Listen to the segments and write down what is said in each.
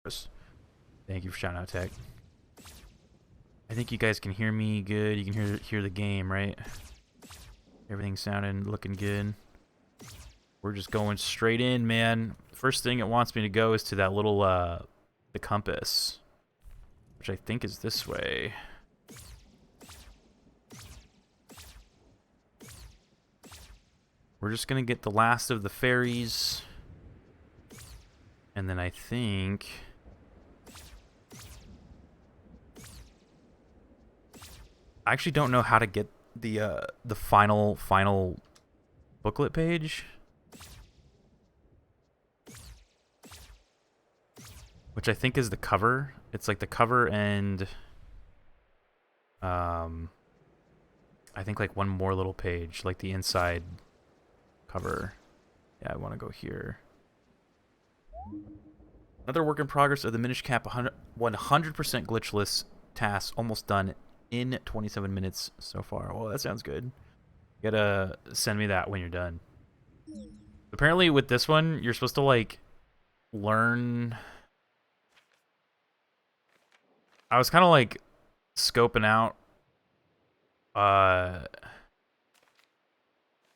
Thank you for shouting out, Tech. I think you guys can hear me good. You can hear the game, right? Everything's sounding, looking good. We're just going straight in, man. First thing it wants me to go is to that little, the compass, which I think is this way. We're just gonna get the last of the fairies. And then I think... I actually don't know how to get the final booklet page. Which I think is the cover. It's like the cover and... I think like one more little page, like the inside cover. Yeah, I want to go here. Another work in progress of the Minish Cap 100% glitchless task, almost done in 27 minutes so far. Well, that sounds good. You gotta send me that when you're done. Apparently with this one, you're supposed to like learn... I was kind of like scoping out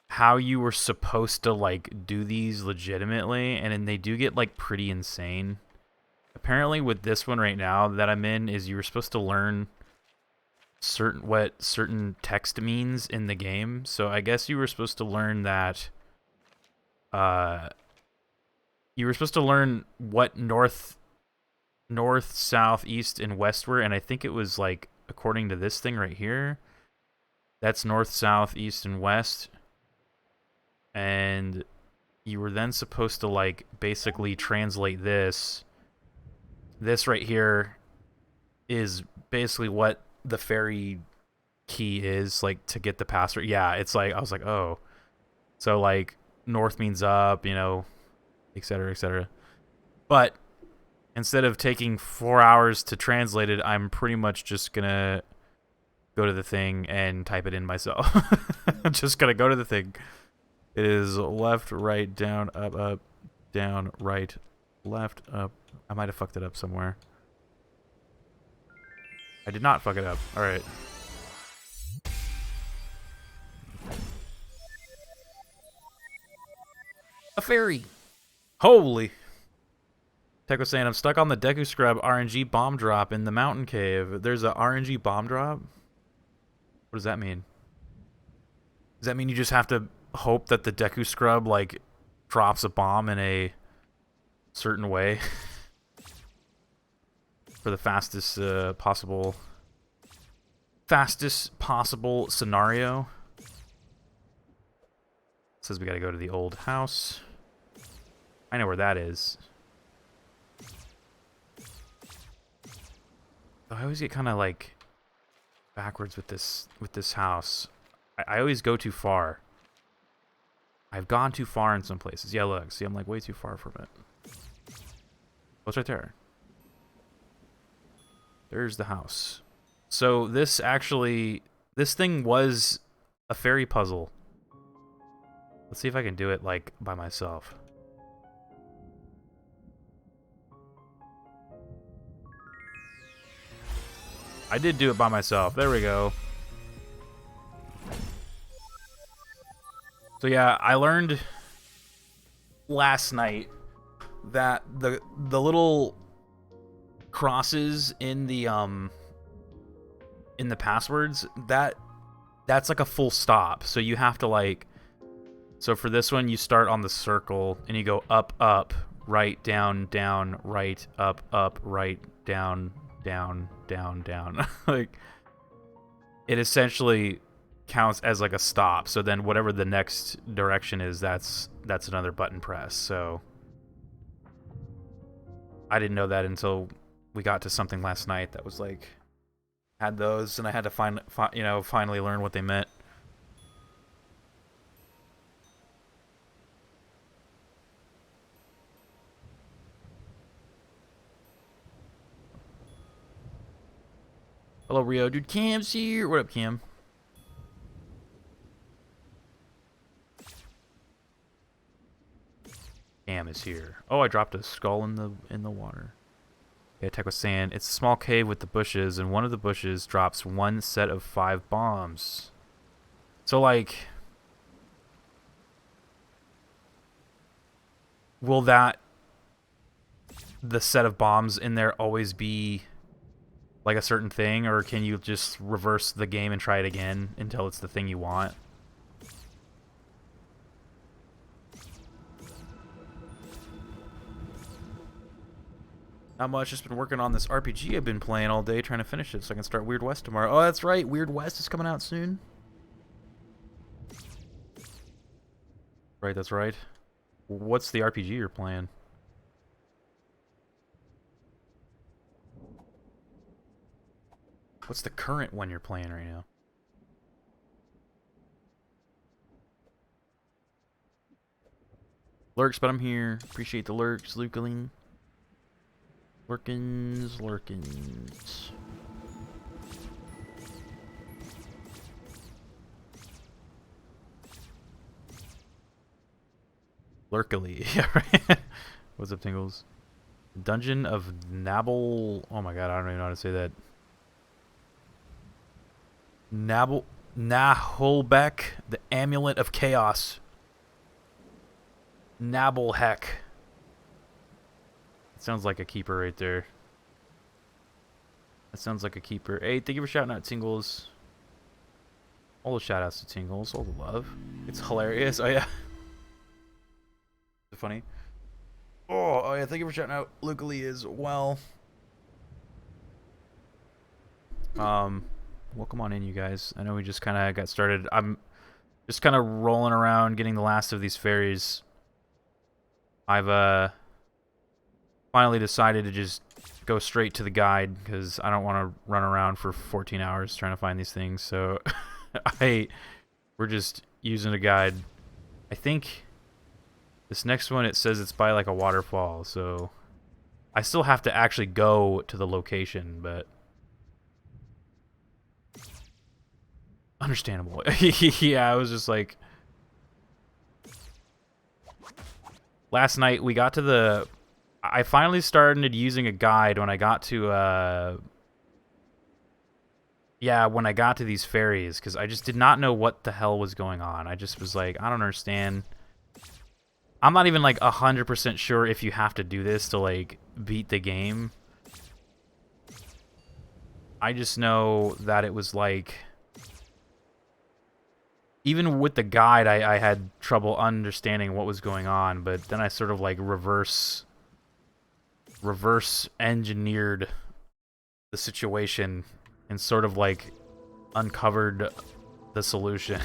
how you were supposed to like do these legitimately, and then they do get like pretty insane. Apparently with this one right now that I'm in is you were supposed to learn what certain text means in the game. So I guess you were supposed to learn that you were supposed to learn what north, south, east, and west were, and I think it was like according to this thing right here. That's north, south, east, and west. And you were then supposed to like basically translate this. This right here is basically what the fairy key is, like to get the password. Yeah, it's like I was like, oh. So like north means up, you know, etc., etc. But instead of taking 4 hours to translate it, I'm pretty much just gonna go to the thing and type it in myself. I'm just gonna go to the thing. It is left, right, down, up, down, right, left, up. I might have fucked it up somewhere. I did not fuck it up. Alright. A fairy! Holy! Tech was saying, I'm stuck on the Deku Scrub RNG bomb drop in the mountain cave. There's a RNG bomb drop? What does that mean? Does that mean you just have to hope that the Deku Scrub, like, drops a bomb in a certain way? For the fastest possible scenario? It says we gotta go to the old house. I know where that is. I always get kind of like backwards with this house. I always go too far. I've gone too far in some places. Yeah, look. See, I'm like way too far from it. What's right there? There's the house. So this thing was a fairy puzzle. Let's see if I can do it like by myself. I did do it by myself. There we go. So yeah, I learned last night that the little crosses in the passwords, that's like a full stop. So you have to like, so for this one you start on the circle and you go up, right, down, right, up, right, down, down. Like, it essentially counts as like a stop. So then whatever the next direction is, that's another button press. So I didn't know that until we got to something last night that was like had those, and I had to finally learn what they meant. Hello, Rio. Dude, Cam's here. What up, Cam? Cam is here. Oh, I dropped a skull in the water. Yeah, Tech was saying it's a small cave with the bushes, and one of the bushes drops one set of 5 bombs. So, like, will the set of bombs in there always be like a certain thing, or can you just reverse the game and try it again until it's the thing you want? Not much. Just been working on this RPG I've been playing all day, trying to finish it so I can start Weird West tomorrow. Oh, that's right. Weird West is coming out soon. Right, that's right. What's the RPG you're playing? What's the current one you're playing right now? Lurks, but I'm here. Appreciate the lurks, Lukeling. Lurkins, lurkins. Lurkily. Yeah, right. What's up, Tingles? Dungeon of Nabble. Oh my god, I don't even know how to say that. Naholbeck, the Amulet of Chaos. Nabelheck. Sounds like a keeper right there. That sounds like a keeper. Hey, thank you for shouting out Tingles. All the shout outs to Tingles. All the love. It's hilarious. Oh, yeah. Funny. Oh, yeah. Thank you for shouting out Luckily as well. Welcome on in, you guys. I know we just kind of got started. I'm just kind of rolling around getting the last of these fairies. I've, finally decided to just go straight to the guide because I don't want to run around for 14 hours trying to find these things. So we're just using a guide. I think this next one, it says it's by like a waterfall. So I still have to actually go to the location, but understandable. Yeah, I was just like, last night we got to the, I finally started using a guide when I got to, yeah, when I got to these fairies, because I just did not know what the hell was going on. I just was like, I don't understand. I'm not even, like, 100% sure if you have to do this to, like, beat the game. I just know that it was, like, even with the guide, I had trouble understanding what was going on, but then I sort of, like, reverse engineered the situation and sort of like uncovered the solution.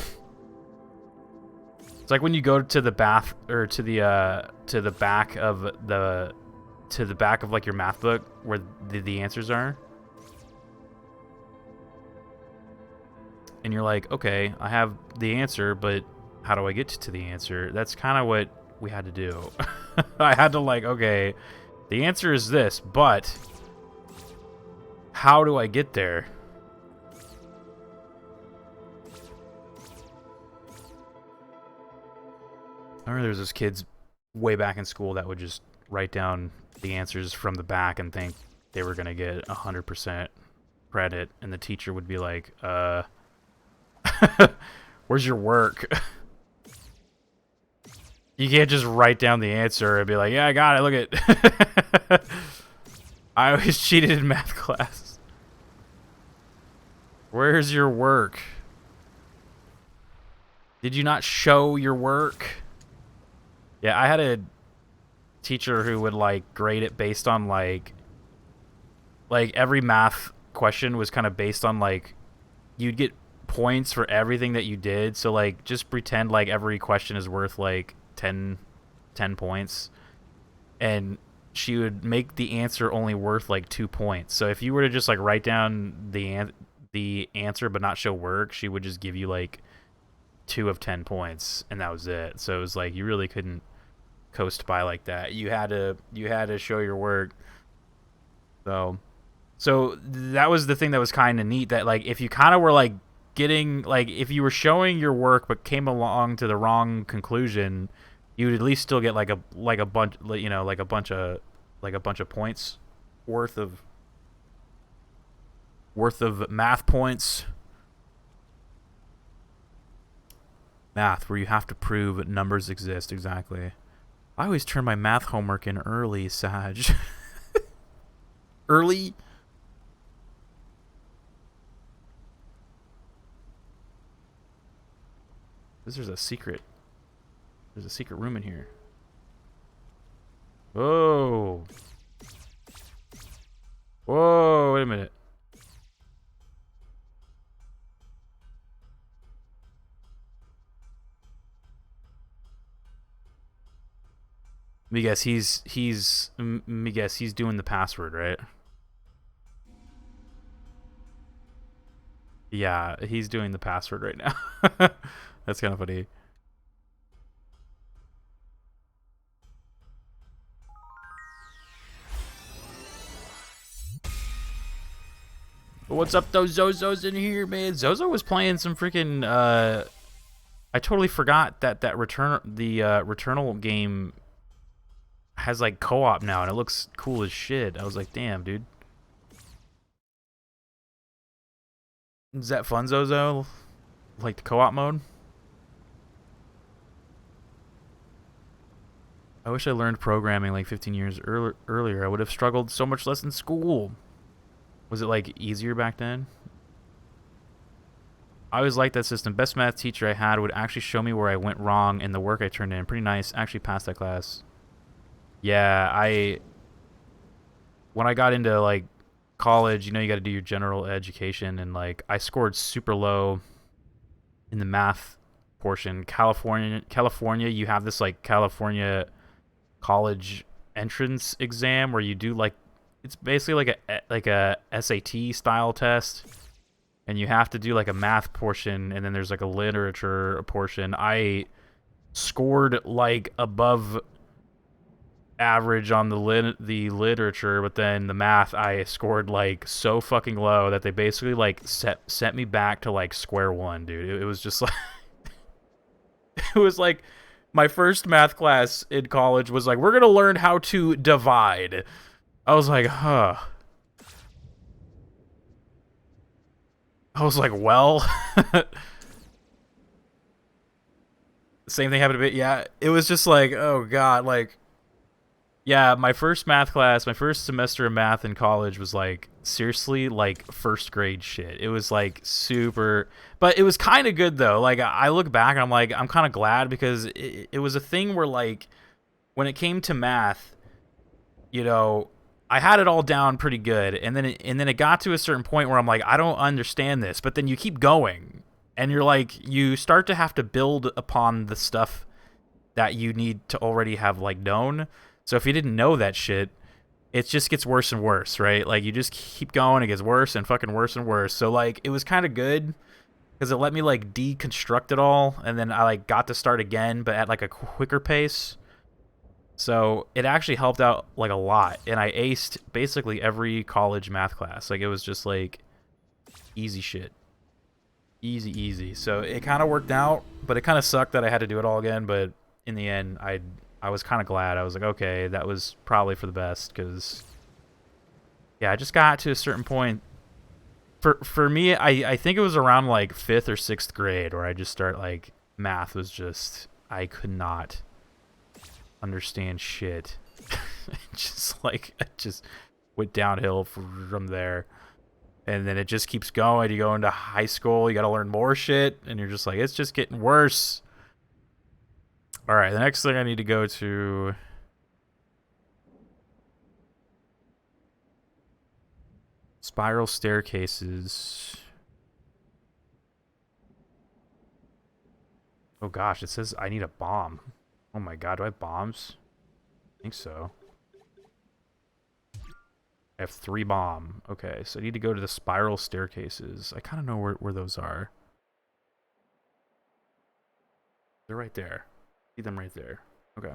It's like when you go to the bath or to the back of like your math book where the answers are, and you're like, okay, I have the answer, but how do I get to the answer? That's kind of what we had to do. I had to, like, okay, the answer is this, but how do I get there? I remember there's those kids way back in school that would just write down the answers from the back and think they were going to get 100% credit, and the teacher would be like, where's your work? You can't just write down the answer and be like, yeah, I got it, look at. I always cheated in math class. Where's your work? Did you not show your work? Yeah, I had a teacher who would, like, grade it based on, like every math question was kind of based on, like, you'd get points for everything that you did. So, like, just pretend like every question is worth, like, 10 points, and she would make the answer only worth like 2 points. So if you were to just like write down the answer but not show work, she would just give you like 2 of 10 points, and that was it. So it was like you really couldn't coast by like that. You had to show your work. So that was the thing that was kind of neat, that like if you kind of were like getting, like, if you were showing your work but came along to the wrong conclusion, you would at least still get like a bunch, you know, like a bunch of points worth of math points. Math, where you have to prove numbers exist. Exactly. I always turn my math homework in early, Sag. Early? There's a secret. There's a secret room in here. Whoa. Whoa, wait a minute. Let me guess, he's doing the password, right? Yeah, he's doing the password right now. That's kind of funny. What's up, those Zozos in here, man? Zozo was playing some freaking. I totally forgot that Returnal game has like co-op now, and it looks cool as shit. I was like, damn, dude. Is that fun, Zozo? Like the co-op mode? I wish I learned programming like 15 years earlier. I would have struggled so much less in school. Was it like easier back then? I always liked that system. Best math teacher I had would actually show me where I went wrong in the work I turned in. Pretty nice. Actually passed that class. Yeah, when I got into like college, you know, you got to do your general education, and like I scored super low in the math portion. California, you have this like California college entrance exam where you do like, it's basically like a SAT style test, and you have to do like a math portion, and then there's like a literature portion. I scored like above average on the literature, but then the math I scored like so fucking low that they basically like set me back to like square one, dude. It was just like it was like my first math class in college was like, we're gonna learn how to divide. I was like, huh. I was like, well. Same thing happened a bit. Yeah, it was just like, oh god, like, yeah, my first math class, my first semester of math in college was like seriously like first grade shit. It was like super, but it was kind of good though. Like I look back and I'm like, I'm kind of glad, because it was a thing where like when it came to math, you know, I had it all down pretty good, and then it got to a certain point where I'm like, I don't understand this, but then you keep going, and you're like, you start to have to build upon the stuff that you need to already have like known. So if you didn't know that shit, it just gets worse and worse, right? Like you just keep going, it gets worse and fucking worse and worse. So like it was kind of good because it let me like deconstruct it all, and then I like got to start again, but at like a quicker pace. So it actually helped out like a lot, and I aced basically every college math class. Like it was just like easy shit. Easy. So it kind of worked out, but it kind of sucked that I had to do it all again, but in the end I was kind of glad. I was like, okay, that was probably for the best, because yeah, I just got to a certain point. For me, I think it was around like 5th or 6th grade where I just start like math was just, I could not understand shit. Just like it just went downhill from there, and then it just keeps going. You go into high school, you got to learn more shit, and you're just like, it's just getting worse. All right, the next thing I need to go to, spiral staircases. Oh gosh, it says I need a bomb. Oh my god, do I have bombs? I think so. I have 3 bomb. Okay, so I need to go to the spiral staircases. I kind of know where those are. They're right there. See them right there. Okay.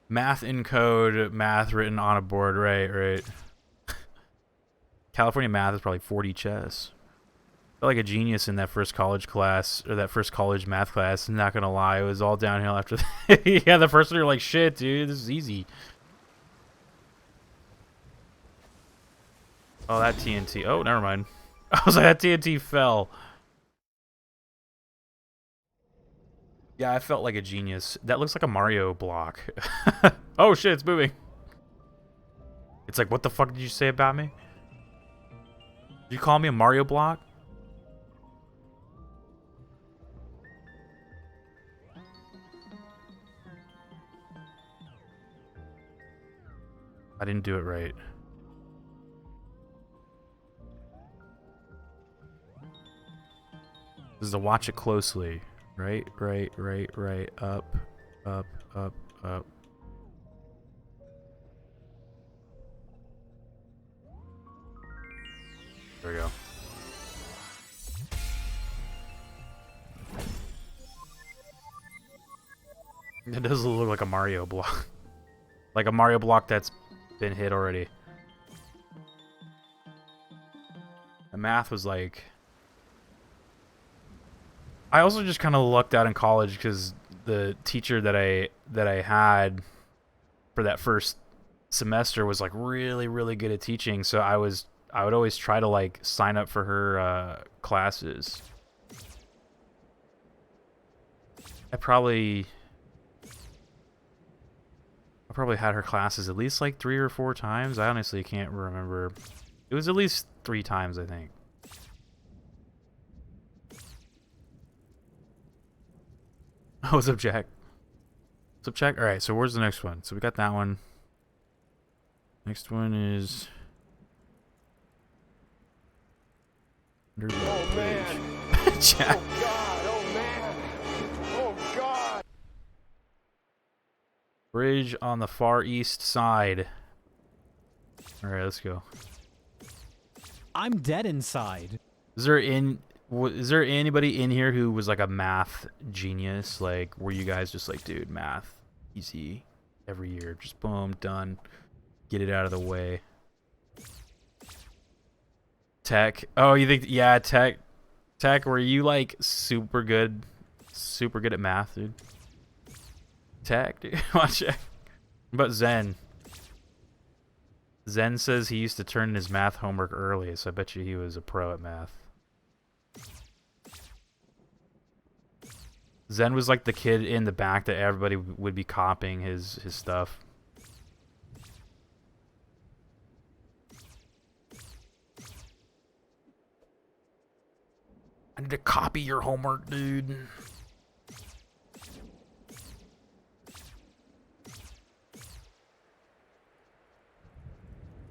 Math in code, math written on a board. Right. California math is probably 40 chess. I felt like a genius in that first college class, or that first college math class. Not gonna lie, it was all downhill after that. Yeah, the first one you're like, shit, dude, this is easy. Oh, that TNT. Oh, never mind. I was like, that TNT fell. Yeah, I felt like a genius. That looks like a Mario block. Oh shit, it's moving. It's like, what the fuck did you say about me? Did you call me a Mario block? I didn't do it right. This is to watch it closely. Right, up, up, up, up. There we go. It does look like a Mario block. Like a Mario block that's been hit already. The math was like... I also just kind of lucked out in college because the teacher that I had for that first semester was like really good at teaching. So I would always try to like sign up for her classes. I probably had her classes at least like 3 or 4 times. I honestly can't remember. It was at least 3 times, I think. Oh, what's up, Jack? What's up, Jack? Alright, so where's the next one? So we got that one. Next one is... Oh, man. Jack. Oh, God. Oh, man. Oh, God. Bridge on the far east side. Alright, let's go. I'm dead inside. Is there anybody in here who was like a math genius? Like, were you guys just like, dude, math, easy, every year, just boom, done, get it out of the way? Tech. Oh, you think, yeah, tech, were you like super good at math, dude? Tech, dude. Watch it. What about Zen? Zen says he used to turn in his math homework early, so I bet you he was a pro at math. Zen was like the kid in the back that everybody would be copying his stuff. I need to copy your homework, dude.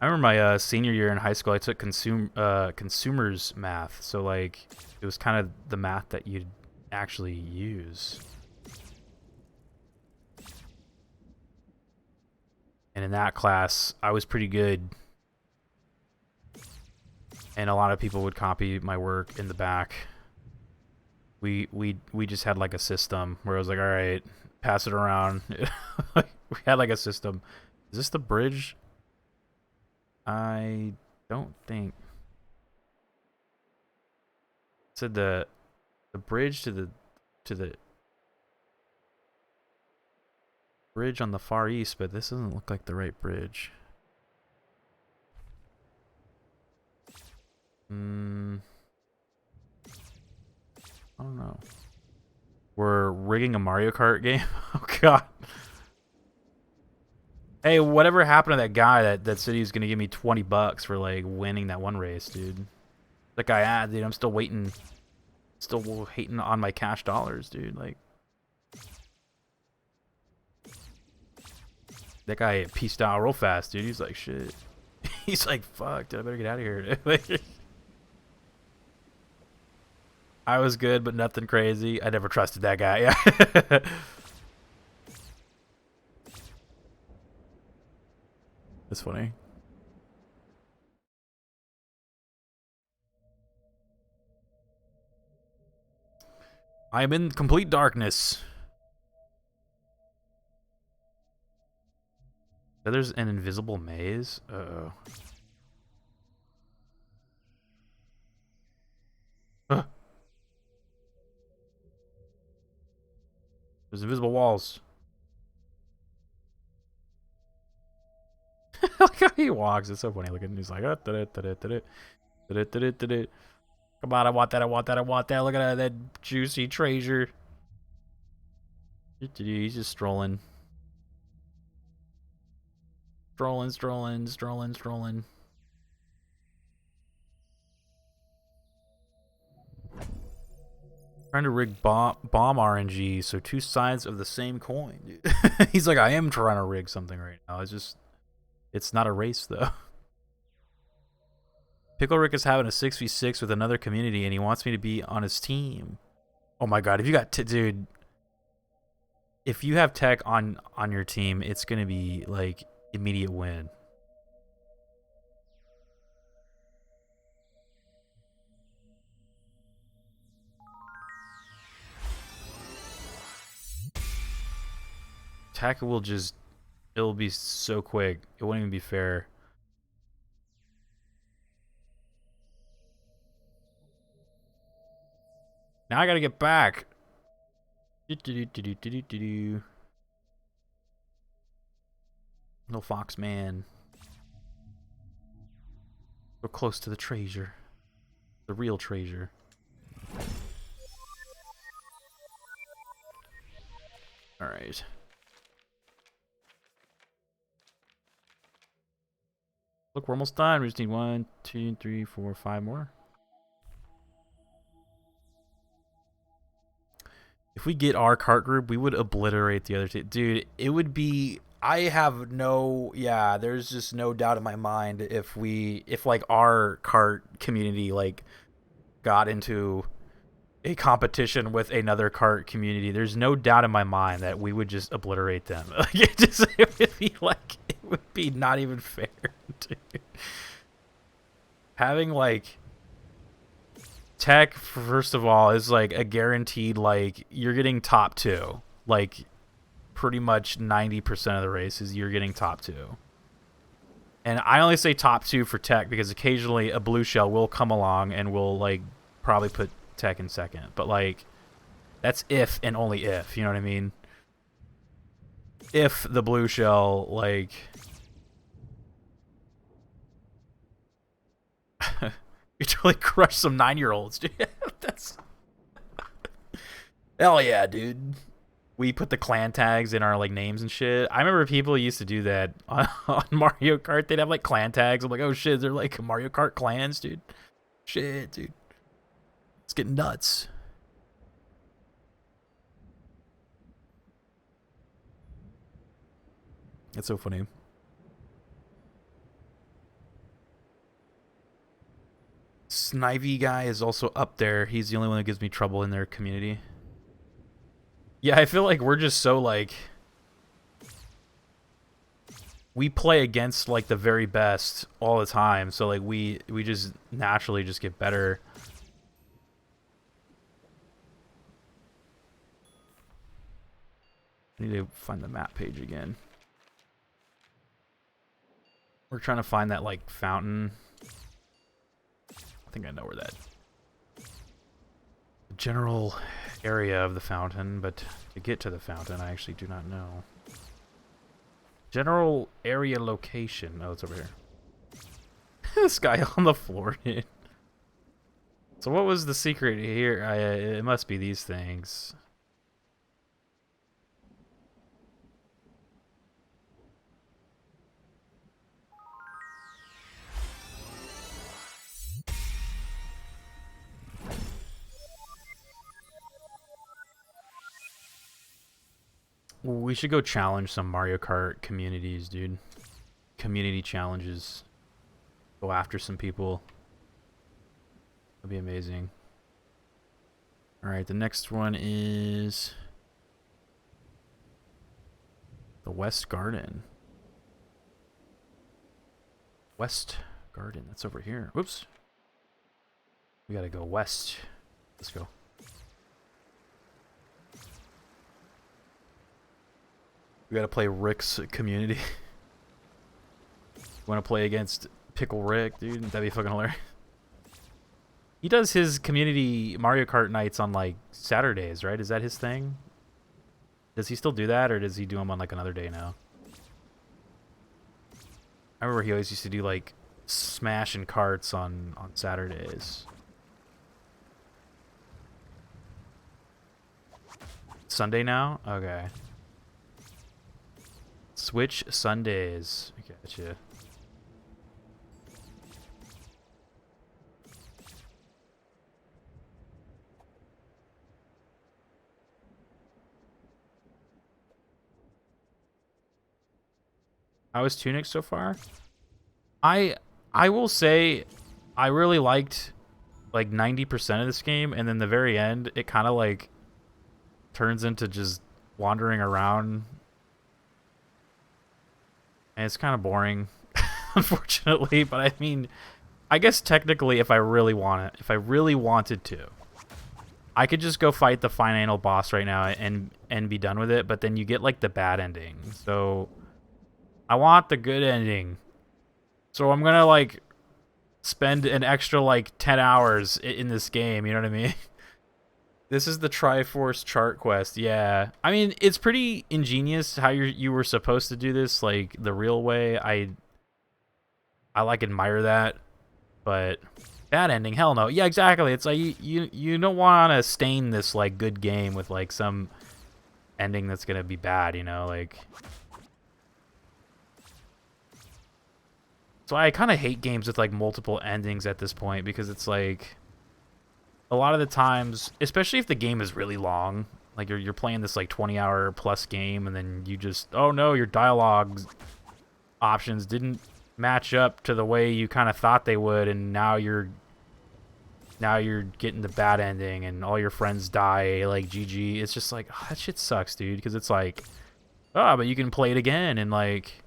I remember my senior year in high school, I took consumers math. So like, it was kind of the math that you'd actually use. And in that class, I was pretty good. And a lot of people would copy my work in the back. We just had like a system where I was like, all right, pass it around. We had like a system. Is this the bridge? I don't think. It said the bridge to the bridge on the far east, but this doesn't look like the right bridge. I don't know. We're rigging a Mario Kart game? Oh god. Hey, whatever happened to that guy that said he was gonna give me $20 for like winning that one race, dude? That guy, dude, I'm still waiting. Still hating on my cash dollars, dude. Like, that guy pieced out real fast, dude. He's like, shit. He's like, fuck, dude, I better get out of here. I was good, but nothing crazy. I never trusted that guy. Yeah. That's funny. I am in complete darkness. There's an invisible maze? Uh-oh. There's invisible walls. Look how he walks. It's so funny. Look at him. He's like, oh, come on, I want that, I want that, I want that. Look at that juicy treasure. He's just strolling. Strolling. Trying to rig bomb RNG, so two sides of the same coin, dude. He's like, I am trying to rig something right now. It's not a race, though. Pickle Rick is having a 6v6 with another community, and he wants me to be on his team. Oh my god, if you got... dude, if you have tech on your team, it's going to be, like, immediate win. Tech will just... it'll be so quick. It won't even be fair. Now I gotta get back. Little fox man. So close to the treasure. The real treasure. Alright. Look, we're almost done. We just need 1, 2, 3, 4, 5 more. If we get our cart group, we would obliterate the other two. Dude, it would be... I have no... yeah, there's just no doubt in my mind if like, our cart community, like, got into a competition with another cart community. There's no doubt in my mind that we would just obliterate them. Like, it would be, like... it would be not even fair, dude. Having, like... tech, first of all, is like a guaranteed, like, you're getting top 2. Like, pretty much 90% of the races, you're getting top 2. And I only say top 2 for tech because occasionally a blue shell will come along and will, like, probably put tech in second. But, like, that's if and only if, you know what I mean? If the blue shell, like... you totally crush some 9-year-olds, dude. That's... hell yeah, dude. We put the clan tags in our, like, names and shit. I remember people used to do that on Mario Kart. They'd have, like, clan tags. I'm like, oh shit, they're like Mario Kart clans, dude. Shit, dude. It's getting nuts. It's so funny. Snivy guy is also up there. He's the only one that gives me trouble in their community. Yeah, I feel like we're just so, like... we play against, like, the very best all the time. So, like, we just naturally just get better. I need to find the map page again. We're trying to find that, like, fountain. I think I know where that general area of the fountain, but to get to the fountain, I actually do not know. General area location. Oh, it's over here. This guy on the floor, dude. So what was the secret here? It must be these things. We should go challenge some Mario Kart communities, dude. Community challenges. Go after some people. That'd be amazing. Alright, the next one is... the West Garden. West Garden, that's over here. Whoops. We gotta go west. Let's go. We gotta play Rick's community. You wanna play against Pickle Rick, dude? That'd be fucking hilarious. He does his community Mario Kart nights on, like, Saturdays, right? Is that his thing? Does he still do that, or does he do them on, like, another day now? I remember he always used to do like Smash and carts on Saturdays. Sunday now? Okay. Switch Sundays. Gotcha. How is Tunic so far? I will say I really liked like 90% of this game, and then the very end it kind of like turns into just wandering around, and it's kind of boring unfortunately. But I mean, I guess technically if I really wanted to, I could just go fight the final boss right now and be done with it, but then you get like the bad ending. So I want the good ending. So I'm gonna like spend an extra like 10 hours in this game, you know what I mean? This is the Triforce chart quest. Yeah. I mean, it's pretty ingenious how you were supposed to do this like the real way. I like admire that, but bad ending, hell no. Yeah, exactly. It's like you don't want to stain this like good game with like some ending that's going to be bad, you know, like. So I kind of hate games with like multiple endings at this point, because it's like a lot of the times, especially if the game is really long, like you're playing this like 20-hour plus game, and then you just, oh no, your dialogue options didn't match up to the way you kind of thought they would, and now you're getting the bad ending and all your friends die, like GG. It's just like, oh, that shit sucks, dude, because it's like, oh, but you can play it again and like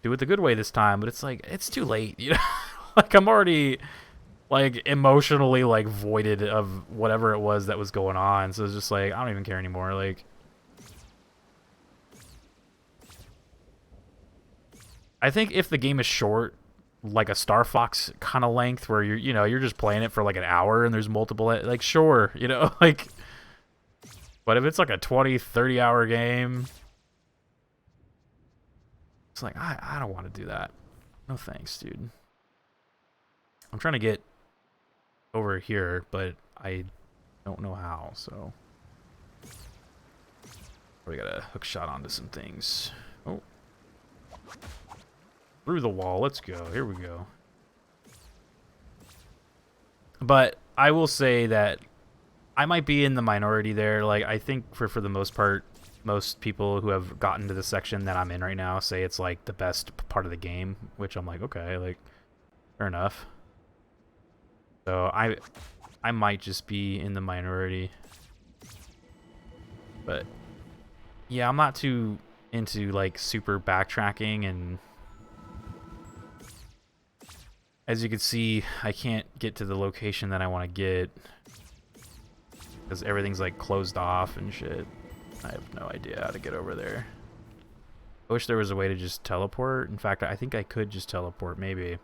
do it the good way this time, but it's like, it's too late, you know? Like, I'm already like emotionally like voided of whatever it was that was going on, so it's just like, I don't even care anymore. Like, I think if the game is short, like a Star Fox kind of length, where you're just playing it for like an hour and there's multiple, like, sure, you know, like, but if it's like a 20-30 hour game, it's like, I don't want to do that. No thanks, dude. I'm trying to get over here, but I don't know how, so we gotta hook shot onto some things. Oh, through the wall. Let's go. Here we go. But I will say that I might be in the minority there. Like, I think for the most part, most people who have gotten to the section that I'm in right now say it's like the best part of the game, which I'm like, okay, like, fair enough. So I might just be in the minority. But yeah, I'm not too into like super backtracking, and as you can see, I can't get to the location that I want to get because everything's like closed off and shit. I have no idea how to get over there. I wish there was a way to just teleport. In fact, I think I could just teleport, maybe. Is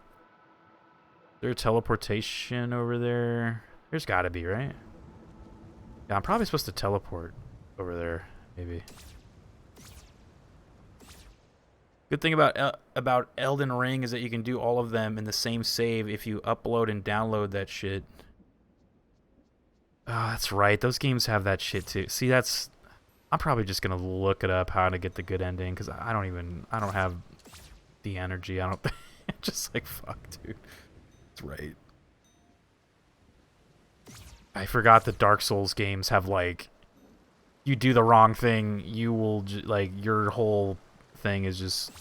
there a teleportation over there? There's gotta be, right? Yeah, I'm probably supposed to teleport over there, maybe. Good thing about Elden Ring is that you can do all of them in the same save if you upload and download that shit. Oh, that's right. Those games have that shit too. See, that's... I'm probably just gonna look it up how to get the good ending, because I don't have the energy. I don't just like, fuck, dude. That's right. I forgot that Dark Souls games have like, you do the wrong thing, you will like, your whole thing is just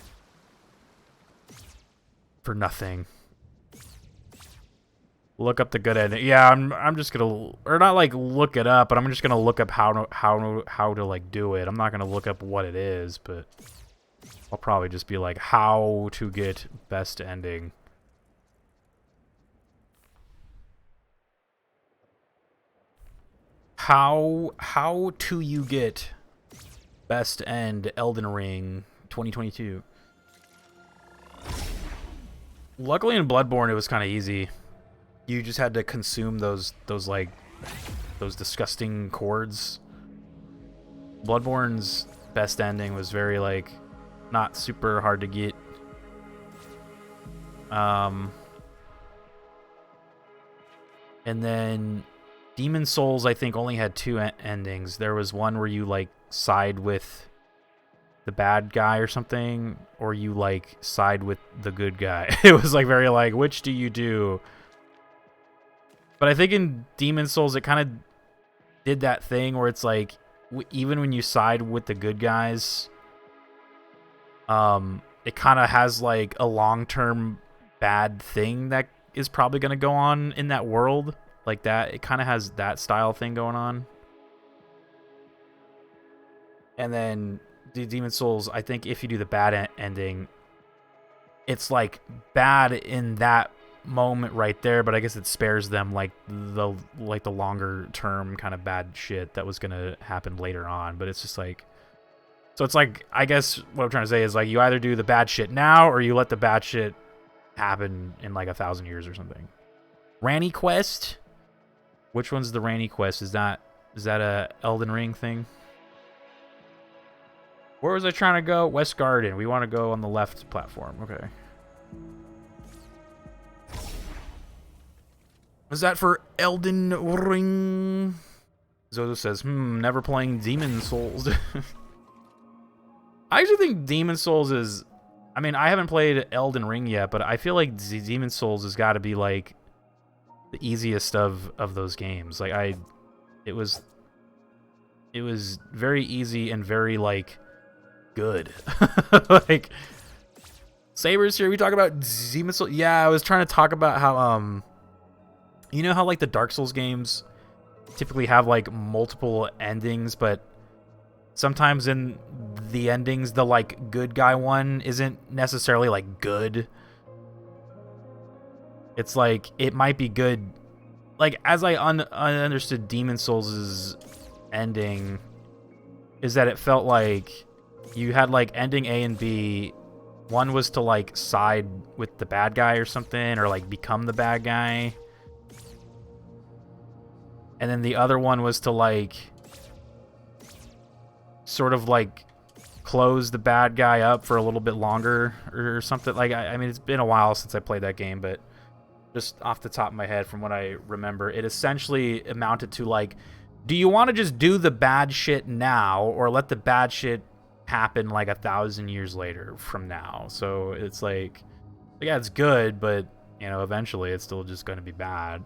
for nothing. Look up the good ending. Yeah, I'm just gonna, or not like look it up, but I'm just gonna look up how to like do it. I'm not gonna look up what it is, but I'll probably just be like, how to get best ending. How do you get best end Elden Ring 2022? Luckily in Bloodborne it was kind of easy. You just had to consume those disgusting chords. Bloodborne's best ending was very like not super hard to get. And then Demon Souls, I think, only had two endings. There was one where you like side with the bad guy or something, or you like side with the good guy. It was like very like, which do you do? But I think in Demon Souls, it kind of did that thing where it's like, even when you side with the good guys, it kind of has like a long-term bad thing that is probably going to go on in that world. Like that, it kind of has that style thing going on. And then the Demon Souls, I think if you do the bad ending, it's like bad in that moment right there, but I guess it spares them like the longer term kind of bad shit that was gonna happen later on. But it's just like, so it's like, I guess what I'm trying to say is like, you either do the bad shit now or you let the bad shit happen in like 1,000 years or something. Ranny Quest? Which one's the Ranny Quest? Is that a Elden Ring thing? Where was I trying to go? West Garden. We want to go on the left platform. Okay. Was that for Elden Ring? Zozo says, never playing Demon Souls. I actually think Demon Souls is... I mean, I haven't played Elden Ring yet, but I feel like Demon Souls has got to be, like, the easiest of those games. Like, it was very easy and very, like, good. Like, Saber's here. We talk about Demon Souls. Yeah, I was trying to talk about how, you know how, like, the Dark Souls games typically have, like, multiple endings, but sometimes in the endings, the, like, good guy one isn't necessarily, like, good. It's like, it might be good. Like, as I understood Demon Souls' ending, is that it felt like you had, like, ending A and B. One was to, like, side with the bad guy or something, or, like, become the bad guy. And then the other one was to, like, sort of, like, close the bad guy up for a little bit longer or something. Like, I mean, it's been a while since I played that game, but just off the top of my head from what I remember, it essentially amounted to, like, do you want to just do the bad shit now or let the bad shit happen, like, 1,000 years later from now? So it's like, yeah, it's good, but, you know, eventually it's still just going to be bad.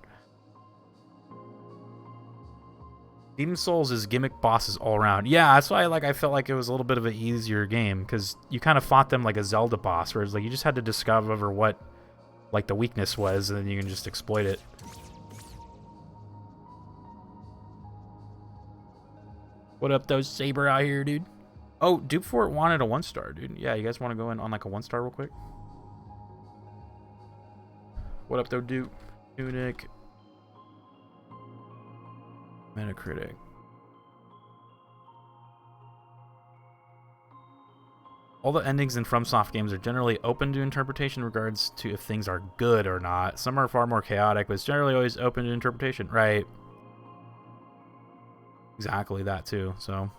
Demon Souls is gimmick bosses all around. Yeah, that's why I felt like it was a little bit of an easier game, because you kind of fought them like a Zelda boss, whereas like you just had to discover what like the weakness was, and then you can just exploit it. What up, though, Saber out here, dude? Oh, Dupe Fort wanted a 1-star, dude. Yeah, you guys want to go in on like a 1-star real quick? What up, though, Dupe? Tunic. Metacritic. All the endings in FromSoft games are generally open to interpretation in regards to if things are good or not. Some are far more chaotic, but it's generally always open to interpretation. Right. Exactly, that too, so.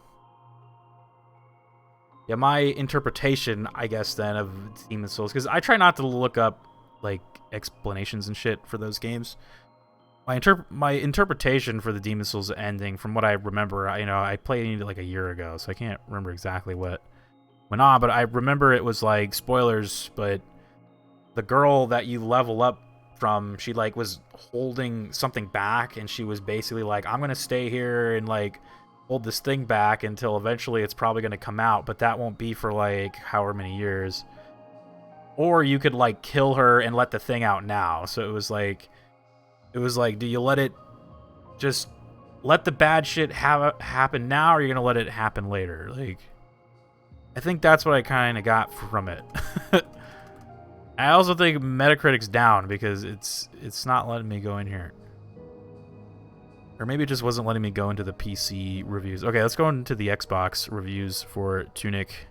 Yeah, my interpretation, I guess, then, of Demon Souls, because I try not to look up, like, explanations and shit for those games. My interpretation for the Demon Souls ending, from what I remember, I played it like a year ago, so I can't remember exactly what went on, but I remember it was like, spoilers, but the girl that you level up from, she like was holding something back, and she was basically like, I'm gonna stay here and like hold this thing back until eventually it's probably gonna come out, but that won't be for like however many years. Or you could like kill her and let the thing out now. So it was like, do you let it just let the bad shit happen now, or are you gonna let it happen later? Like, I think that's what I kind of got from it. I also think Metacritic's down because it's not letting me go in here. Or maybe it just wasn't letting me go into the PC reviews. Okay, let's go into the Xbox reviews for Tunic.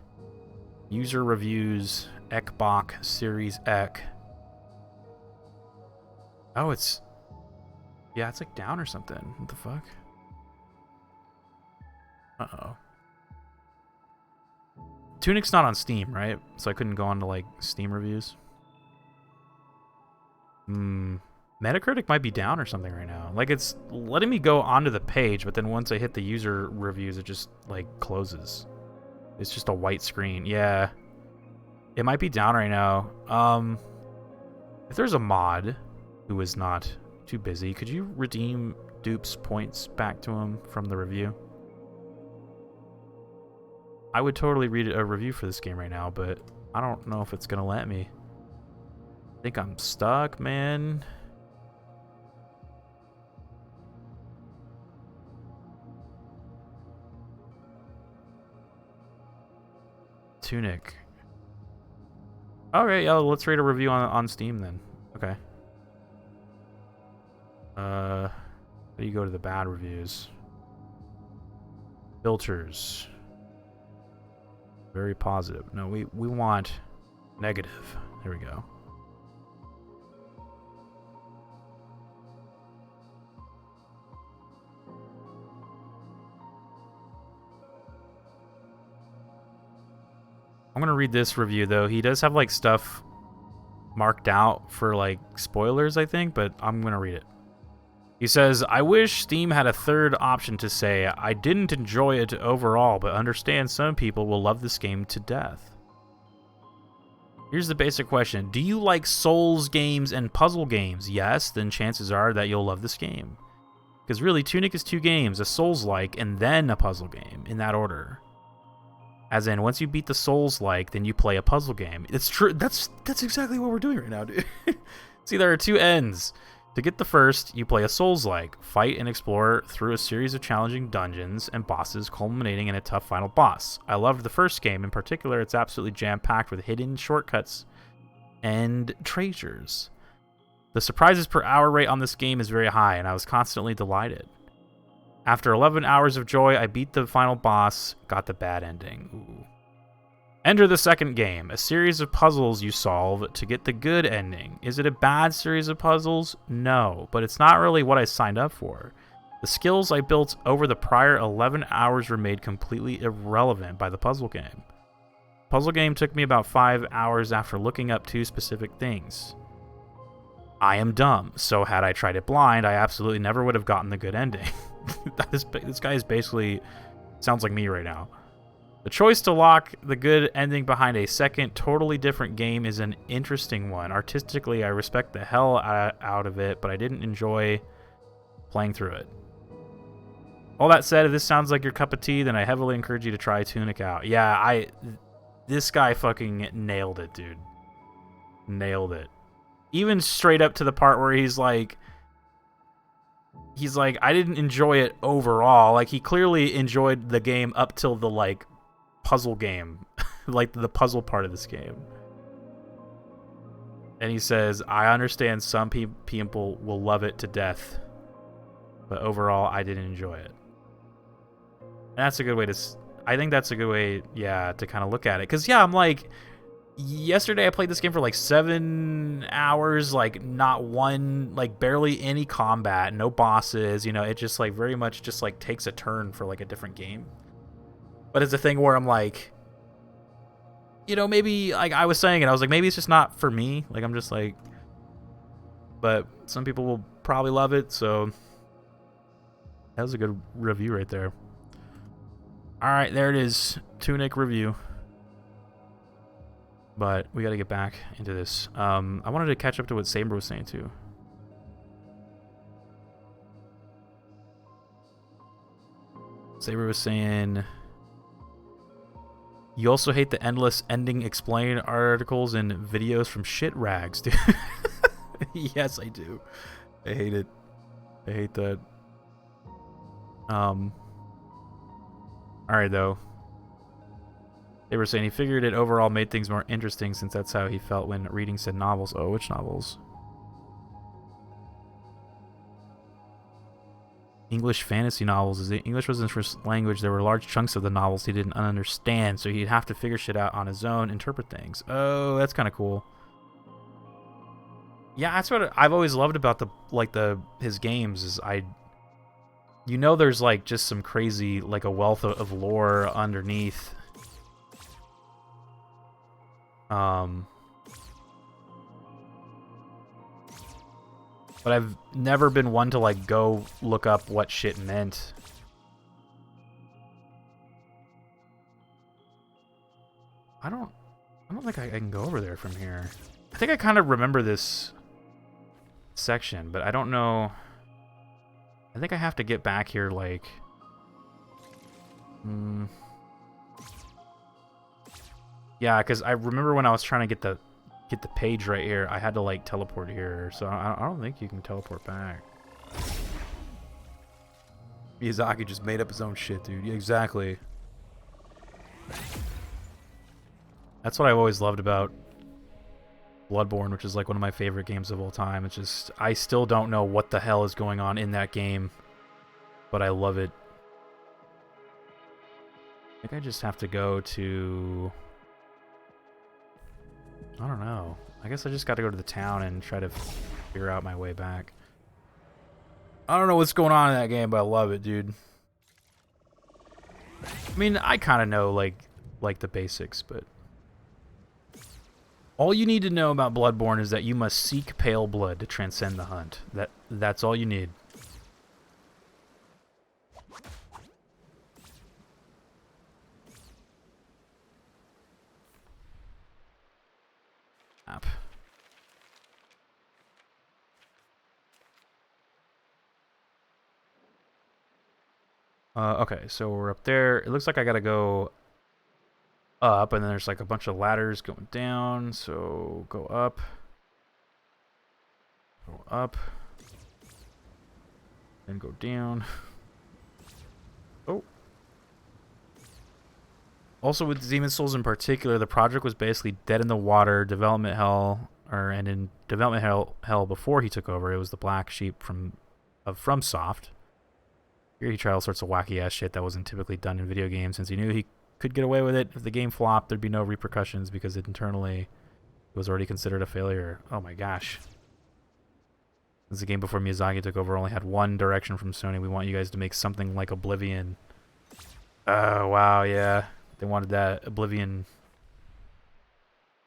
User reviews, Xbox Series X. Oh, it's... Yeah, it's like down or something. What the fuck? Uh-oh. Tunic's not on Steam, right? So I couldn't go on to, like, Steam reviews. Metacritic might be down or something right now. Like, it's letting me go onto the page, but then once I hit the user reviews, it just, like, closes. It's just a white screen. Yeah. It might be down right now. If there's a mod who is not too busy, could you redeem Dupe's points back to him from the review? I would totally read a review for this game right now, but I don't know if it's gonna let me. I think I'm stuck, man. Tunic. Alright, yeah, let's rate a review on Steam then. Okay. How do you go to the bad reviews? Filters. Very positive. No, we want negative. There we go. I'm gonna read this review though. He does have like stuff marked out for like spoilers, I think, but I'm gonna read it. He says, I wish Steam had a third option to say, I didn't enjoy it overall, but understand some people will love this game to death. Here's the basic question. Do you like Souls games and puzzle games? Yes, then chances are that you'll love this game. Because really, Tunic is 2 games, a Souls-like and then a puzzle game, in that order. As in, once you beat the Souls-like, then you play a puzzle game. It's true. That's exactly what we're doing right now, dude. See, there are 2 ends. To get the first, you play a Souls-like, fight and explore through a series of challenging dungeons and bosses culminating in a tough final boss. I loved the first game. In particular, it's absolutely jam-packed with hidden shortcuts and treasures. The surprises per hour rate on this game is very high, and I was constantly delighted. After 11 hours of joy, I beat the final boss, got the bad ending. Ooh. Enter the second game, a series of puzzles you solve to get the good ending. Is it a bad series of puzzles? No, but it's not really what I signed up for. The skills I built over the prior 11 hours were made completely irrelevant by the puzzle game. Puzzle game took me about 5 hours after looking up 2 specific things. I am dumb, so had I tried it blind, I absolutely never would have gotten the good ending. This guy is basically sounds like me right now. The choice to lock the good ending behind a second, totally different game is an interesting one. Artistically, I respect the hell out of it, but I didn't enjoy playing through it. All that said, if this sounds like your cup of tea, then I heavily encourage you to try Tunic out. Yeah, this guy fucking nailed it, dude. Nailed it. Even straight up to the part where he's like, I didn't enjoy it overall. Like, he clearly enjoyed the game up till the, like, puzzle game. Like, the puzzle part of this game. And he says, I understand some people will love it to death, but overall, I didn't enjoy it. And that's a good way to... I think that's a good way, yeah, to kind of look at it. Because, yeah, I'm like... Yesterday I played this game for like 7 hours, like not one, like barely any combat, no bosses, you know, it just like very much just like takes a turn for like a different game. But it's a thing where I'm like, you know, maybe like I was saying it, I was like, maybe it's just not for me. Like I'm just like, but some people will probably love it. So that was a good review right there. All right, there it is. Tunic review. But we got to get back into this. I wanted to catch up to what Saber was saying too. Saber was saying, you also hate the endless ending explain articles and videos from shit rags, dude. Yes, I do. I hate it. I hate that. All right, though. They were saying he figured it overall made things more interesting since that's how he felt when reading said novels. Oh, which novels? English fantasy novels. As English was his first language, there were large chunks of the novels he didn't understand, so he'd have to figure shit out on his own, interpret things. Oh, that's kind of cool. Yeah, that's what I've always loved about his games is you know, there's like just some crazy, like a wealth of lore underneath. But I've never been one to, like, go look up what shit meant. I don't think I can go over there from here. I think I kind of remember this section, but I don't know. I think I have to get back here, like... Yeah, because I remember when I was trying to get the page right here, I had to, like, teleport here. So I don't think you can teleport back. Miyazaki just made up his own shit, dude. Yeah, exactly. That's what I've always loved about Bloodborne, which is like one of my favorite games of all time. It's just, I still don't know what the hell is going on in that game, but I love it. I think I just have to go to... I don't know. I guess I just got to go to the town and try to figure out my way back. I don't know what's going on in that game, but I love it, dude. I mean, I kind of know, like the basics, but... All you need to know about Bloodborne is that you must seek pale blood to transcend the hunt. That's all you need. App. Okay, so we're up there. It looks like I gotta go up, and then there's like a bunch of ladders going down, so go up, then go down. Oh. Also, with Demon's Souls in particular, the project was basically dead in the water, development hell, and in development hell before he took over, it was the black sheep from FromSoft. Here he tried all sorts of wacky ass shit that wasn't typically done in video games, since he knew he could get away with it. If the game flopped, there'd be no repercussions because internally it was already considered a failure. Oh my gosh. Since the game before Miyazaki took over only had one direction from Sony, we want you guys to make something like Oblivion. Oh, wow, yeah. They wanted that Oblivion.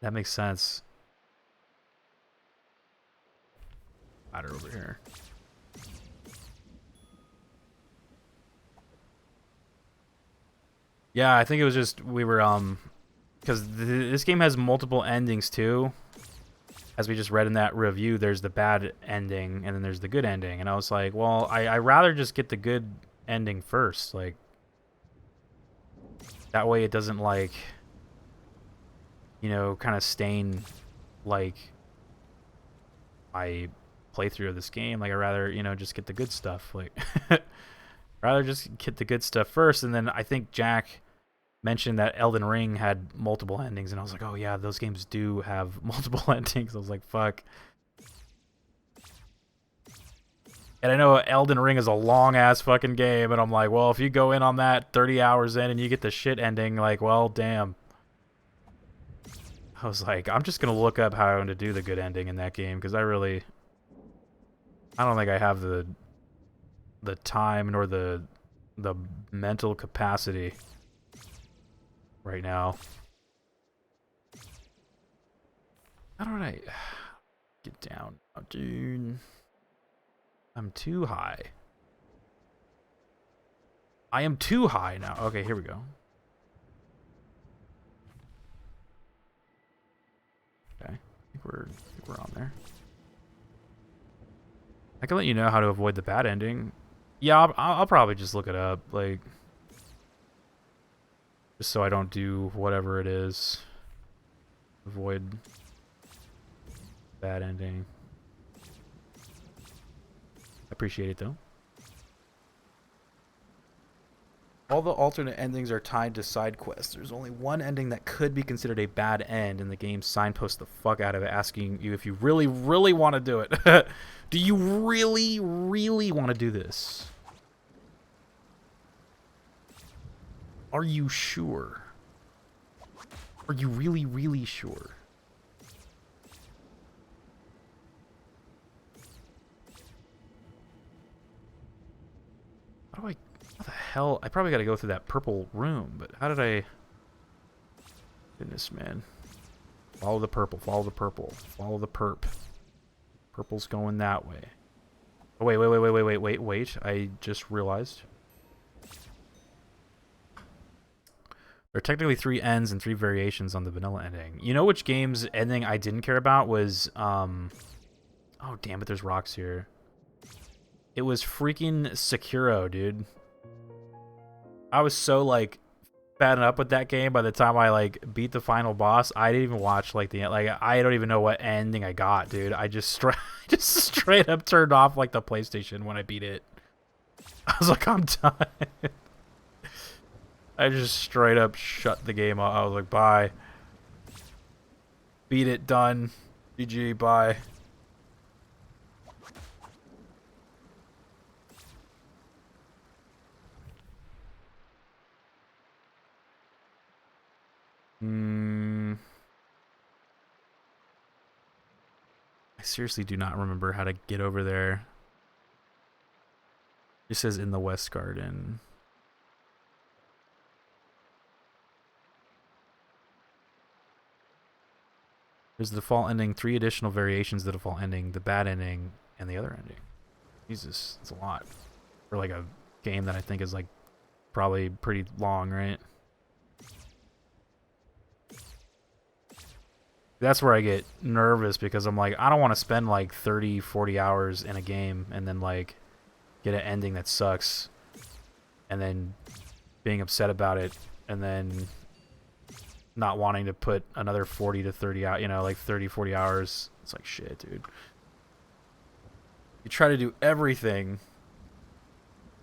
That makes sense. Ladder over here. Yeah, I think it was just we were because this game has multiple endings too. As we just read in that review, there's the bad ending and then there's the good ending, and I was like, well, I rather just get the good ending first, like that way it doesn't, like, you know, kind of stain like my playthrough of this game. Like, I rather, you know, just get the good stuff, like rather just get the good stuff first. And then I think Jack mentioned that Elden Ring had multiple endings, and I was like, oh yeah, those games do have multiple endings. I was like, fuck. And I know Elden Ring is a long ass fucking game, and I'm like, well, if you go in on that 30 hours in and you get the shit ending, like, well, damn. I was like, I'm just gonna look up how to do the good ending in that game, because I don't think I have the time nor the mental capacity right now. How do I get down? Oh, dude. I'm too high. I am too high now. Okay, here we go. Okay, I think we're on there. I can let you know how to avoid the bad ending. Yeah, I'll probably just look it up, like, just so I don't do whatever it is. Avoid bad ending. Appreciate it though. All the alternate endings are tied to side quests. There's only one ending that could be considered a bad end, and the game signposts the fuck out of it, asking you if you really, really want to do it. Do you really, really want to do this? Are you sure? Are you really, really sure? How the hell? I probably got to go through that purple room, but how did I... Goodness, man. Follow the purple, follow the purple, follow the perp. Purple's going that way. Oh, wait. I just realized. There are technically 3 ends and 3 variations on the vanilla ending. You know which game's ending I didn't care about was, oh, damn it, there's rocks here. It was freaking Sekiro, dude. I was so, like, fed up with that game by the time I, like, beat the final boss. I didn't even watch, like, I don't even know what ending I got, dude. I just straight up turned off, like, the PlayStation when I beat it. I was like, I'm done. I just straight up shut the game off. I was like, bye. Beat it, done. GG, bye. I seriously do not remember how to get over there. It says in the West Garden. There's the default ending, 3 additional variations of the default ending, the bad ending, and the other ending. Jesus, that's a lot. For like a game that I think is like probably pretty long, right? That's where I get nervous because I'm like, I don't want to spend like 30, 40 hours in a game and then like get an ending that sucks and then being upset about it and then not wanting to put another 40 to 30 out, you know, like 30, 40 hours. It's like, shit, dude. You try to do everything.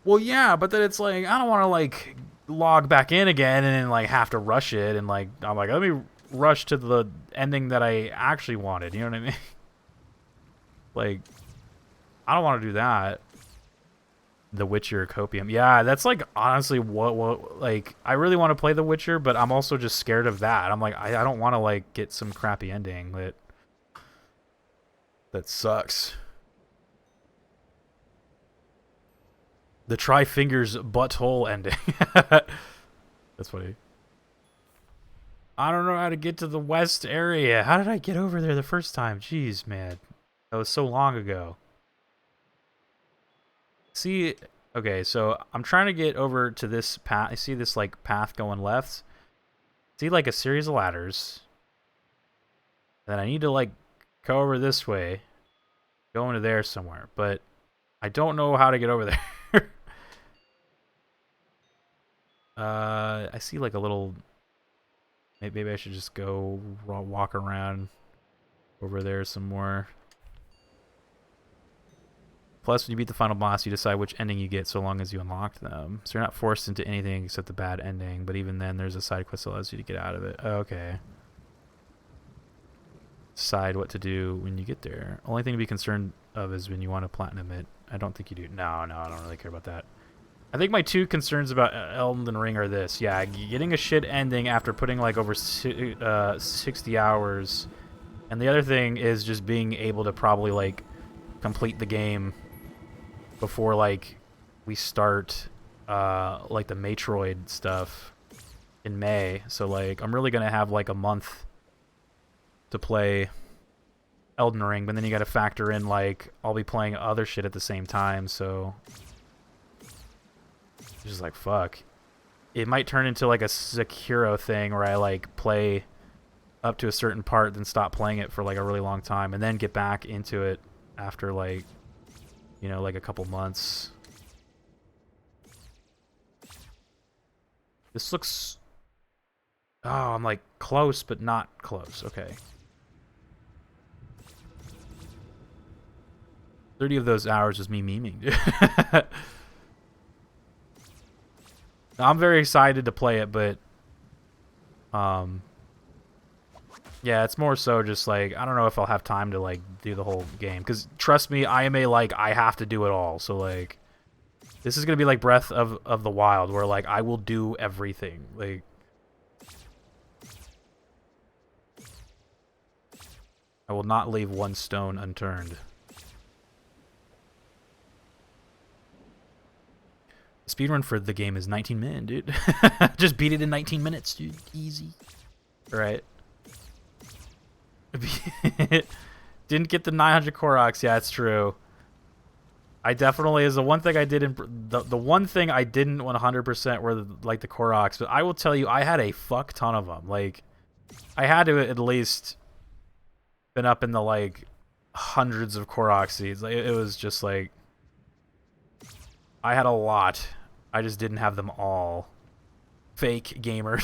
Well, yeah, but then it's like, I don't want to, like, log back in again and then, like, have to rush it. And, like, I'm like, let me rush to the ending that I actually wanted. You know what I mean? Like, I don't want to do that. The Witcher Copium. Yeah, that's like honestly what like I really want to play The Witcher, but I'm also just scared of that. I'm like I don't want to like get some crappy ending that sucks. The Try Fingers butthole ending. That's funny. I don't know how to get to the west area. How did I get over there the first time? Jeez, man. That was so long ago. See, okay, so I'm trying to get over to this path. I see this like path going left. See like a series of ladders. Then I need to like go over this way, go into there somewhere, but I don't know how to get over there. I see like a little. Maybe I should just go walk around over there some more. Plus, when you beat the final boss, you decide which ending you get so long as you unlocked them. So you're not forced into anything except the bad ending, but even then, there's a side quest that allows you to get out of it. Okay. Decide what to do when you get there. Only thing to be concerned of is when you want to platinum it. I don't think you do. No, I don't really care about that. I think my 2 concerns about Elden Ring are this. Yeah, getting a shit ending after putting like over 60 hours. And the other thing is just being able to probably like complete the game before like we start like the Metroid stuff in May. So like I'm really gonna have like a month to play Elden Ring, but then you gotta factor in like I'll be playing other shit at the same time, so it's just like fuck. It might turn into like a Sekiro thing where I like play up to a certain part, then stop playing it for like a really long time, and then get back into it after like, you know, like a couple months. This looks... Oh, I'm like close, but not close. Okay. 30 of those hours was me memeing. I'm very excited to play it, but... yeah, it's more so just like, I don't know if I'll have time to like do the whole game. Because trust me, I am a like, I have to do it all. So like, this is going to be like Breath of the Wild, where like, I will do everything. Like, I will not leave one stone unturned. Speedrun for the game is 19 minutes, dude. Just beat it in 19 minutes, dude. Easy. Right. Didn't get the 900 Koroks. Yeah, it's true. I definitely is the one thing I didn't. The one thing I didn't 100% were like the Koroks, but I will tell you, I had a fuck ton of them. Like, I had to at least been up in the like hundreds of Korok seeds. Like, it was just like I had a lot. I just didn't have them all. Fake gamer.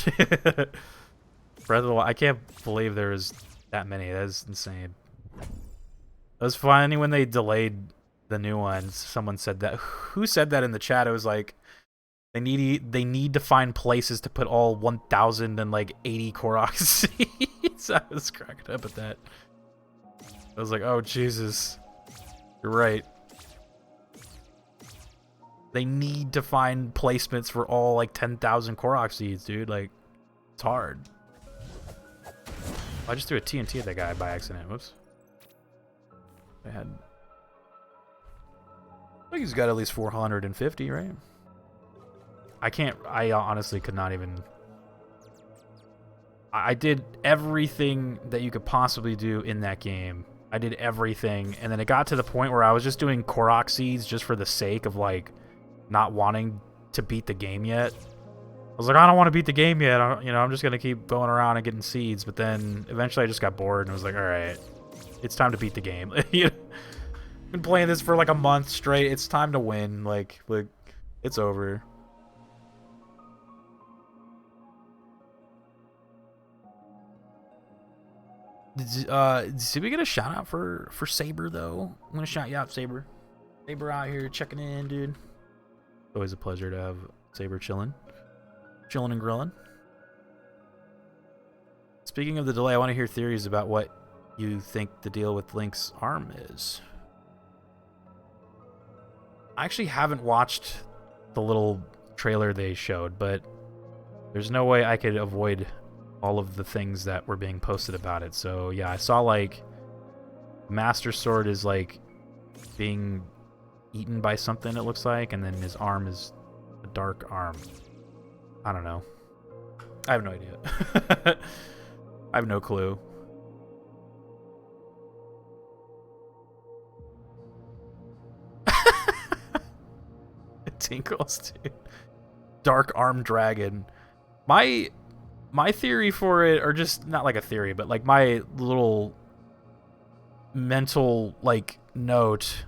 Breath of the Wild. I can't believe there was that many. That is insane. It was funny when they delayed the new ones. Someone said that. Who said that in the chat? It was like they need to find places to put all 1,080 Korok seeds. I was cracking up at that. I was like, oh Jesus, you're right. They need to find placements for all like 10,000 Korok seeds, dude. Like, it's hard. I just threw a TNT at that guy by accident. Whoops. I think he's got at least 450, right? I honestly could not even. I did everything that you could possibly do in that game. I did everything, and then it got to the point where I was just doing Korok seeds just for the sake of like not wanting to beat the game yet. I was like, I don't want to beat the game yet. I'm just gonna keep going around and getting seeds. But then eventually, I just got bored and was like, all right, it's time to beat the game. Been playing this for like a month straight. It's time to win. Like it's over. Did we get a shout out for Saber though? I'm gonna shout you out, Saber. Saber out here checking in, dude. Always a pleasure to have Saber chilling and grilling. Speaking of the delay, I want to hear theories about what you think the deal with Link's arm is. I actually haven't watched the little trailer they showed, but there's no way I could avoid all of the things that were being posted about it. So yeah, I saw like Master Sword is like being eaten by something, it looks like, and then his arm is a dark arm. I don't know. I have no idea. I have no clue. It tinkles, dude. Dark arm dragon. My theory for it, or just not like a theory, but like my little mental like note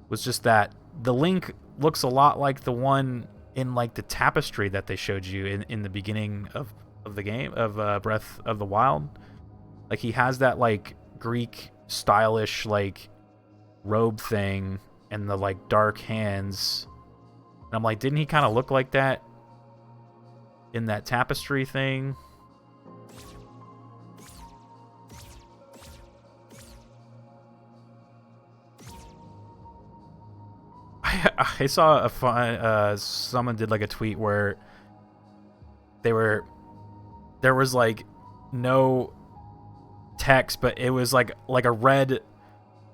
was just that the Link looks a lot like the one in like the tapestry that they showed you in the beginning of the game of Breath of the Wild. Like he has that like Greek stylish like robe thing and the like dark hands. And I'm like, didn't he kind of look like that in that tapestry thing? I saw a fun someone did like a tweet where there was like no text, but it was like a red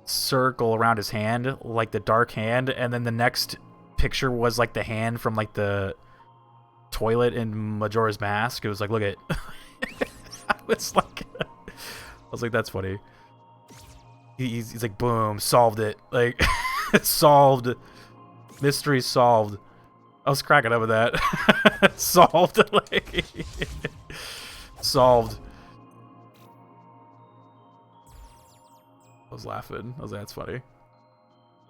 circle around his hand, like the dark hand, and then the next picture was like the hand from like the toilet in Majora's Mask. It was like, look at I was like, that's funny. He's like, boom, solved it. Like solved. Mystery solved. I was cracking up with that. Solved. Like, solved. I was laughing. I was like, that's funny.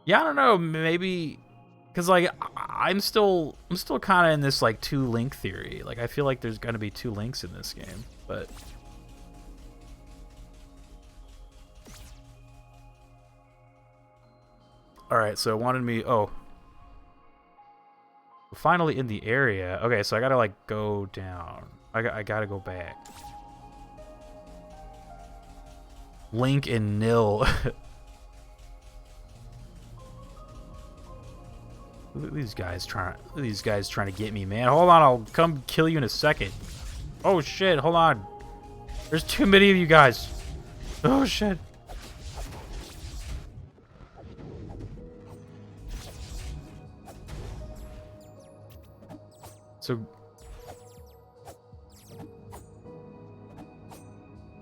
Yeah, I don't know. Maybe because like I'm still kind of in this like two Link theory. Like I feel like there's gonna be two Links in this game, but. All right, so it wanted me. Oh. Finally in the area. Okay, so I gotta like go down. I gotta go back. Link and Nil. Look at these guys trying to get me, man. Hold on, I'll come kill you in a second. Oh shit, hold on. There's too many of you guys. Oh shit. So,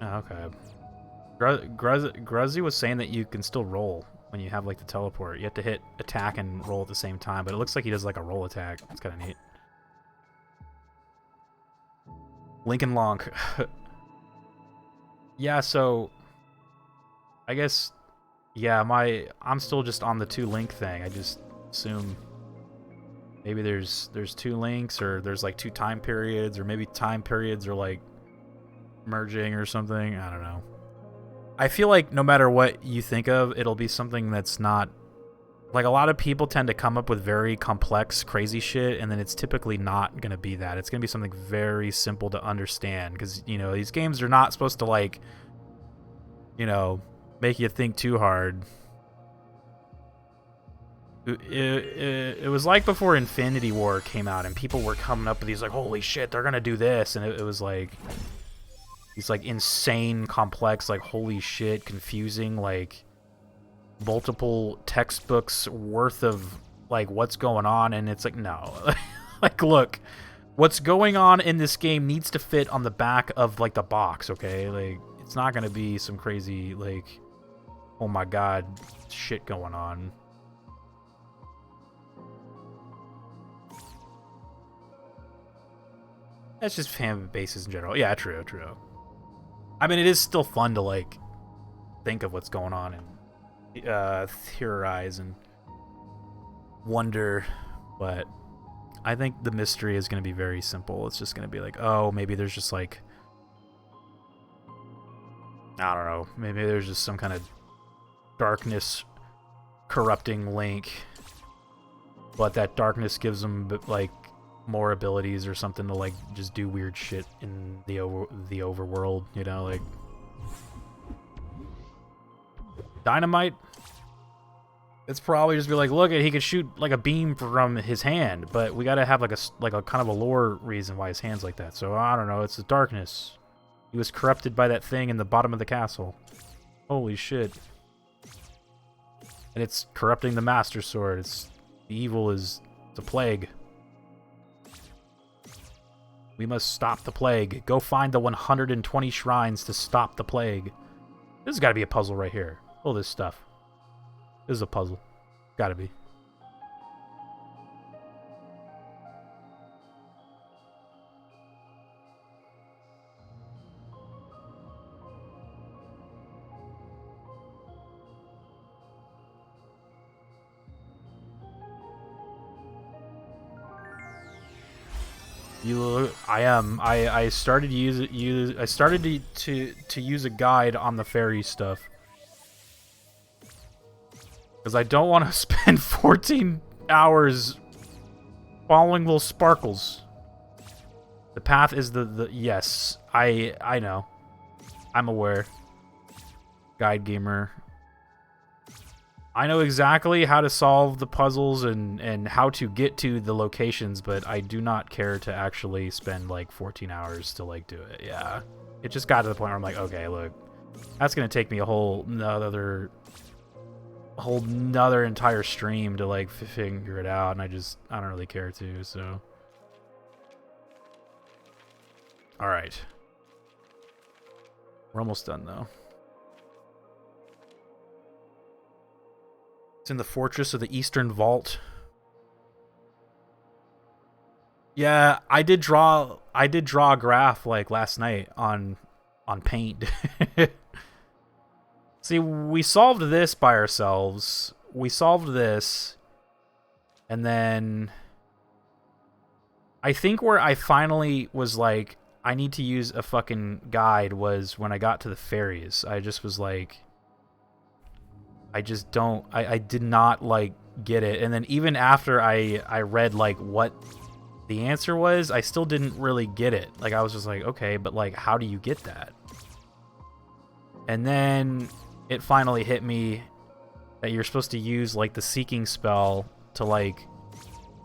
oh, okay. Gruzzy was saying that you can still roll when you have like the teleport. You have to hit attack and roll at the same time, but it looks like he does like a roll attack. That's kind of neat. Lincoln Lonk. Yeah, so I guess yeah, I'm still just on the 2 link thing. I just assume maybe there's 2 links, or there's like 2 time periods, or maybe time periods are like merging or something. I don't know. I feel like no matter what you think of, it'll be something that's not... Like, a lot of people tend to come up with very complex, crazy shit, and then it's typically not going to be that. It's going to be something very simple to understand, because, you know, these games are not supposed to, like, you know, make you think too hard. It was like before Infinity War came out, and people were coming up with these, like, holy shit, they're going to do this, and it was like... These, like, insane, complex, like, holy shit, confusing, like, multiple textbooks worth of, like, what's going on, and it's like, no. Like, look, what's going on in this game needs to fit on the back of, like, the box, okay? Like, it's not gonna be some crazy, like, oh my god, shit going on. That's just fan bases in general. Yeah, true. I mean, it is still fun to, like, think of what's going on and theorize and wonder, but I think the mystery is going to be very simple. It's just going to be like, oh, maybe there's just, like, I don't know, maybe there's just some kind of darkness corrupting Link, but that darkness gives him, like, more abilities or something to, like, just do weird shit in the overworld, you know, like dynamite. It's probably just be like, look, he could shoot like a beam from his hand, but we gotta have like a kind of a lore reason why his hand's like that. So I don't know, it's the darkness. He was corrupted by that thing in the bottom of the castle. Holy shit. And it's corrupting the Master Sword. It's the evil is a plague. We must stop the plague. Go find the 120 shrines to stop the plague. This has got to be a puzzle right here. All this stuff. This is a puzzle. Gotta be. I started to use a guide on the fairy stuff. Because I don't want to spend 14 hours following little sparkles. The path is the yes, I know. I'm aware. Guide gamer. I know exactly how to solve the puzzles and how to get to the locations, but I do not care to actually spend like 14 hours to like do it. Yeah. It just got to the point where I'm like, okay, look, that's going to take me a whole nother entire stream to like figure it out, and I don't really care to, so. All right. We're almost done though. It's in the Fortress of the Eastern Vault. Yeah, I did draw a graph like last night on Paint. See, we solved this by ourselves. We solved this, and then I think where I finally was like, I need to use a fucking guide was when I got to the fairies. I just was like, I did not like get it. And then even after I read like what the answer was, I still didn't really get it. Like I was just like, okay, but like how do you get that? And then it finally hit me that you're supposed to use like the seeking spell to like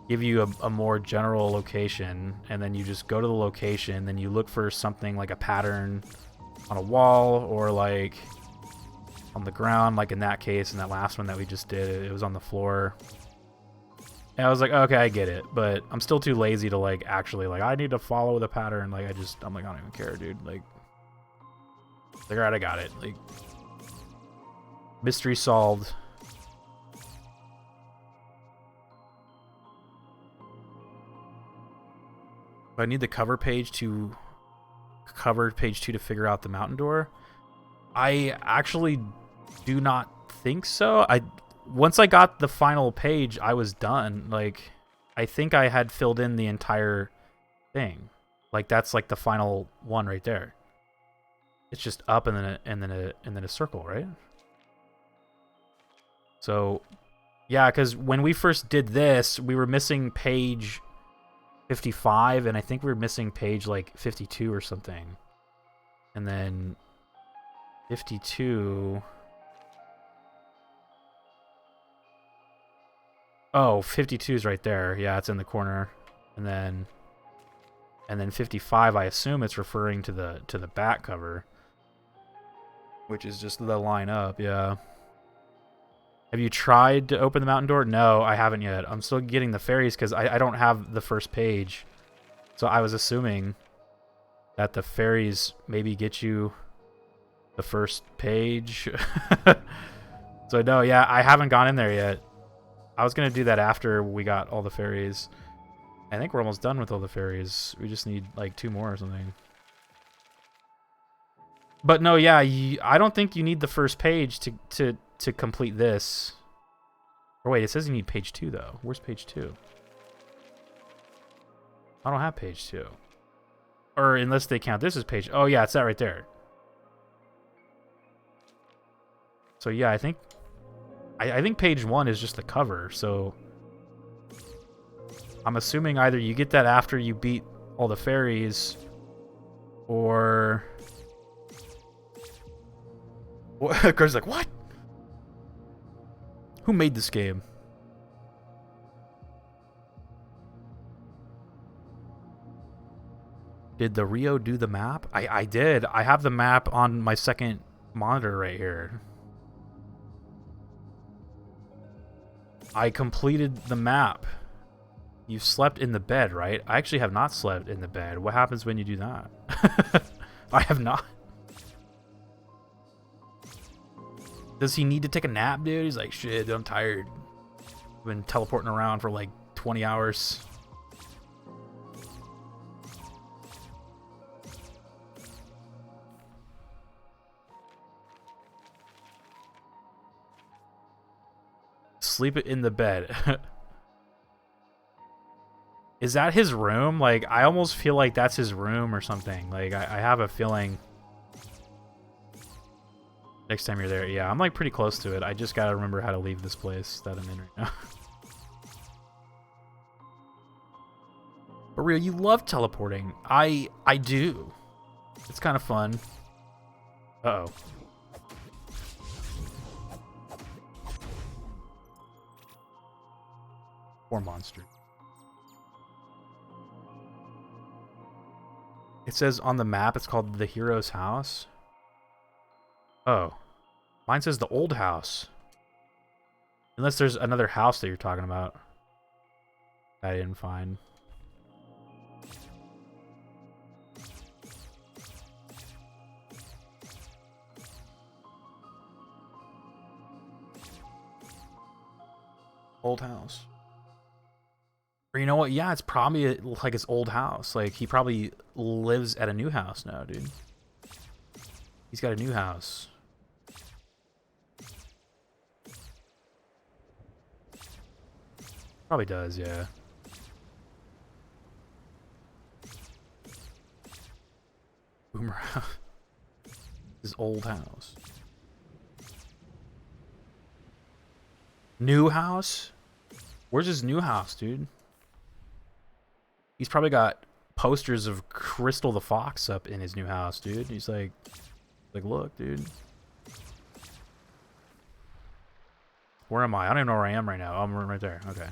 give you a more general location, and then you just go to the location, then you look for something like a pattern on a wall or like on the ground, like in that case, in that last one that we just did, it was on the floor. And I was like, okay, I get it, but I'm still too lazy to like actually like I need to follow the pattern. Like I'm like, I don't even care, dude. Like, alright, I got it. Like, mystery solved. I need the cover page to cover page 2 to figure out the mountain door. I actually do not think so. Once I got the final page, I was done. Like, I think I had filled in the entire thing. Like, that's like the final one right there. It's just up and then a circle, right? So, yeah, because when we first did this, we were missing page 55, and I think we were missing page like 52 or something. And then 52. Oh, 52 is right there. Yeah, it's in the corner. And then 55, I assume it's referring to the back cover, which is just the line up. Yeah. Have you tried to open the mountain door? No, I haven't yet. I'm still getting the fairies because I don't have the first page. So I was assuming that the fairies maybe get you the first page. So no, yeah, I haven't gone in there yet. I was going to do that after we got all the fairies. I think we're almost done with all the fairies. We just need like 2 more or something. But no, yeah, I don't think you need the first page to complete this. Or wait, it says you need page 2 though. Where's page 2? I don't have page 2. Or unless they count this as page. Oh yeah, it's that right there. So yeah, I think page 1 is just the cover. So I'm assuming either you get that after you beat all the fairies, or Greg's like, what? Who made this game? Did the Rio do the map? I did. I have the map on my second monitor right here. I completed the map. You slept in the bed, right? I actually have not slept in the bed. What happens when you do that? I have not. Does he need to take a nap, dude? He's like, shit, I'm tired. I've been teleporting around for like 20 hours. Sleep in the bed. Is that his room? Like, I almost feel like that's his room or something. Like, I have a feeling next time you're there. Yeah, I'm like pretty close to it. I just gotta remember how to leave this place that I'm in right now. But real, you love teleporting. I do. It's kind of fun. Uh-oh. Poor monster. It says on the map it's called the hero's house. Oh. Mine says the old house. Unless there's another house that you're talking about. I didn't find. Old house. Or you know what? Yeah, it's probably like his old house. Like, he probably lives at a new house now, dude. He's got a new house. Probably does, yeah. Boomer house. His old house. New house? Where's his new house, dude? He's probably got posters of Crystal the Fox up in his new house, dude. He's like, look, dude. Where am I? I don't even know where I am right now. Oh, I'm right there. Okay.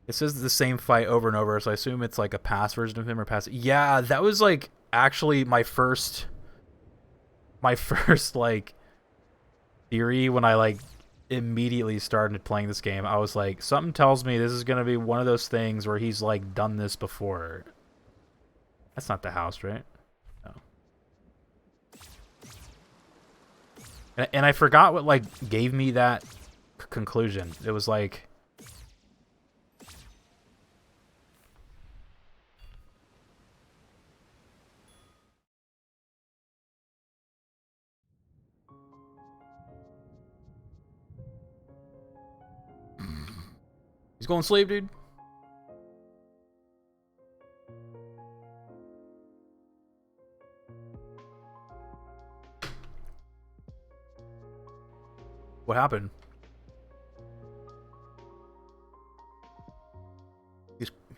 It says the same fight over and over, so I assume it's like a past version of him or past. Yeah, that was like actually my first like theory when I like immediately started playing this game. I was like, something tells me this is gonna be one of those things where he's like done this before. That's not the house, right? No. And I forgot what like gave me that conclusion. It was like He's going to sleep, dude. What happened?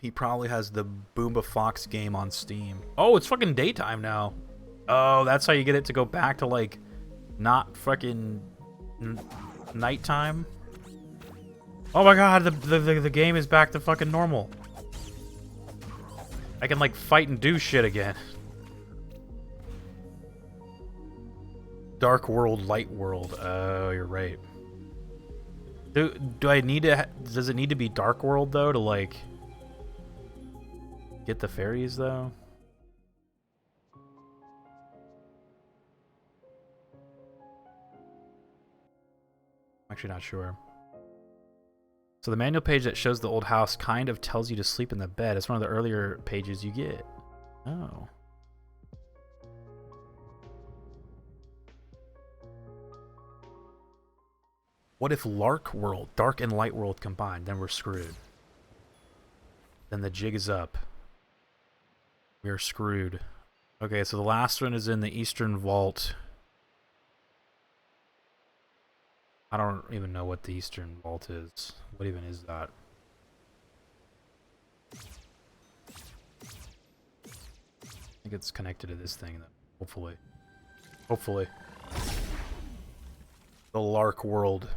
He probably has the Boomba Fox game on Steam. Oh, it's fucking daytime now. Oh, that's how you get it to go back to, like, not fucking nighttime. Oh my god, the game is back to fucking normal. I can, like, fight and do shit again. Dark world, light world. Oh, you're right. Do I need to... Does it need to be dark world, though, to, like... get the fairies, though? I'm actually not sure. So the manual page that shows the old house kind of tells you to sleep in the bed. It's one of the earlier pages you get. Oh. What if Lark World, Dark and Light World combined? Then we're screwed. Then the jig is up. We're screwed. Okay, so the last one is in the Eastern Vault. I don't even know what the Eastern Vault is. What even is that? I think it's connected to this thing, then. Hopefully. Hopefully. The Lark World.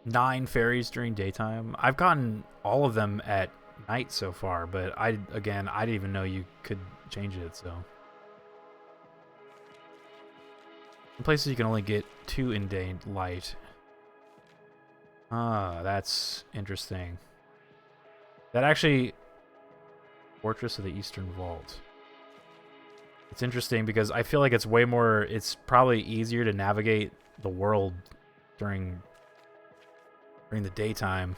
Nine fairies during daytime. I've gotten all of them at night so far, but I didn't even know you could change it, so. In places you can only get 2 in daylight. Ah, that's interesting. That actually... Fortress of the Eastern Vault. It's interesting because I feel like it's way more... It's probably easier to navigate the world during the daytime.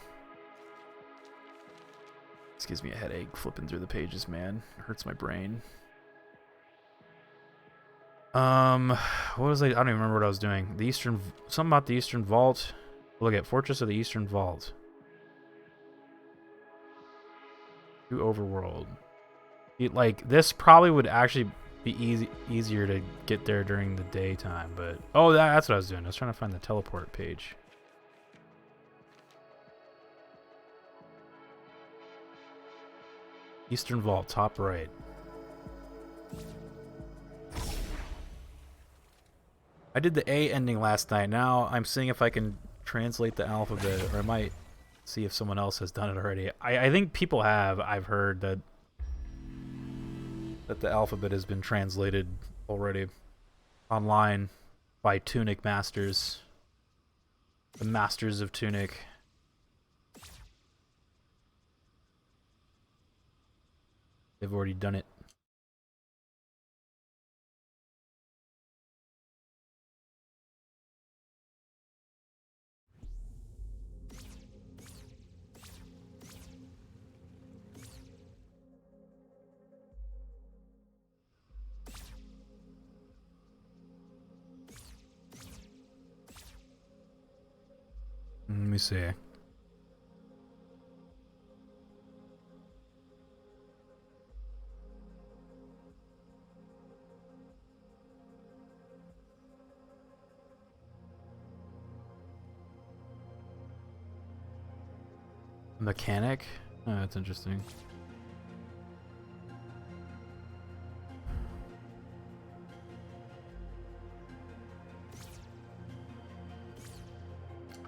This gives me a headache flipping through the pages, man. It hurts my brain. What was I don't even remember what I was doing. The Eastern... Something about the Eastern Vault. Look at Fortress of the Eastern Vault. To Overworld. Like, this probably would actually be easier to get there during the daytime, but... Oh, that's what I was doing. I was trying to find the teleport page. Eastern Vault, top right. I did the A ending last night. Now I'm seeing if I can translate the alphabet, or I might see if someone else has done it already. I think people have. I've heard that the alphabet has been translated already online by Tunic masters. The masters of Tunic. They've already done it. Let me see. Mechanic? Oh, that's interesting.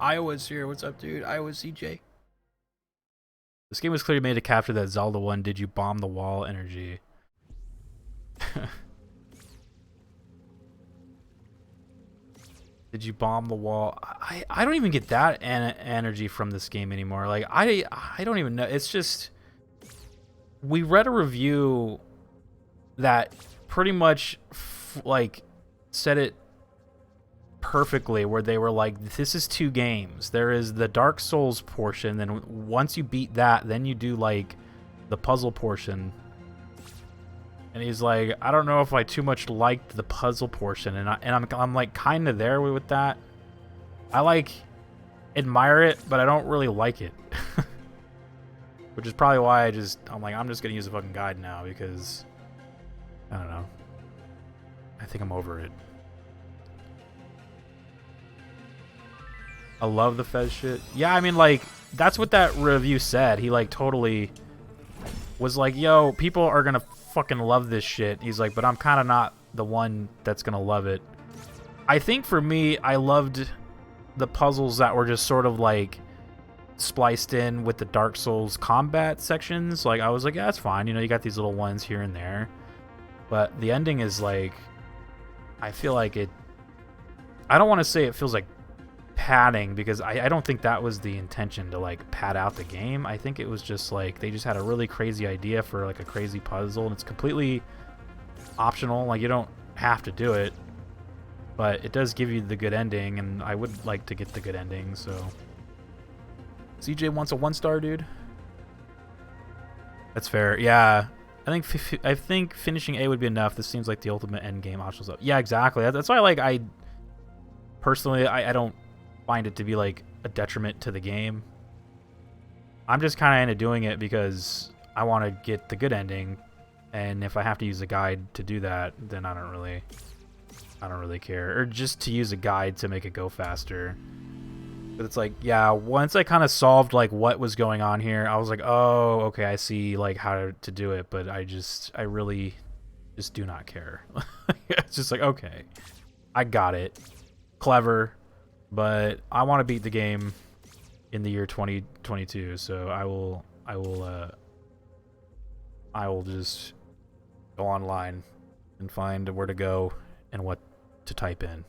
Iowa's here. What's up, dude? Iowa CJ. This game was clearly made to capture that Zelda 1 did you bomb the wall energy. Did you bomb the wall? I don't even get that energy from this game anymore. Like, I don't even know. It's just... We read a review that pretty much, like, said it perfectly, where they were like, this is 2 games. There is the Dark Souls portion, then once you beat that, then you do, like, the puzzle portion. And he's like, I don't know if I too much liked the puzzle portion, and I'm like kind of there with that. I like admire it, but I don't really like it. Which is probably why I'm like, I'm just gonna use a fucking guide now because I don't know. I think I'm over it. I love the Fez shit. Yeah, I mean, like, that's what that review said. He, like, totally was like, yo, people are gonna fucking love this shit. He's like, but I'm kind of not the one that's gonna love it. I think for me, I loved the puzzles that were just sort of, like, spliced in with the Dark Souls combat sections. Like, I was like, yeah, that's fine. You know, you got these little ones here and there. But the ending is, like, I feel like it... I don't want to say it feels like padding, because I don't think that was the intention to like pad out the game. I think it was just like they just had a really crazy idea for like a crazy puzzle, and it's completely optional. Like, you don't have to do it, but it does give you the good ending, and I would like to get the good ending. So CJ wants a 1-star, dude. That's fair. Yeah, I think finishing A would be enough. This seems like the ultimate end game optional. Yeah, exactly. That's why, like, I personally I don't find it to be like a detriment to the game. I'm just kind of into doing it because I want to get the good ending, and if I have to use a guide to do that, then I don't really care. Or just to use a guide to make it go faster. But it's like, yeah, once I kind of solved like what was going on here, I was like, oh, okay, I see like how to do it, but I really just do not care. It's just like, okay, I got it. Clever. But I want to beat the game in the year 2022, so I will just go online and find where to go and what to type in.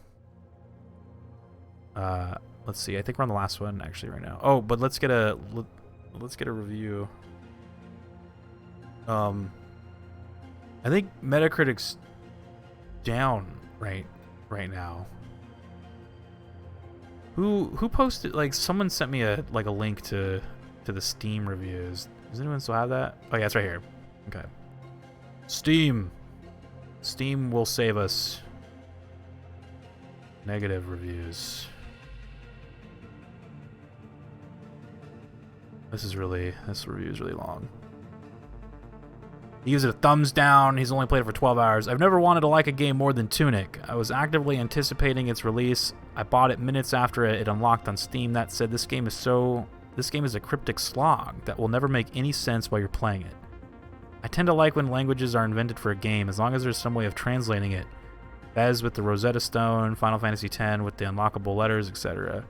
Let's see. I think we're on the last one actually right now. Oh, but let's get a review. I think Metacritic's down right now. Who posted, like, someone sent me a link to the Steam reviews. Does anyone still have that? Oh yeah, it's right here. Okay. Steam will save us. Negative reviews. This review is really long. He gives it a thumbs down. He's only played it for 12 hours. I've never wanted to like a game more than Tunic. I was actively anticipating its release. I bought it minutes after it unlocked on Steam. That said, this game is a cryptic slog that will never make any sense while you're playing it. I tend to like when languages are invented for a game, as long as there's some way of translating it. As with the Rosetta Stone, Final Fantasy X with the unlockable letters, etc.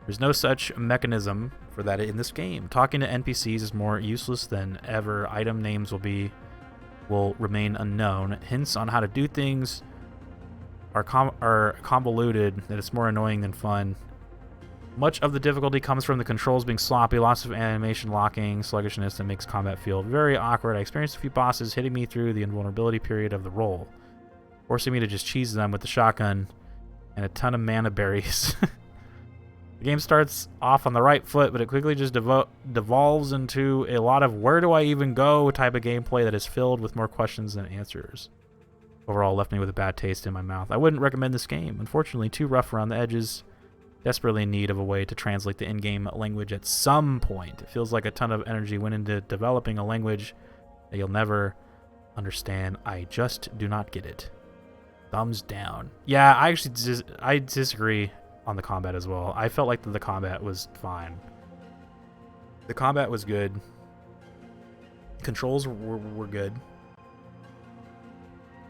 There's no such mechanism for that in this game. Talking to NPCs is more useless than ever. Item names will remain unknown. Hints on how to do things are convoluted, that it's more annoying than fun. Much of the difficulty comes from the controls being sloppy, lots of animation locking, sluggishness that makes combat feel very awkward. I experienced a few bosses hitting me through the invulnerability period of the roll, forcing me to just cheese them with the shotgun and a ton of mana berries. The game starts off on the right foot, but it quickly just devolves into a lot of where do I even go type of gameplay that is filled with more questions than answers. Overall, left me with a bad taste in my mouth. I wouldn't recommend this game. Unfortunately, too rough around the edges. Desperately in need of a way to translate the in-game language at some point. It feels like a ton of energy went into developing a language that you'll never understand. I just do not get it. Thumbs down. Yeah, I disagree on the combat as well. I felt like the combat was fine. The combat was good. Controls were good.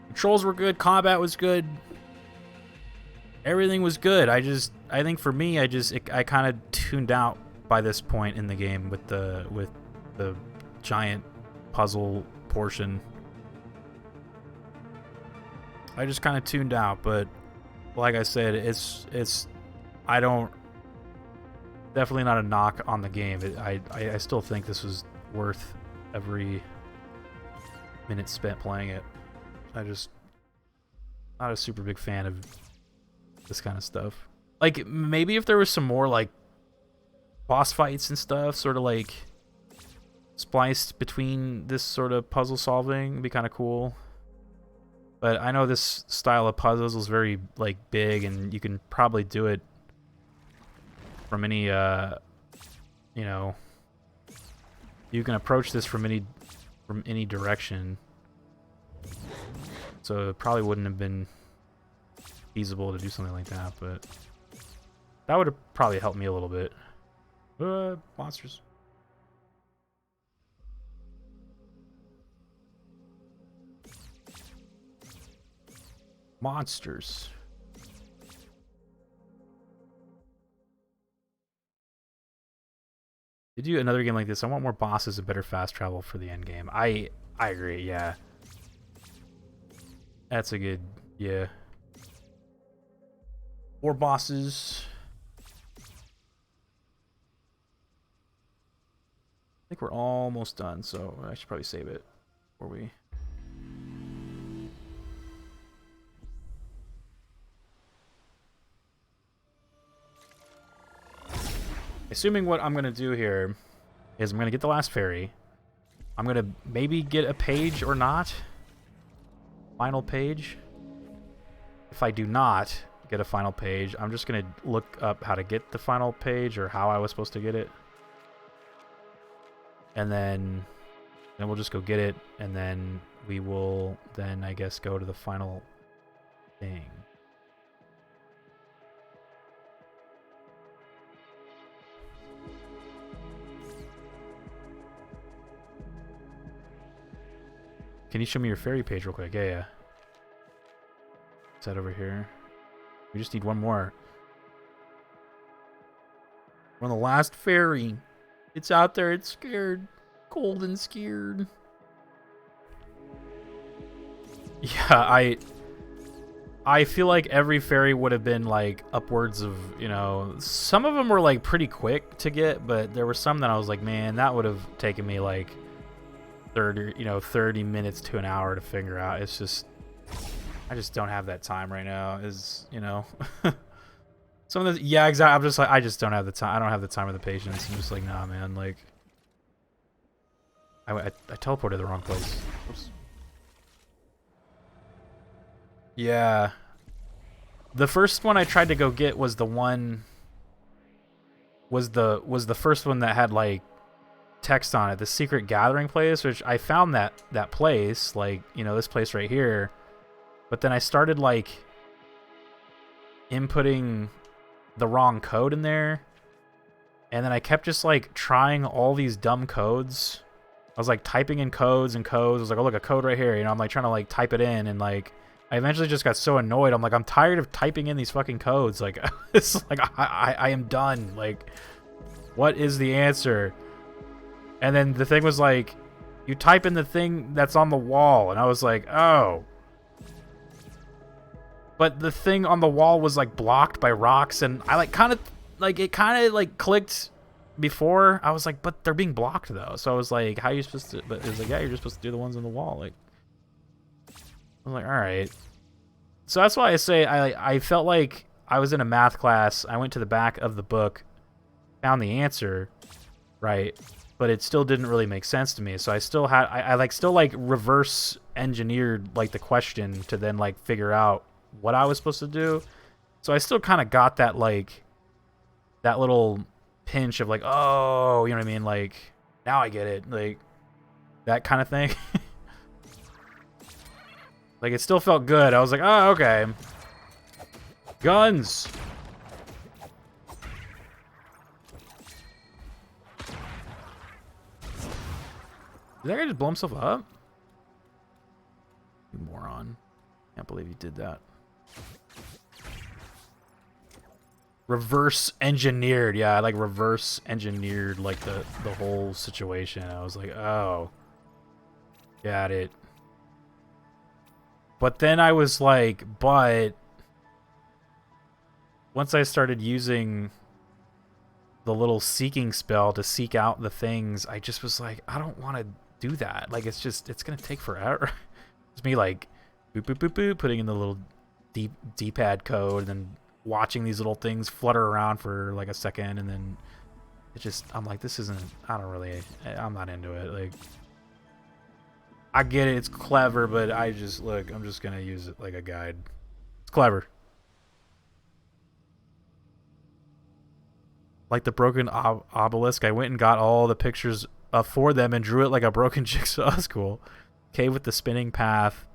Controls were good. Combat was good. Everything was good. I think for me, I kind of tuned out by this point in the game with the giant puzzle portion. I just kind of tuned out, but like I said, it's definitely not a knock on the game. I still think this was worth every minute spent playing it. Not a super big fan of this kind of stuff. Like, maybe if there was some more like boss fights and stuff sort of like spliced between this sort of puzzle solving, it'd be kind of cool. But I know this style of puzzles is very like big, and you can probably do it from any you know, you can approach this from any direction. So it probably wouldn't have been feasible to do something like that, but that would have probably helped me a little bit. Monsters. Monsters. To do another game like this, I want more bosses and better fast travel for the end game. I agree, yeah. That's a good, yeah. More bosses. I think we're almost done, so I should probably save it before we... Assuming what I'm going to do here is I'm going to get the last fairy. I'm going to maybe get a page or not. Final page. If I do not get a final page, I'm just going to look up how to get the final page or how I was supposed to get it. And then we'll just go get it, and then we will then, I guess, go to the final thing. Can you show me your fairy page real quick? Yeah. Is that over here? We just need one more. We're on the last fairy. It's out there. It's scared. Cold and scared. Yeah, I feel like every fairy would have been like upwards of, you know, some of them were like pretty quick to get, but there were some that I was like, man, that would have taken me like 30 minutes to an hour to figure out. It's just, I just don't have that time right now. Is, you know, some of the, yeah, exactly. I'm just like, I just don't have the time. I don't have the time or the patience. I'm just like, nah, man. Like, I teleported the wrong place. Oops. Yeah, the first one I tried to go get was the one. Was the first one that had like text on it, the secret gathering place, which I found that place, like, you know, this place right here, but then I started like inputting the wrong code in there, and then I kept just like trying all these dumb codes. I was like typing in codes and codes. I was like, oh, look, a code right here, you know. I'm like trying to like type it in, and like I eventually just got so annoyed. I'm like, I'm tired of typing in these fucking codes. Like, it's like I am done. Like, what is the answer? And then the thing was like, you type in the thing that's on the wall. And I was like, oh. But the thing on the wall was like blocked by rocks. And I like kind of, like, it kind of like clicked before. I was like, but they're being blocked though. So I was like, how are you supposed to, but it was like, yeah, you're just supposed to do the ones on the wall. Like, I'm like, all right. So that's why I say I felt like I was in a math class. I went to the back of the book, found the answer, right? But it still didn't really make sense to me. So I still had, I like still like reverse engineered like the question to then like figure out what I was supposed to do. So I still kind of got that like, that little pinch of like, oh, you know what I mean? Like, now I get it. Like, that kind of thing. Like, it still felt good. I was like, oh, okay. Guns! Did that guy just blow himself up? You moron. Can't believe he did that. Reverse engineered. Yeah, I like reverse engineered like the whole situation. I was like, oh. Got it. But then I was like, but once I started using the little seeking spell to seek out the things, I just was like, I don't want to do that. Like, it's going to take forever. It's me like, boop, boop, boop, boop, putting in the little D-pad code and then watching these little things flutter around for like a second. And then it just, I'm like, this isn't, I'm not into it. Like, I get it, it's clever, but I'm just gonna use it like a guide. It's clever. Like the broken obelisk, I went and got all the pictures for them and drew it like a broken jigsaw. That's cool. Cave with the spinning path,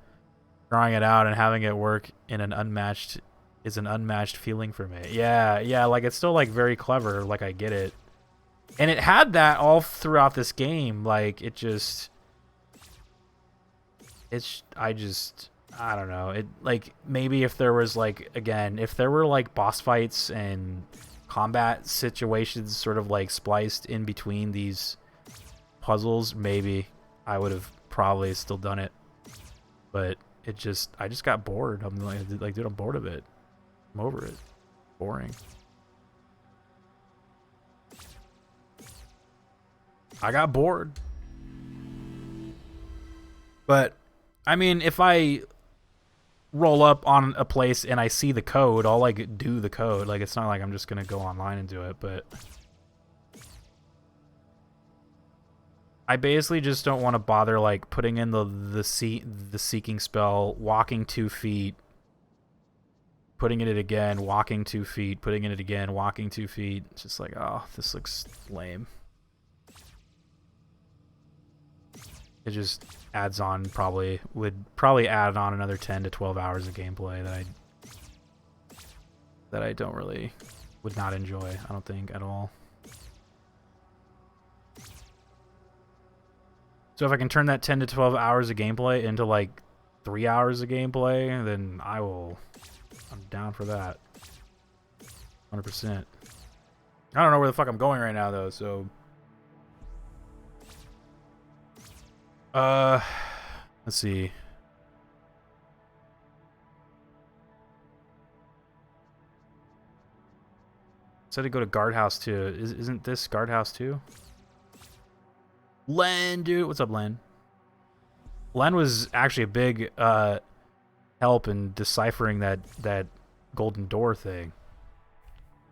drawing it out and having it work in an unmatched feeling for me. Yeah, like it's still like very clever, like I get it. And it had that all throughout this game, like I don't know. It like maybe if there was like again, if there were like boss fights and combat situations sort of like spliced in between these puzzles, maybe I would have probably still done it. But I just got bored. I'm like, dude, I'm bored of it. I'm over it. Boring. I got bored. But I mean, if I roll up on a place and I see the code, I'll like do the code. Like it's not like I'm just gonna go online and do it, but I basically just don't want to bother like putting in the seeking spell, walking 2 feet, putting in it again, walking 2 feet, putting in it again, walking 2 feet. It's just like, oh, this looks lame. It just adds on would probably add on another 10 to 12 hours of gameplay that I would not enjoy, I don't think, at all. So if I can turn that 10 to 12 hours of gameplay into like 3 hours of gameplay, then I'm down for that. 100%. I don't know where the fuck I'm going right now though, so let's see. Said to go to guardhouse 2. Isn't this guardhouse 2? Len, dude. What's up, Len? Len was actually a big help in deciphering that golden door thing.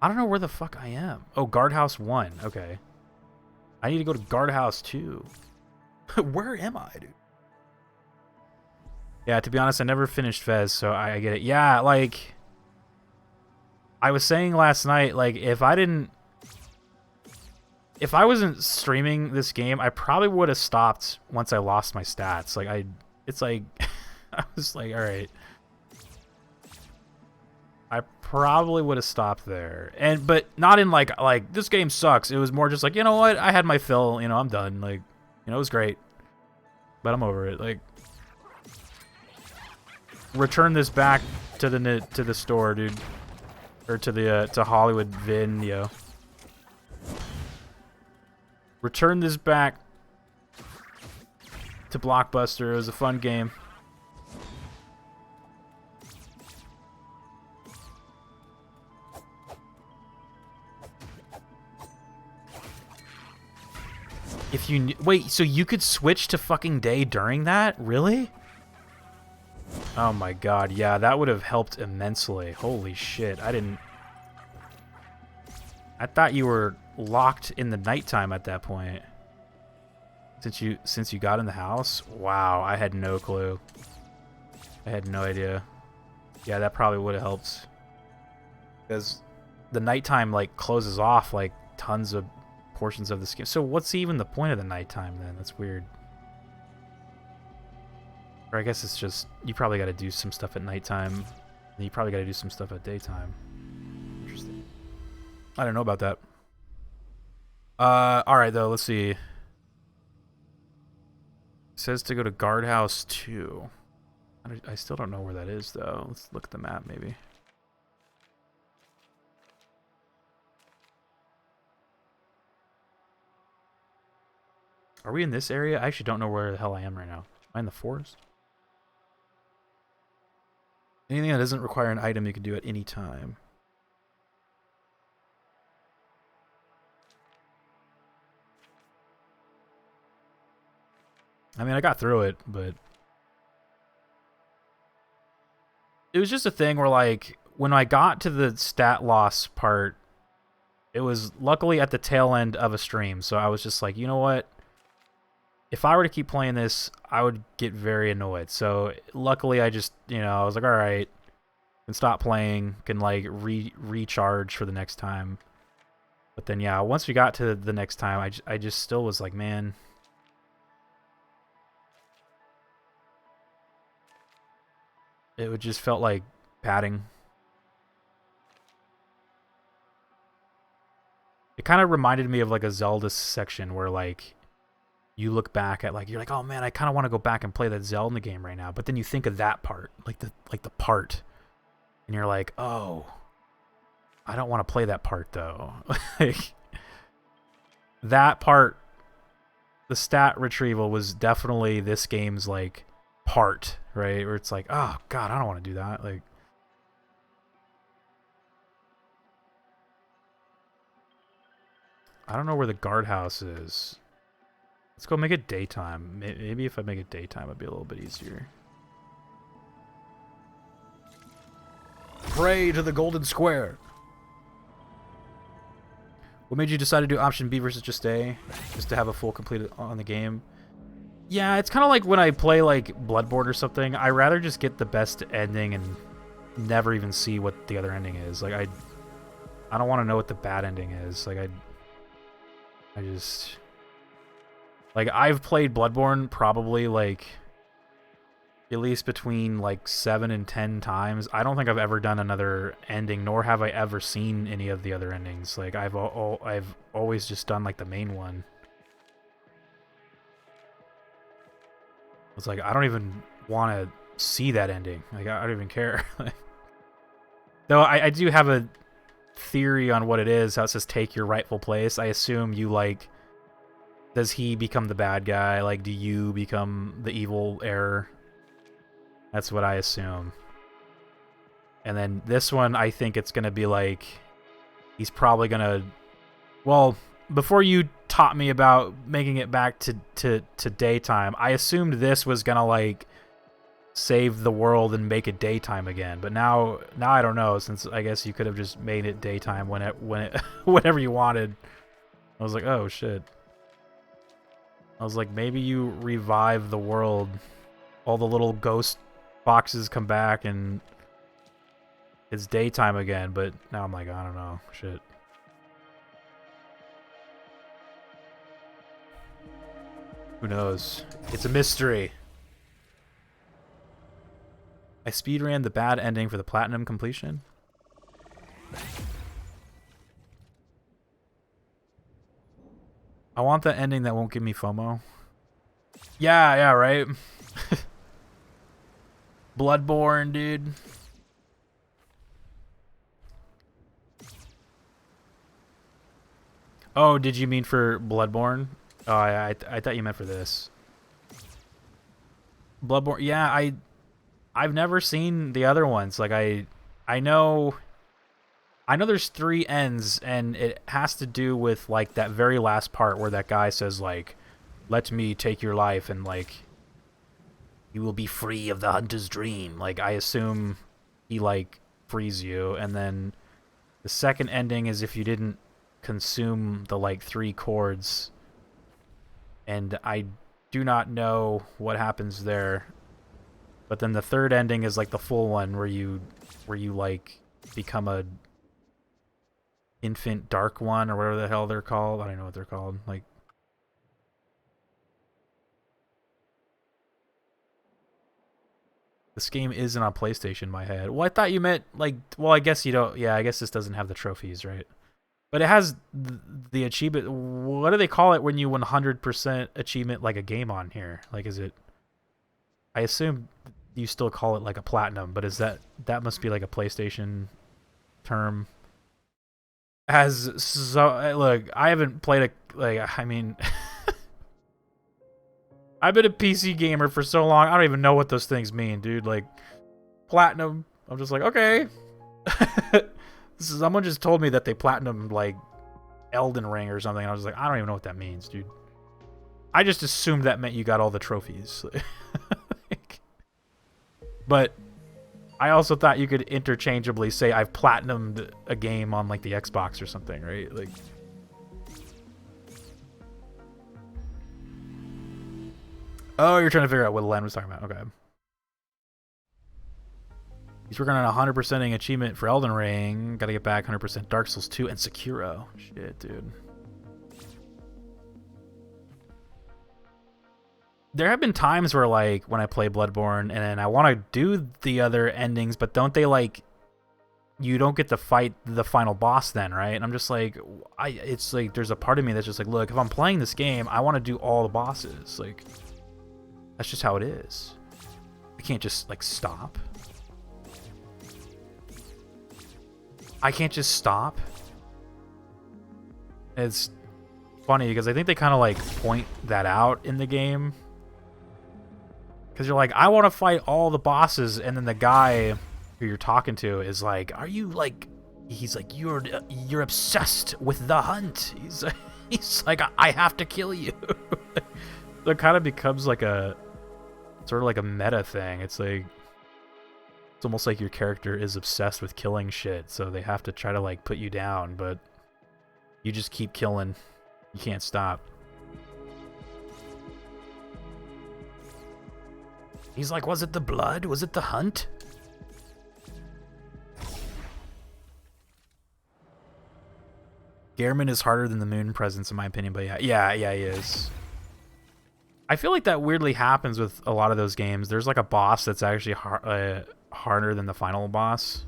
I don't know where the fuck I am. Oh, guardhouse 1. Okay. I need to go to guardhouse 2. Where am I, dude? Yeah, to be honest, I never finished Fez, so I get it. Yeah, like I was saying last night, like if I wasn't streaming this game, I probably would have stopped once I lost my stats. Like it's like I was like, all right. I probably would have stopped there. But not in like this game sucks. It was more just like, you know what? I had my fill, I'm done. Like, it was great. But I'm over it. Like, return this back to the store, dude. Or to Hollywood Vin, yo. Return this back to Blockbuster. It was a fun game. If you wait, so you could switch to fucking day during that? Really? Oh my god, yeah, that would have helped immensely. Holy shit, I thought you were locked in the nighttime at that point. Since you got in the house? Wow, I had no clue. I had no idea. Yeah, that probably would have helped. Because the nighttime like closes off like tons of portions of the skin. So what's even the point of the nighttime then? That's weird. Or I guess it's just you probably got to do some stuff at nighttime, and you probably got to do some stuff at daytime. Interesting. I don't know about that. All right though. Let's see. It says to go to guardhouse 2. I still don't know where that is though. Let's look at the map maybe. Are we in this area? I actually don't know where the hell I am right now. Am I in the forest? Anything that doesn't require an item you can do at any time. I mean, I got through it, but it was just a thing where, like, when I got to the stat loss part, it was luckily at the tail end of a stream, so I was just like, you know what? if I were to keep playing this, I would get very annoyed. So luckily, I just, I was like, all right, can stop playing, can like recharge for the next time. But then yeah, once we got to the next time, I just still was like, man, it would just felt like padding. It kind of reminded me of like a Zelda section where like you look back at like you're like, oh man, I kind of want to go back and play that Zelda game right now. But then you think of that part, like the part, and you're like, oh, I don't want to play that part though. Like that part, the stat retrieval was definitely this game's like part, right? Where it's like, oh god, I don't want to do that. Like, I don't know where the guardhouse is. Let's go make it daytime. Maybe if I make it daytime, it'd be a little bit easier. Pray to the golden square. What made you decide to do option B versus just A? Just to have a full complete on the game? Yeah, it's kind of like when I play like Bloodborne or something. I rather just get the best ending and never even see what the other ending is. Like I don't want to know what the bad ending is. Like I just like I've played Bloodborne probably like at least between like 7 and 10 times. I don't think I've ever done another ending, nor have I ever seen any of the other endings. Like I've always just done like the main one. It's like I don't even want to see that ending. Like I don't even care. Though I do have a theory on what it is. How it says take your rightful place. I assume you like. Does he become the bad guy? Like, do you become the evil heir? That's what I assume. And then this one, I think it's going to be like... He's probably going to... Well, before you taught me about making it back to daytime, I assumed this was going to, like, save the world and make it daytime again. But now I don't know, since I guess you could have just made it daytime whenever you wanted. I was like, oh, shit. I was like, maybe you revive the world. All the little ghost boxes come back and it's daytime again. But now I'm like, I don't know. Shit. Who knows? It's a mystery. I speedran the bad ending for the platinum completion. I want the ending that won't give me FOMO. Yeah, right? Bloodborne, dude. Oh, did you mean for Bloodborne? Oh, I thought you meant for this. Bloodborne, yeah, I've never seen the other ones. Like I know there's 3 ends, and it has to do with like that very last part where that guy says like, "Let me take your life," and like, "You will be free of the hunter's dream." Like I assume he like frees you, and then the second ending is if you didn't consume the like 3 chords, and I do not know what happens there. But then the third ending is like the full one where you like become a infant dark one or whatever the hell they're called. I don't know what they're called. Like this game isn't on PlayStation in my head. Well, I thought you meant like, well, I guess you don't. Yeah, I guess this doesn't have the trophies, right? But it has the achievement. What do they call it when you 100% achievement like a game on here? Like, is it? I assume you still call it like a platinum, but is that must be like a PlayStation term? Look, I haven't played I mean, I've been a PC gamer for so long. I don't even know what those things mean, dude. Like platinum, I'm just like, okay. Someone just told me that they platinum like Elden Ring or something. And I was like, I don't even know what that means, dude. I just assumed that meant you got all the trophies. But I also thought you could interchangeably say I've platinumed a game on like the Xbox or something, right? Like Oh, you're trying to figure out what Len was talking about. Okay. He's working on 100%ing achievement for Elden Ring. Gotta get back 100% Dark Souls 2 and Sekiro. Shit, dude. There have been times where, like, when I play Bloodborne and I want to do the other endings, but don't they, like, you don't get to fight the final boss then, right? And I'm just like, it's like, there's a part of me that's just like, look, if I'm playing this game, I want to do all the bosses. Like, that's just how it is. I can't just, like, stop. I can't just stop. It's funny because I think they kind of like point that out in the game. Because you're like, I want to fight all the bosses, and then the guy who you're talking to is like, are you like? He's like, you're obsessed with the hunt. He's like, I have to kill you. So it kind of becomes like a sort of like a meta thing. It's like, it's almost like your character is obsessed with killing shit, so they have to try to like put you down, but you just keep killing. You can't stop. He's like, was it the blood? Was it the hunt? Gehrman is harder than the moon presence in my opinion, but yeah, he is. I feel like that weirdly happens with a lot of those games. There's like a boss that's actually harder than the final boss.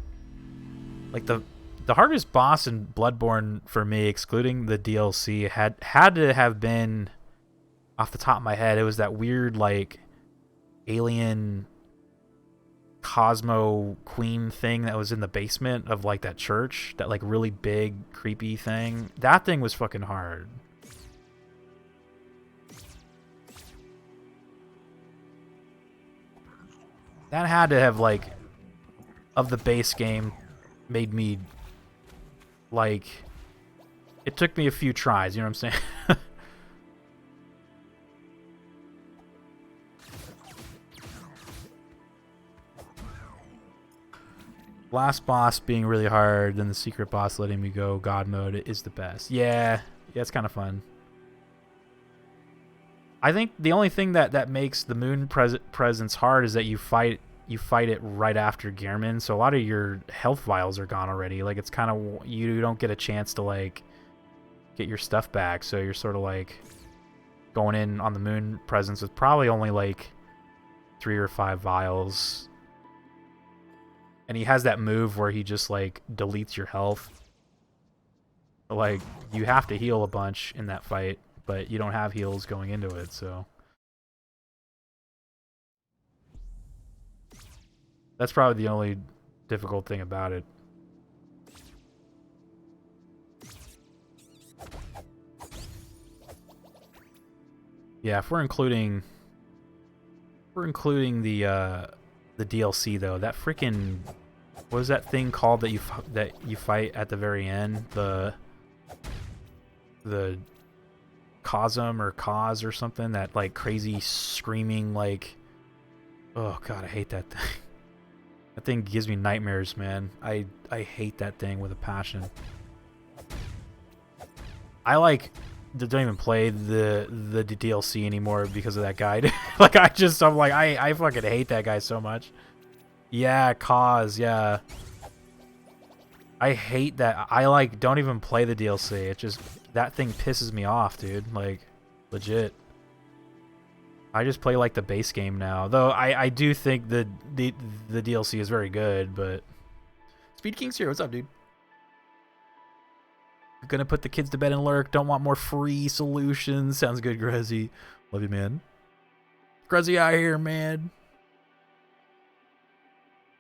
Like the hardest boss in Bloodborne for me, excluding the DLC, had to have been, off the top of my head, it was that weird like alien Cosmo Queen thing that was in the basement of like that church, that like really big creepy thing. That thing was fucking hard. That had to have, like, of the base game, made me, like, it took me a few tries, you know what I'm saying? Last boss being really hard, then the secret boss letting me go God mode is the best. Yeah, it's kind of fun. I think the only thing that makes the moon presence hard is that you fight it right after Gehrman, so a lot of your health vials are gone already. Like, it's kind of, you don't get a chance to like get your stuff back, so you're sort of like going in on the moon presence with probably only like 3 or 5 vials. And he has that move where he just like deletes your health. Like, you have to heal a bunch in that fight, but you don't have heals going into it, so that's probably the only difficult thing about it. Yeah, if we're including the DLC though, that freaking, what is that thing called that you fight at the very end? The Cosm or Cause or something, that like crazy screaming, like, oh god, I hate that thing. That thing gives me nightmares, man. I hate that thing with a passion. I like don't even play the DLC anymore because of that guy. Like, I'm like, I fucking hate that guy so much. Yeah, Cause, yeah. I hate that. I like don't even play the DLC. It just, that thing pisses me off, dude. Like, legit. I just play like the base game now. Though I do think the DLC is very good, but Speed King's here. What's up, dude? Gonna put the kids to bed and lurk. Don't want more free solutions. Sounds good, Grezzy. Love you, man. Grezzy out here, man.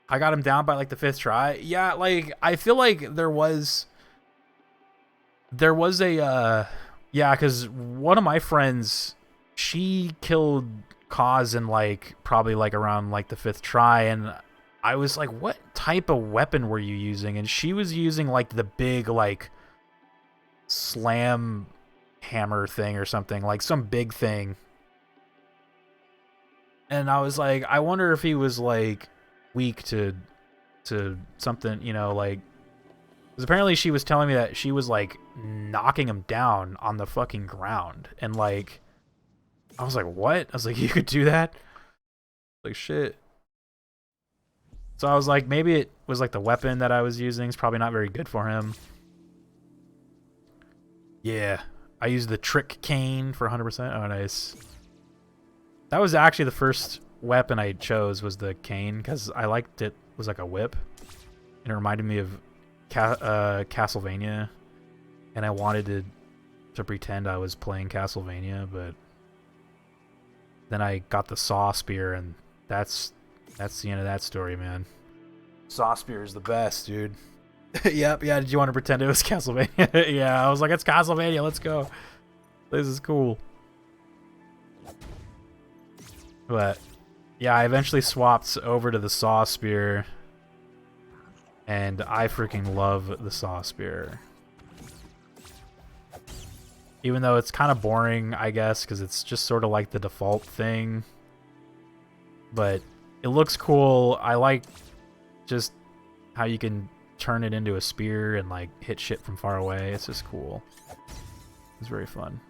I got him down by like the 5th try. Yeah, like, I feel like there was a yeah, because one of my friends, she killed Cause in like probably like around like the 5th try, and I was like, what type of weapon were you using? And she was using like the big like slam hammer thing or something, like some big thing. And I was like, I wonder if he was like weak to something, you know, like, because apparently she was telling me that she was like knocking him down on the fucking ground, and like I was like, what? I was like, you could do that? Like, shit. So I was like, maybe it was like the weapon that I was using is probably not very good for him. Yeah. I used the trick cane for 100%. Oh, nice. That was actually the first weapon I chose, was the cane, because I liked it. It was like a whip. And it reminded me of Castlevania. And I wanted to pretend I was playing Castlevania, but then I got the saw spear, and that's the end of that story, man. Saw spear is the best, dude. Yep, yeah, did you want to pretend it was Castlevania? Yeah, I was like, it's Castlevania, let's go. This is cool. But, yeah, I eventually swapped over to the saw spear, and I freaking love the saw spear. Even though it's kind of boring, I guess, because it's just sort of like the default thing. But it looks cool. I like just how you can turn it into a spear and like hit shit from far away. It's just cool. It's very fun.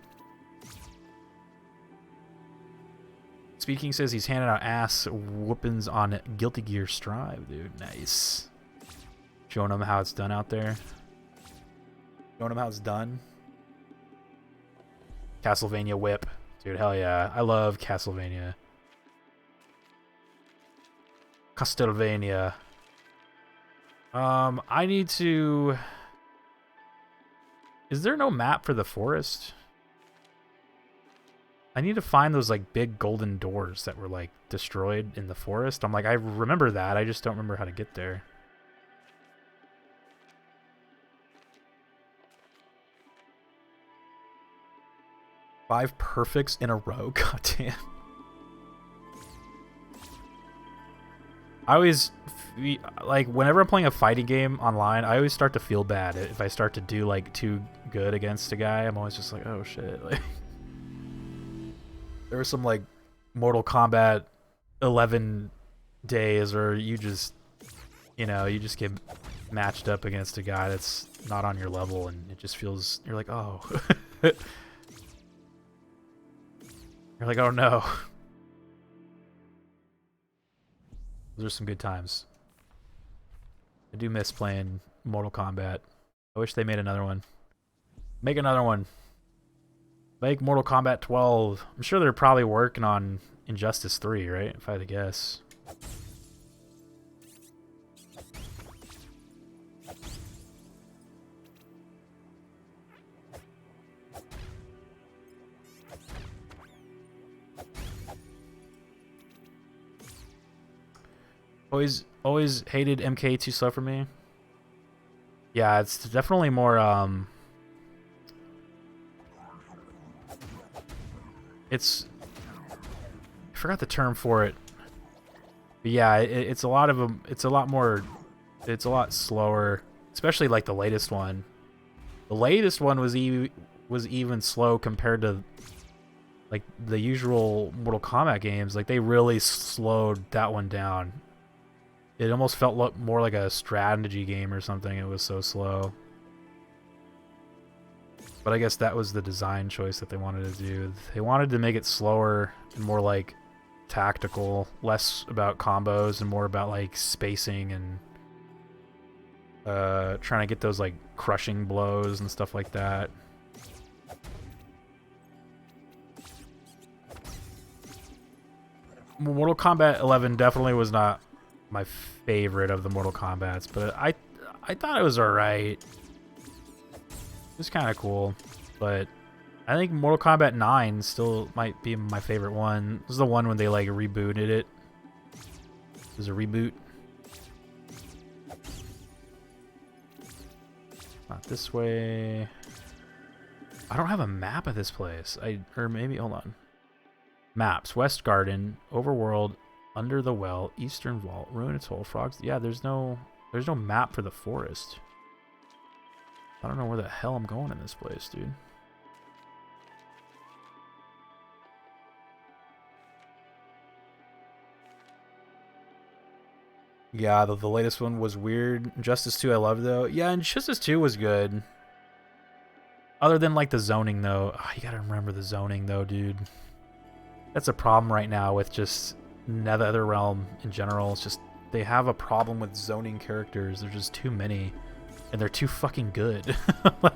Speaking says he's handing out ass whoopings on Guilty Gear Strive, dude. Nice. Showing him how it's done out there. Showing him how it's done. Castlevania whip. Dude, hell yeah. I love Castlevania. Castlevania. I need to... Is there no map for the forest? I need to find those, like, big golden doors that were, like, destroyed in the forest. I'm like, I remember that. I just don't remember how to get there. Five perfects in a row? God damn. I always, like, whenever I'm playing a fighting game online, I always start to feel bad if I start to do, like, too good against a guy. I'm always just like, oh, shit. Like, there was some, like, Mortal Kombat 11 days where you just, you know, you just get matched up against a guy that's not on your level, and it just feels, you're like, oh. You're like, oh no. Those are some good times. I do miss playing Mortal Kombat. I wish they made another one. Make another one. Make Mortal Kombat 12. I'm sure they're probably working on Injustice 3, right? If I had to guess. Always hated MK too slow for me. Yeah, it's definitely more it's, I forgot the term for it. But yeah, it's a lot of them. It's a lot more. It's a lot slower, especially like the latest one. The latest one was even slow compared to like the usual Mortal Kombat games. Like they really slowed that one down. It almost felt more like a strategy game or something. It was so slow. But I guess that was the design choice that they wanted to do. They wanted to make it slower and more like tactical, less about combos and more about like spacing and trying to get those like crushing blows and stuff like that. Mortal Kombat 11 definitely was not my favorite of the Mortal Kombats, but I thought it was alright. It was kind of cool, but I think Mortal Kombat 9 still might be my favorite one. This is the one when they like rebooted it. It was a reboot. Not this way. I don't have a map of this place. Or maybe, hold on. Maps. West Garden, Overworld, Under the Well, Eastern Vault, Ruin Atoll, Frogs. Yeah, there's no map for the forest. I don't know where the hell I'm going in this place, dude. Yeah, the latest one was weird. Injustice 2 I loved, though. Yeah, Injustice 2 was good. Other than, like, the zoning, though. Oh, you gotta remember the zoning, though, dude. That's a problem right now with just NetherRealm in general. It's just they have a problem with zoning characters. There's just too many, and they're too fucking good. Like,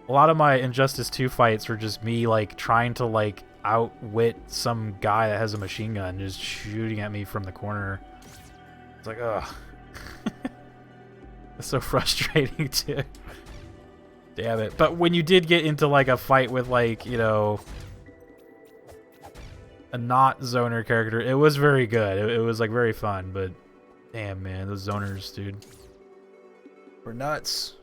a lot of my Injustice 2 fights were just me like trying to like outwit some guy that has a machine gun just shooting at me from the corner. It's like, ugh. It's so frustrating too. Damn it. But when you did get into like a fight with like, you know, a not zoner character, it was very good. It was like very fun, but damn man, those zoners, dude, were nuts.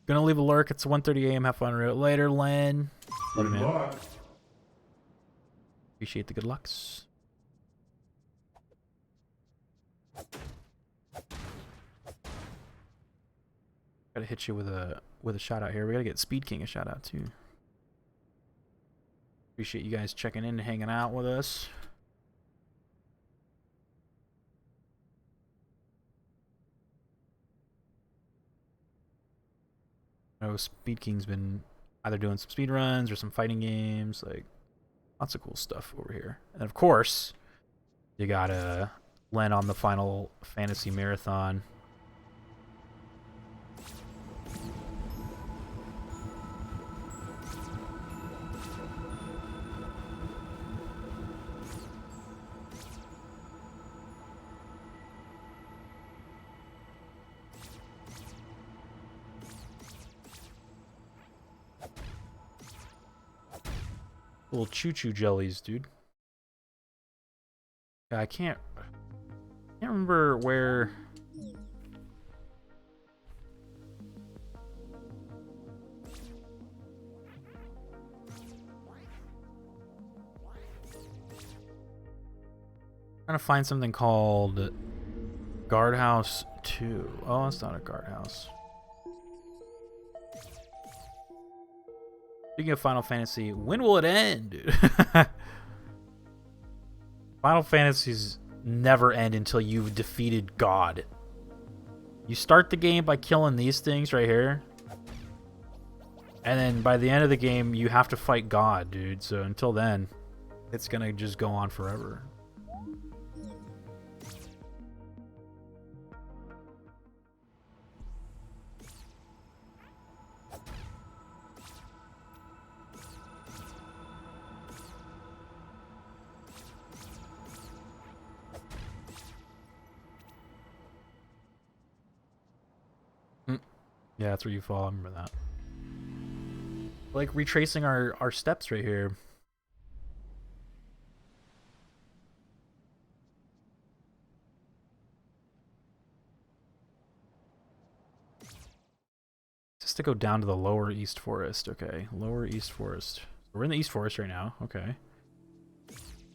Gonna leave a lurk. It's 1:30 a.m. Have fun later, Len. Love you, man. Appreciate the good lucks. Gotta hit you with a shout out here. We gotta get Speed King a shout out too. Appreciate you guys checking in and hanging out with us. I know Speed King's been either doing some speed runs or some fighting games, like lots of cool stuff over here. And of course, you gotta Len on the Final Fantasy Marathon. Little choo-choo jellies, dude. Yeah, I can't remember where. Trying to find something called Guardhouse 2. Oh, it's not a guardhouse. Speaking of Final Fantasy, when will it end, dude? Final Fantasies never end until you've defeated God. You start the game by killing these things right here, and then by the end of the game, you have to fight God, dude. So until then, it's gonna just go on forever. Yeah, that's where you fall. I remember that. Like retracing our steps right here. Just to go down to the lower East Forest. Okay, lower East Forest. We're in the East Forest right now. Okay.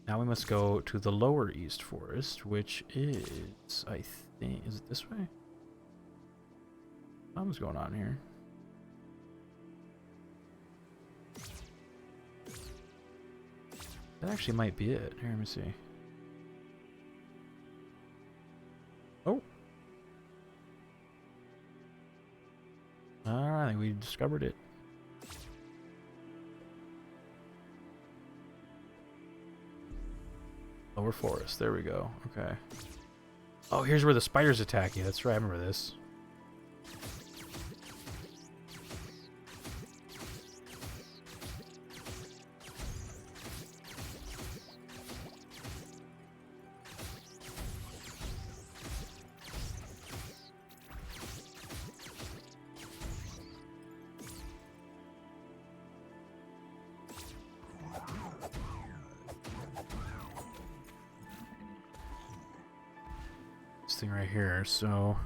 Now we must go to the lower East Forest, which is, I think, is it this way? Something's going on here. That actually might be it. Here, let me see. Oh. Alright, we discovered it. Lower forest. There we go. Okay. Oh, here's where the spiders attack you. That's right. I remember this. Thing right here, so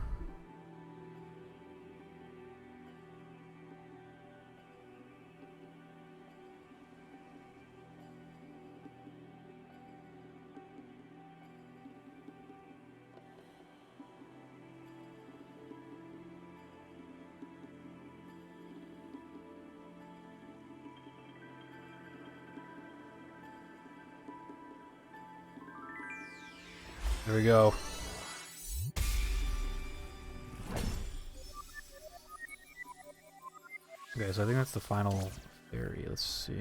there we go. Okay, so I think that's the final fairy. Let's see.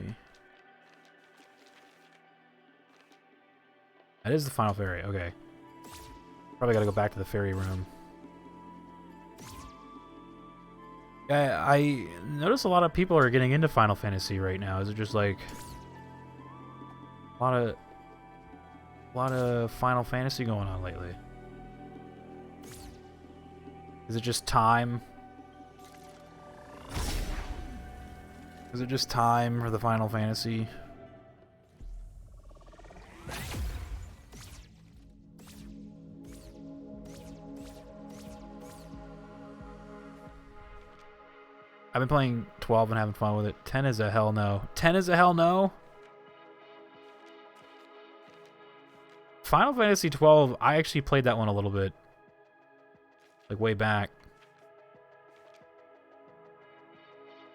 That is the final fairy. Okay. Probably gotta go back to the fairy room. Yeah, I notice a lot of people are getting into Final Fantasy right now. Is it just like a lot of Final Fantasy going on lately? Is it just time? Is it just time for the Final Fantasy? I've been playing 12 and having fun with it. 10 is a hell no. 10 is a hell no? Final Fantasy 12, I actually played that one a little bit. Like way back.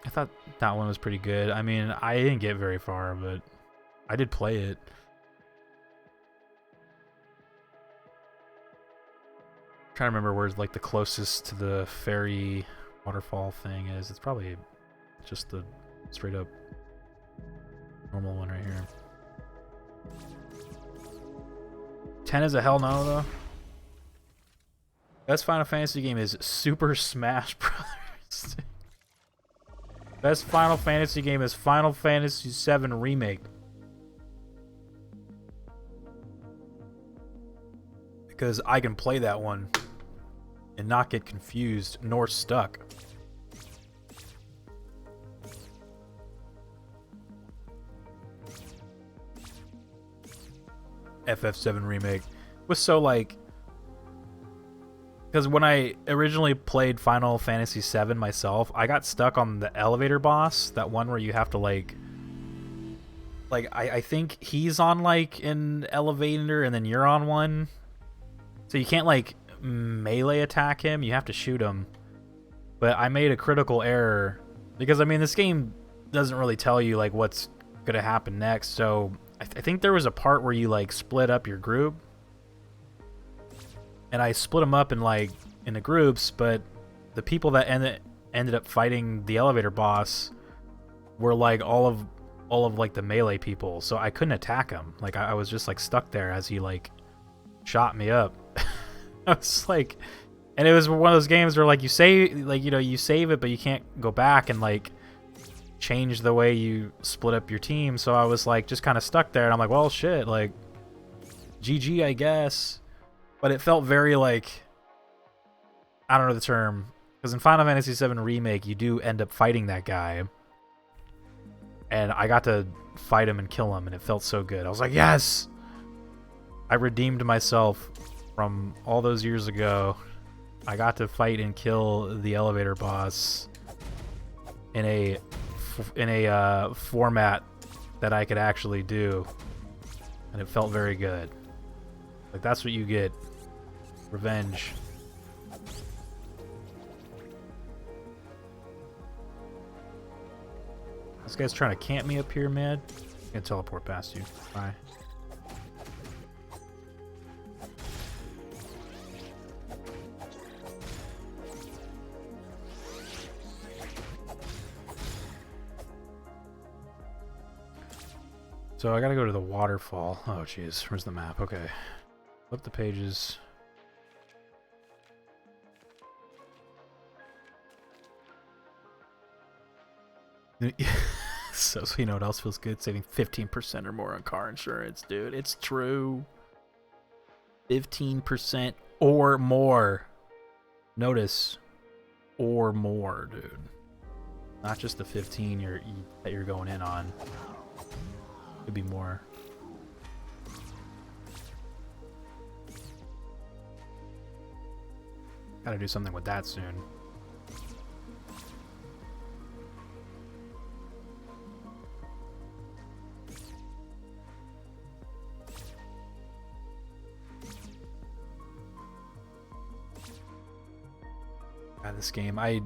I thought that one was pretty good. I mean, I didn't get very far, but I did play it. I'm trying to remember where's like the closest to the fairy waterfall thing is. It's probably just the straight up normal one right here. 10 is a hell no though. Best Final Fantasy game is Super Smash Brothers. Best Final Fantasy game is Final Fantasy VII Remake. Because I can play that one and not get confused nor stuck. FF7 Remake was so like, because when I originally played Final Fantasy VII myself, I got stuck on the elevator boss, that one where you have to like I think he's on like an elevator and then you're on one, so you can't like melee attack him, you have to shoot him. But I made a critical error because I mean this game doesn't really tell you like what's gonna happen next, so I think there was a part where you like split up your group, and I split them up in like into groups, but the people that ended up fighting the elevator boss were like all of like the melee people, so I couldn't attack him. Like I was just like stuck there as he like shot me up. I was like, and it was one of those games where like you save, like, you know, you save it, but you can't go back and like change the way you split up your team. So I was like just kind of stuck there, and I'm like, well, shit, like GG, I guess. But it felt very like, I don't know the term, because in Final Fantasy VII Remake you do end up fighting that guy, and I got to fight him and kill him, and it felt so good. I was like, yes, I redeemed myself from all those years ago. I got to fight and kill the elevator boss in a format that I could actually do, and it felt very good. Like that's what you get. Revenge. This guy's trying to camp me up here, man. I'm gonna teleport past you. Bye. So I gotta go to the waterfall. Oh jeez, where's the map? Okay. Flip the pages. So you know what else feels good? Saving 15% or more on car insurance, dude. It's true. 15% or more. Notice, or more, dude. Not just the 15 that you're going in on. Could be more. Gotta do something with that soon. God, this game, I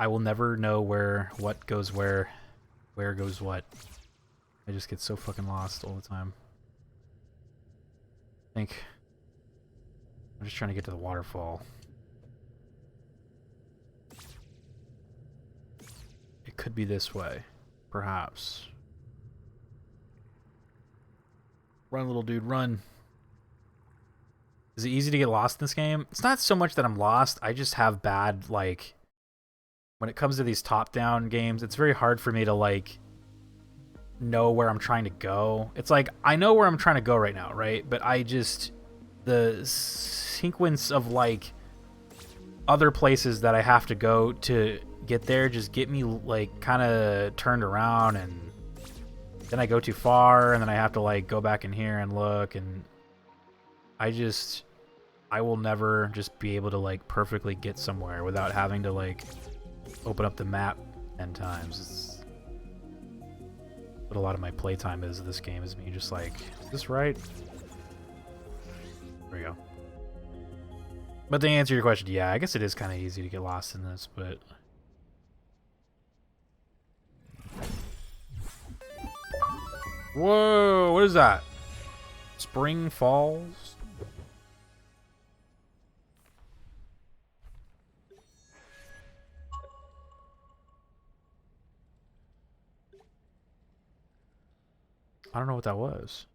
will never know what goes where goes what. I just get so fucking lost all the time. I think I'm just trying to get to the waterfall. could be this way. Perhaps. Run, little dude, run. Is it easy to get lost in this game? It's not so much that I'm lost. I just have bad, like... When it comes to these top-down games, it's very hard for me to, like... know where I'm trying to go. It's like, I know where I'm trying to go right now, right? But I just... The sequence of, like... other places that I have to go to get there just get me, like, kind of turned around, and then I go too far, and then I have to, like, go back in here and look, and I will never just be able to, like, perfectly get somewhere without having to, like, open up the map 10 times. It's what a lot of my playtime is of this game, is me just like, is this right? There we go. But to answer your question, yeah, I guess it is kind of easy to get lost in this, but... Whoa, what is that? Spring Falls? I don't know what that was.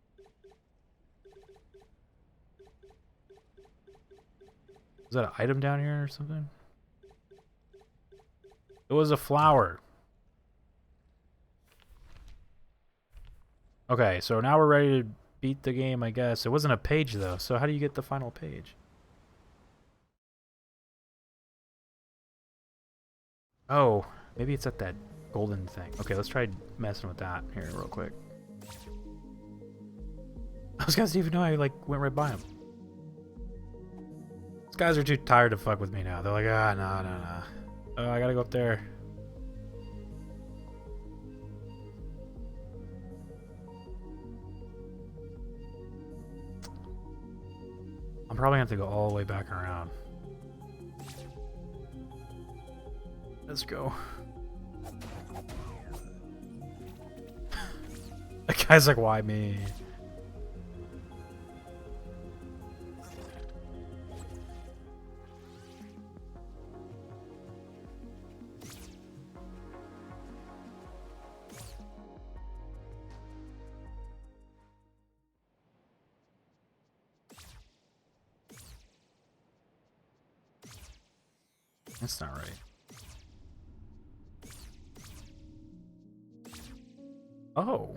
Is that an item down here or something? It was a flower. Okay, so now we're ready to beat the game, I guess. It wasn't a page, though, so how do you get the final page? Oh, maybe it's at that golden thing. Okay, let's try messing with that here real quick. Those guys didn't even know I, like, went right by them. These guys are too tired to fuck with me now. They're like, ah, no. Oh, I gotta go up there. I'm probably gonna have to go all the way back around. Let's go. That guy's like, why me? That's not right. Oh.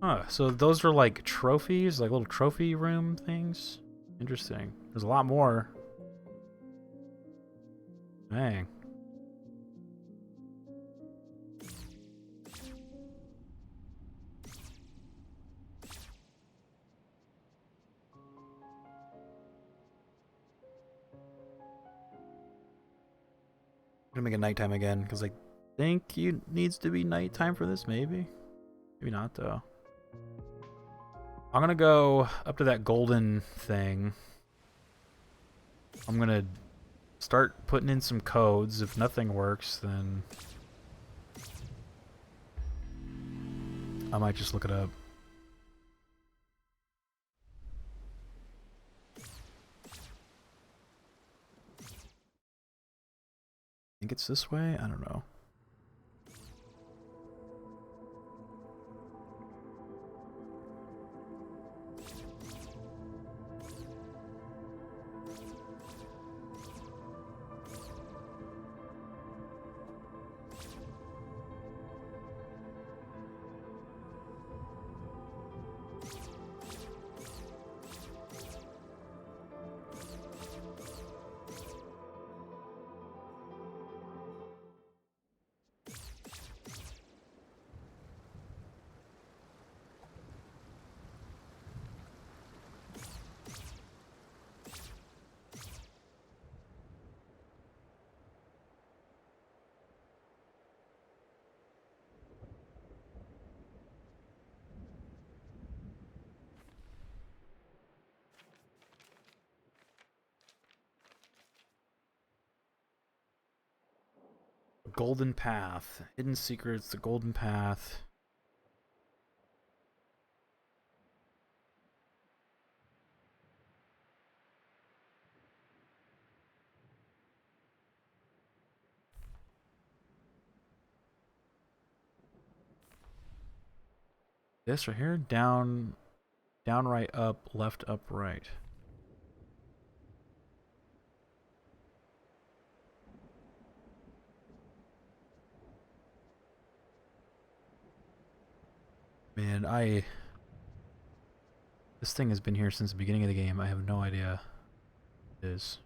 Huh, so those are like trophies, like little trophy room things? Interesting. There's a lot more. Dang. I'm gonna make it nighttime again, because I think it needs to be nighttime for this, maybe? Maybe not, though. I'm gonna go up to that golden thing. I'm gonna start putting in some codes. If nothing works, then I might just look it up. I think it's this way? I don't know. Golden Path. Hidden Secrets, the Golden Path. This right here, down, right, up, left, up, right. Man, this thing has been here since the beginning of the game. I have no idea what it is.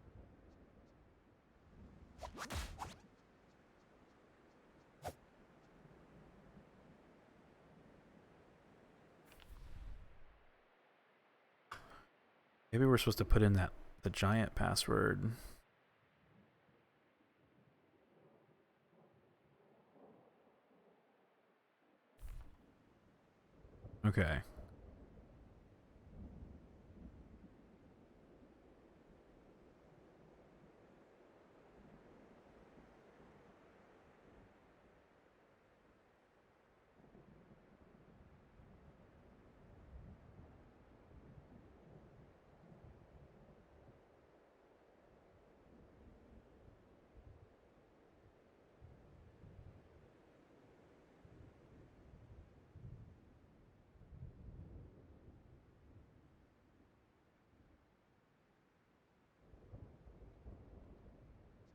Maybe we're supposed to put in the giant password. Okay.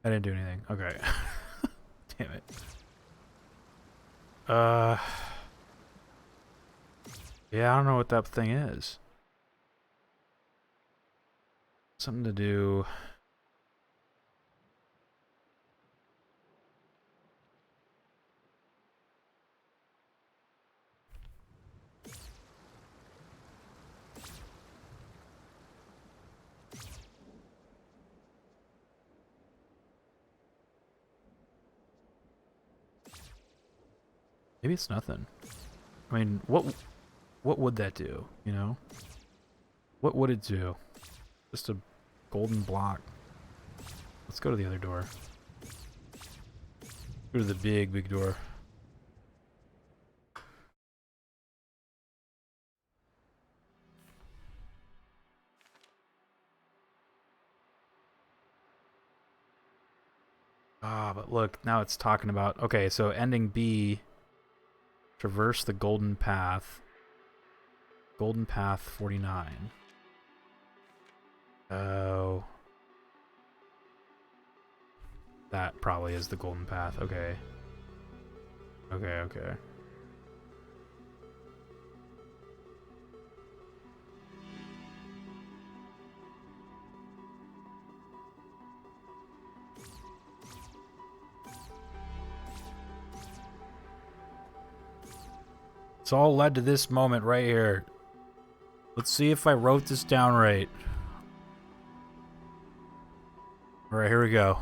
I didn't do anything. Okay. Damn it. Yeah, I don't know what that thing is. Something to do. Maybe it's nothing. I mean, what would that do, you know? What would it do? Just a golden block. Let's go to the other door. Go to the big door. Ah, but look, now it's talking about... Okay, so ending B, traverse the golden path. Golden path 49. Oh. That probably is the golden path. Okay. Okay. It's all led to this moment right here. Let's see if I wrote this down right. Alright, here we go.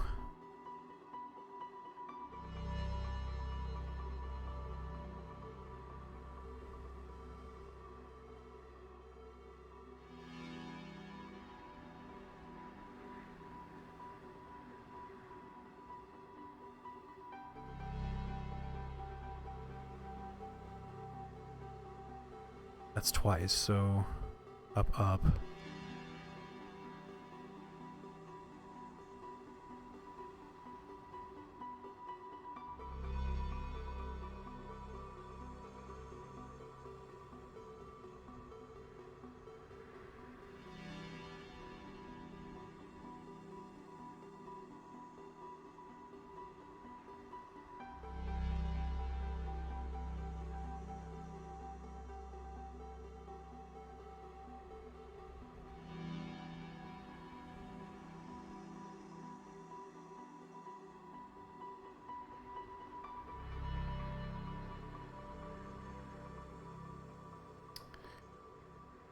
That's twice, so up.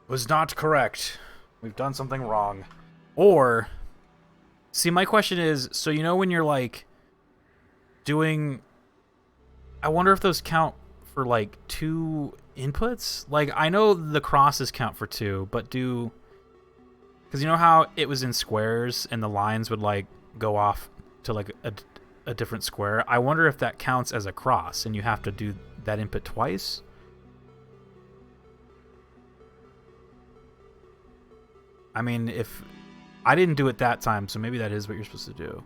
Was not correct. We've done something wrong. Or, see, my question is, so you know when you're like doing, I wonder if those count for like 2 inputs? Like, I know the crosses count for 2, but because you know how it was in squares and the lines would like go off to like a different square? I wonder if that counts as a cross and you have to do that input twice? I mean, if I didn't do it that time, so maybe that is what you're supposed to do.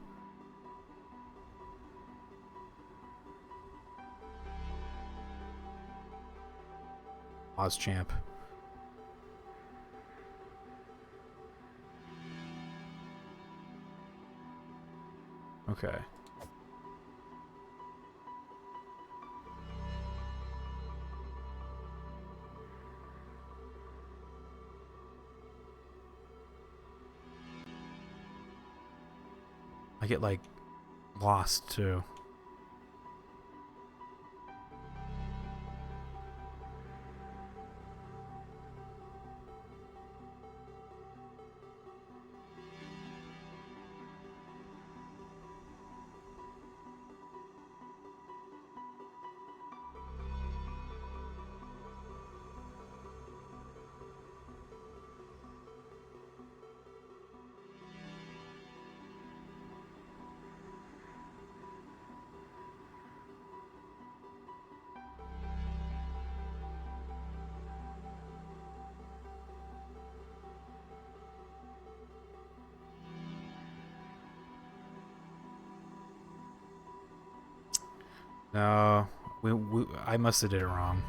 Lost champ. Okay. I get like lost too. No, I must have did it wrong.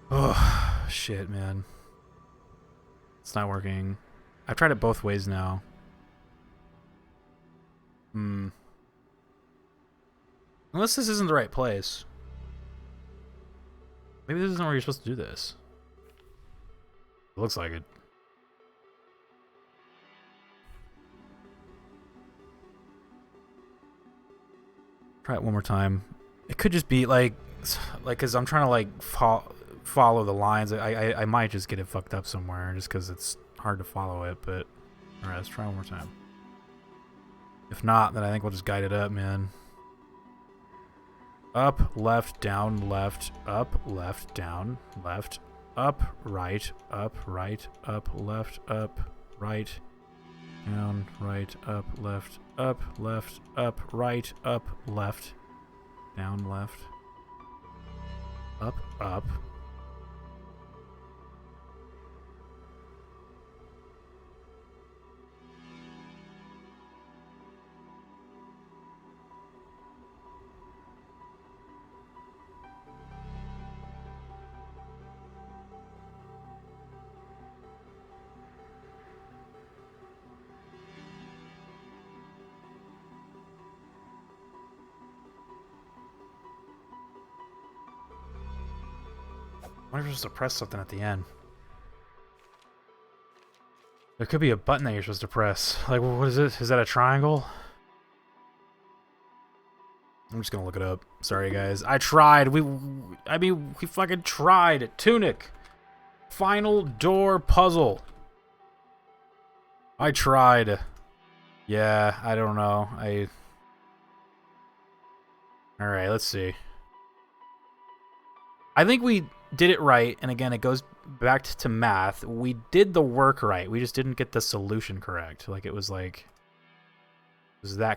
Oh, shit, man. It's not working. I've tried it both ways now. Unless this isn't the right place. Maybe this isn't where you're supposed to do this. It looks like it. Try it one more time. It could just be like, cause I'm trying to like follow the lines. I might just get it fucked up somewhere, just cause it's hard to follow it. But all right, let's try one more time. If not, then I think we'll just guide it up, man. Up, left, down, left, up, left, down, left, up, right, up, left, up, right, down, right, up, left, right, up, left, down, left, up, up. I wonder if you're supposed to press something at the end. There could be a button that you're supposed to press. Like, what is it? Is that a triangle? I'm just gonna look it up. Sorry, guys. I tried. We fucking tried. Tunic. Final door puzzle. I tried. Yeah, I don't know. Alright, let's see. I think we did it right, and again, it goes back to math. We did the work right. We just didn't get the solution correct. Like, it was that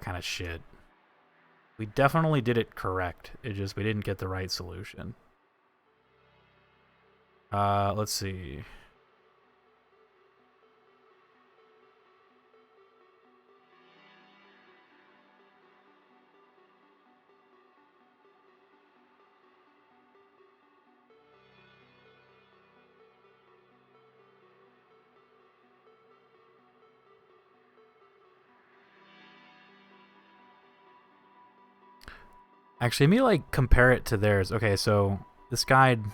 kind of shit. We definitely did it correct. It just, we didn't get the right solution. Let's see. Actually, let me like compare it to theirs. Okay, so this guide,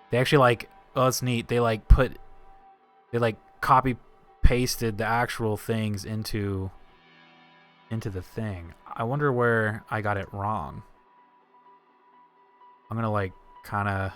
they actually like, oh, it's neat. They like copy pasted the actual things into the thing. I wonder where I got it wrong. I'm gonna like kind of.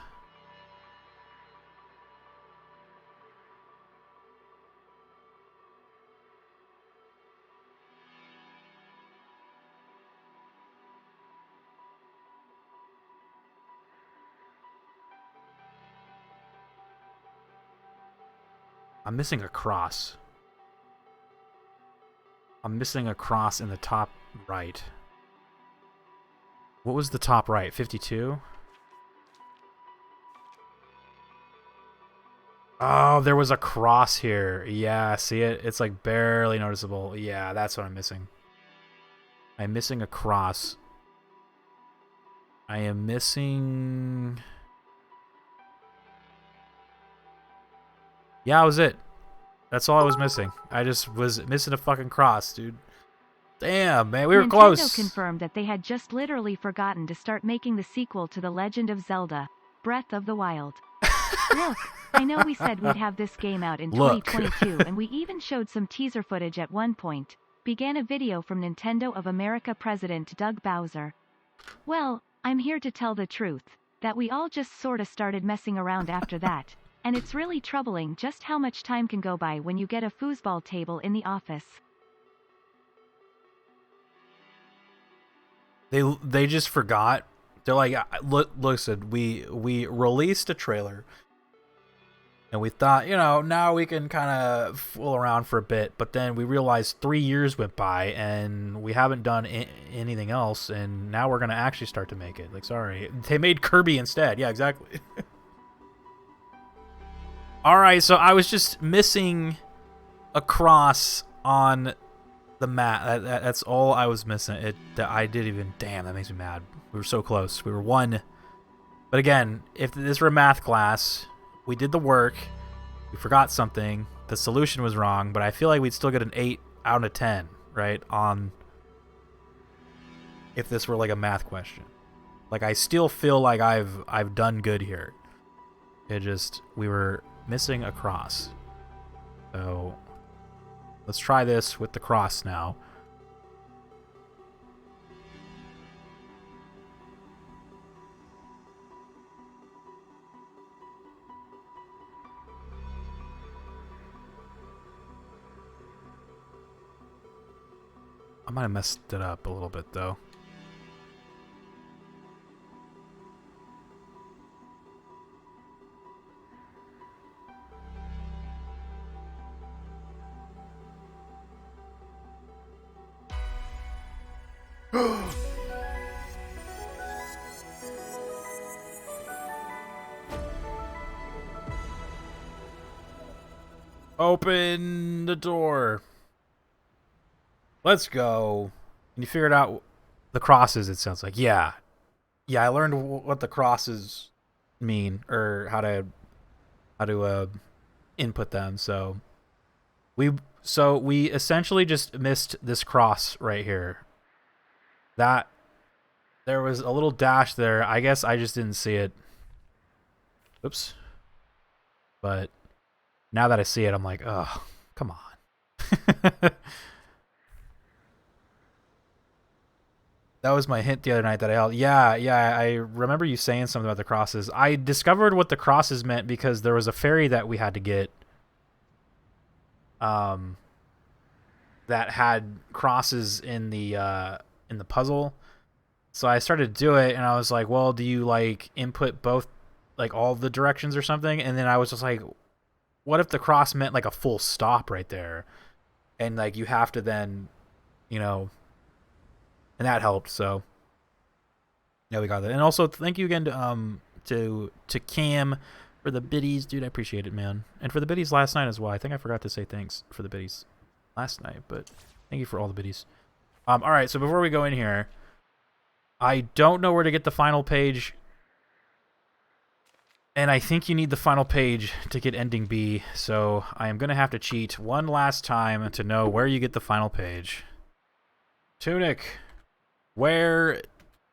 I'm missing a cross. I'm missing a cross in the top right. What was the top right? 52? Oh, there was a cross here. Yeah, see it? It's like barely noticeable. Yeah, that's what I'm missing. I'm missing a cross. I am missing... Yeah, that was it. That's all I was missing. I just was missing a fucking cross, dude. Damn, man, we were Nintendo close. confirmed that they had just literally forgotten to start making the sequel to The Legend of Zelda, Breath of the Wild. Look, I know we said we'd have this game out in Look. 2022 and we even showed some teaser footage at one point, began a video from Nintendo of America President Doug Bowser. Well, I'm here to tell the truth, that we all just sorta started messing around after that, and it's really troubling just how much time can go by when you get a foosball table in the office. They just forgot. They're like, listen, we released a trailer, and we thought, you know, now we can kind of fool around for a bit. But then we realized 3 years went by, and we haven't done anything else, and now we're gonna actually start to make it. Like, sorry, they made Kirby instead. Yeah, exactly. All right, so I was just missing a cross on the map. That's all I was missing. I didn't even... Damn, that makes me mad. We were so close. We were one. But again, if this were a math class, we did the work, we forgot something, the solution was wrong, but I feel like we'd still get an 8 out of 10, right? On... If this were like a math question. Like, I still feel like I've done good here. It just... We were missing a cross. So... Let's try this with the cross now. I might have messed it up a little bit, though. Open the door. Let's go. And you figured out the crosses, it sounds like. Yeah. Yeah, I learned what the crosses mean, or how to input them. So we essentially just missed this cross right here. That there was a little dash there. I guess I just didn't see it. Oops. But now that I see it, I'm like, oh, come on. That was my hint the other night that I held. Yeah, I remember you saying something about the crosses. I discovered what the crosses meant because there was a fairy that we had to get that had crosses in the puzzle. So I started to do it, and I was like, well, do you, like, input both, like, all the directions or something? And then I was just like, what if the cross meant, like, a full stop right there? And, like, you have to then, you know... And that helped, so... Yeah, we got that. And also, thank you again to Cam for the biddies. Dude, I appreciate it, man. And for the biddies last night as well. I think I forgot to say thanks for the biddies last night, but thank you for all the biddies. Alright, so before we go in here... I don't know where to get the final page. And I think you need the final page to get ending B. So I am going to have to cheat one last time to know where you get the final page. Tunic, where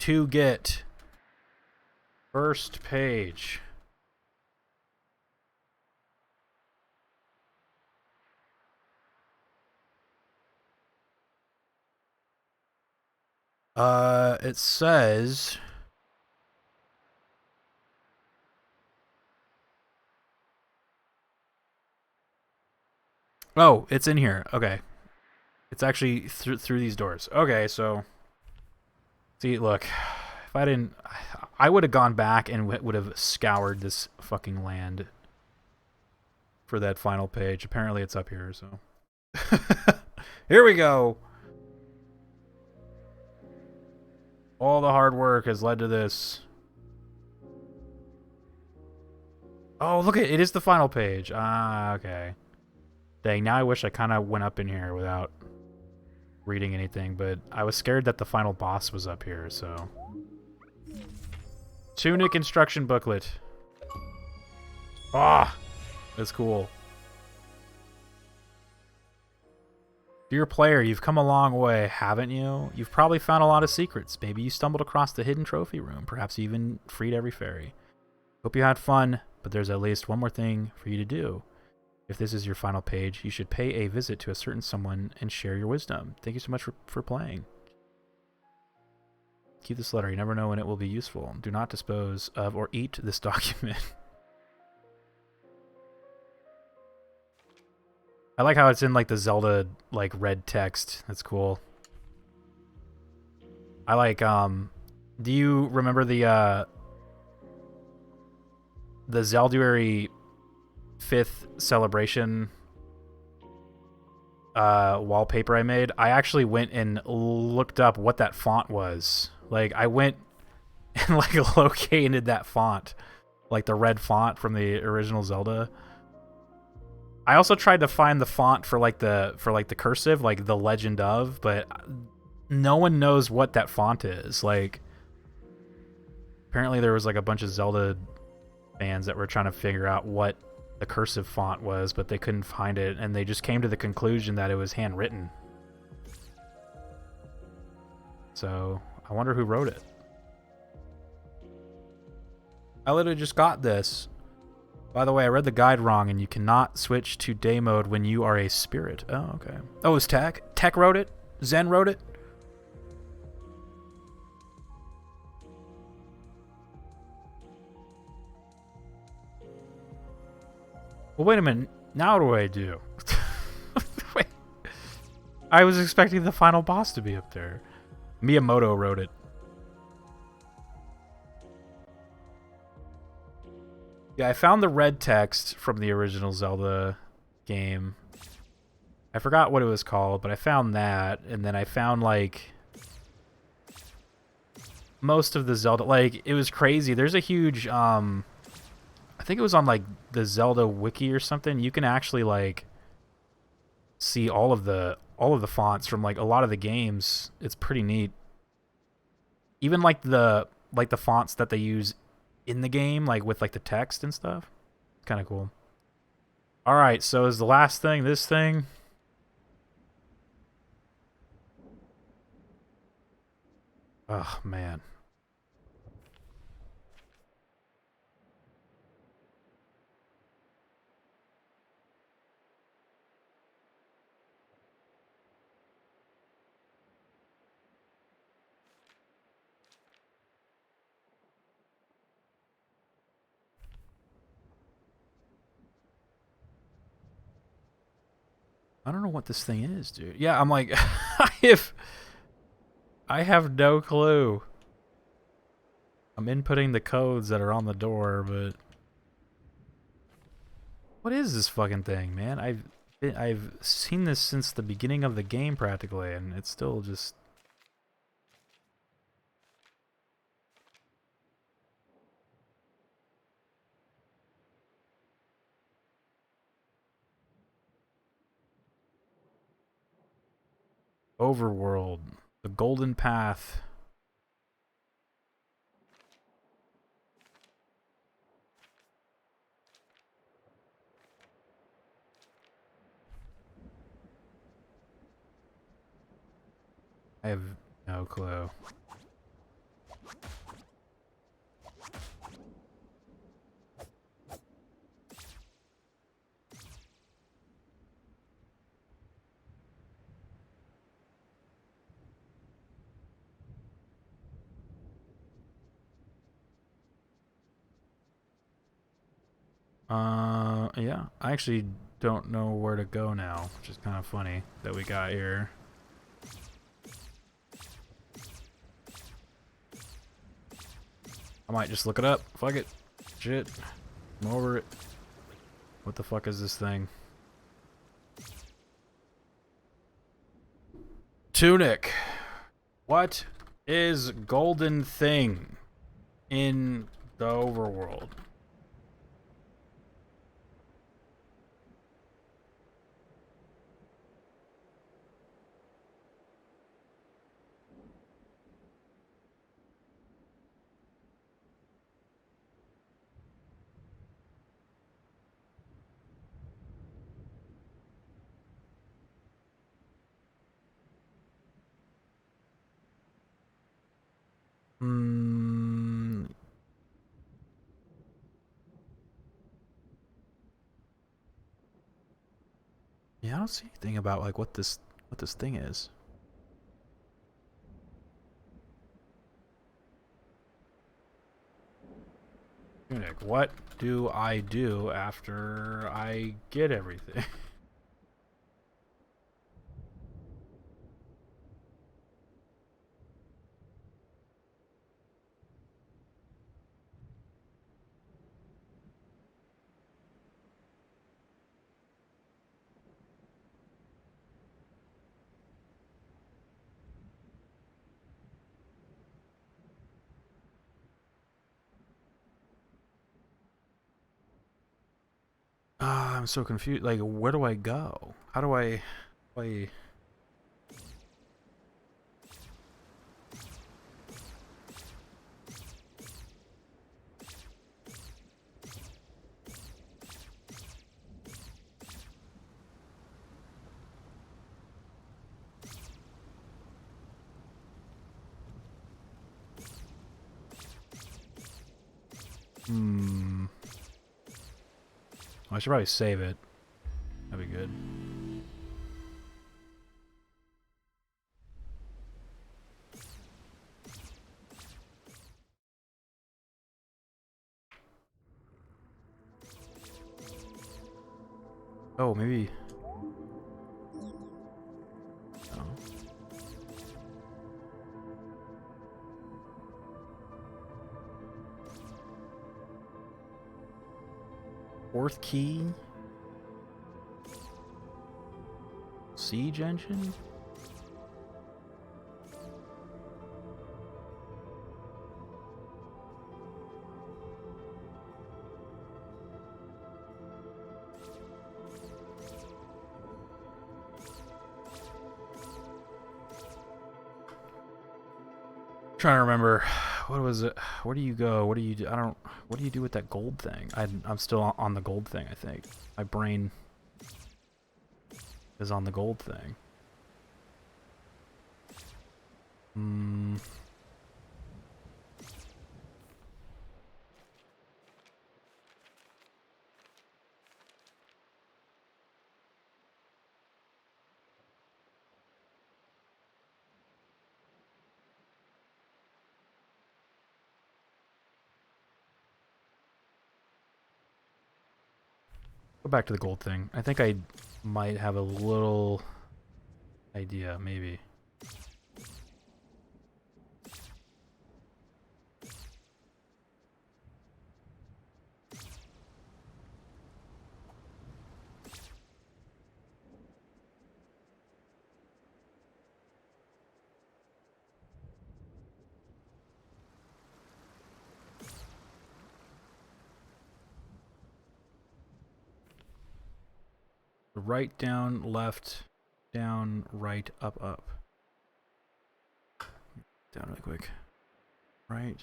to get first page? It says... Oh, it's in here. Okay. It's actually through these doors. Okay, so... See, look. If I didn't... I would have gone back and would have scoured this fucking land for that final page. Apparently it's up here, so... Here we go! All the hard work has led to this. Oh, look, it is the final page. Ah, okay. Dang, now I wish I kind of went up in here without reading anything, but I was scared that the final boss was up here, so... Tunic instruction booklet. Ah, that's cool. Dear player, you've come a long way, haven't you? You've probably found a lot of secrets. Maybe you stumbled across the hidden trophy room. Perhaps you even freed every fairy. Hope you had fun, but there's at least one more thing for you to do. If this is your final page, you should pay a visit to a certain someone and share your wisdom. Thank you so much for playing. Keep this letter. You never know when it will be useful. Do not dispose of or eat this document. I like how it's in like the Zelda like red text. That's cool. I like do you remember the Zelduary 5th celebration wallpaper I made? I actually went and looked up what that font was. Like I went and like located that font, like the red font from the original Zelda. I also tried to find the font for like the cursive, like the Legend of, but no one knows what that font is. Like apparently there was like a bunch of Zelda fans that were trying to figure out what the cursive font was, but they couldn't find it, and they just came to the conclusion that it was handwritten. So I wonder who wrote it. I literally just got this. By the way, I read the guide wrong, and you cannot switch to day mode when you are a spirit. Oh, okay. Oh, it's Tech? Tech wrote it? Zen wrote it? Well, wait a minute. Now what do I do? Wait. I was expecting the final boss to be up there. Miyamoto wrote it. Yeah, I found the red text from the original Zelda game. I forgot what it was called, but I found that, and then I found, like, most of the Zelda... Like, it was crazy. There's a huge, I think it was on, like, the Zelda wiki or something. You can actually, like, see all of the fonts from, like, a lot of the games. It's pretty neat. Even, like, the fonts that they use in the game, like with like the text and stuff. Kind of cool. All right, so is the last thing this thing? Oh man. I don't know what this thing is, dude. Yeah, I'm like, I have no clue. I'm inputting the codes that are on the door, but what is this fucking thing, man? I've seen this since the beginning of the game practically, and it's still just... Overworld, the Golden Path. I have no clue. Yeah, I actually don't know where to go now, which is kind of funny that we got here. I might just look it up. Fuck it. Shit. I'm over it. What the fuck is this thing? Tunic. What is golden thing in the overworld? Hmm. Yeah, I don't see anything about like what this thing is. Tunic, what do I do after I get everything? Ah, I'm so confused. Like, where do I go? How do I? Wait. Hmm. I should probably save it. That'd be good. Oh, maybe. Oh. Fourth key. Siege engine. Trying to remember. What was it? Where do you go? What do you do? I don't. What do you do with that gold thing? I'm still on the gold thing. I think my brain is on the gold thing. Hmm. Go back to the gold thing. I think I might have a little idea, maybe. Right, down, left, down, right, up, up. Down really quick. Right.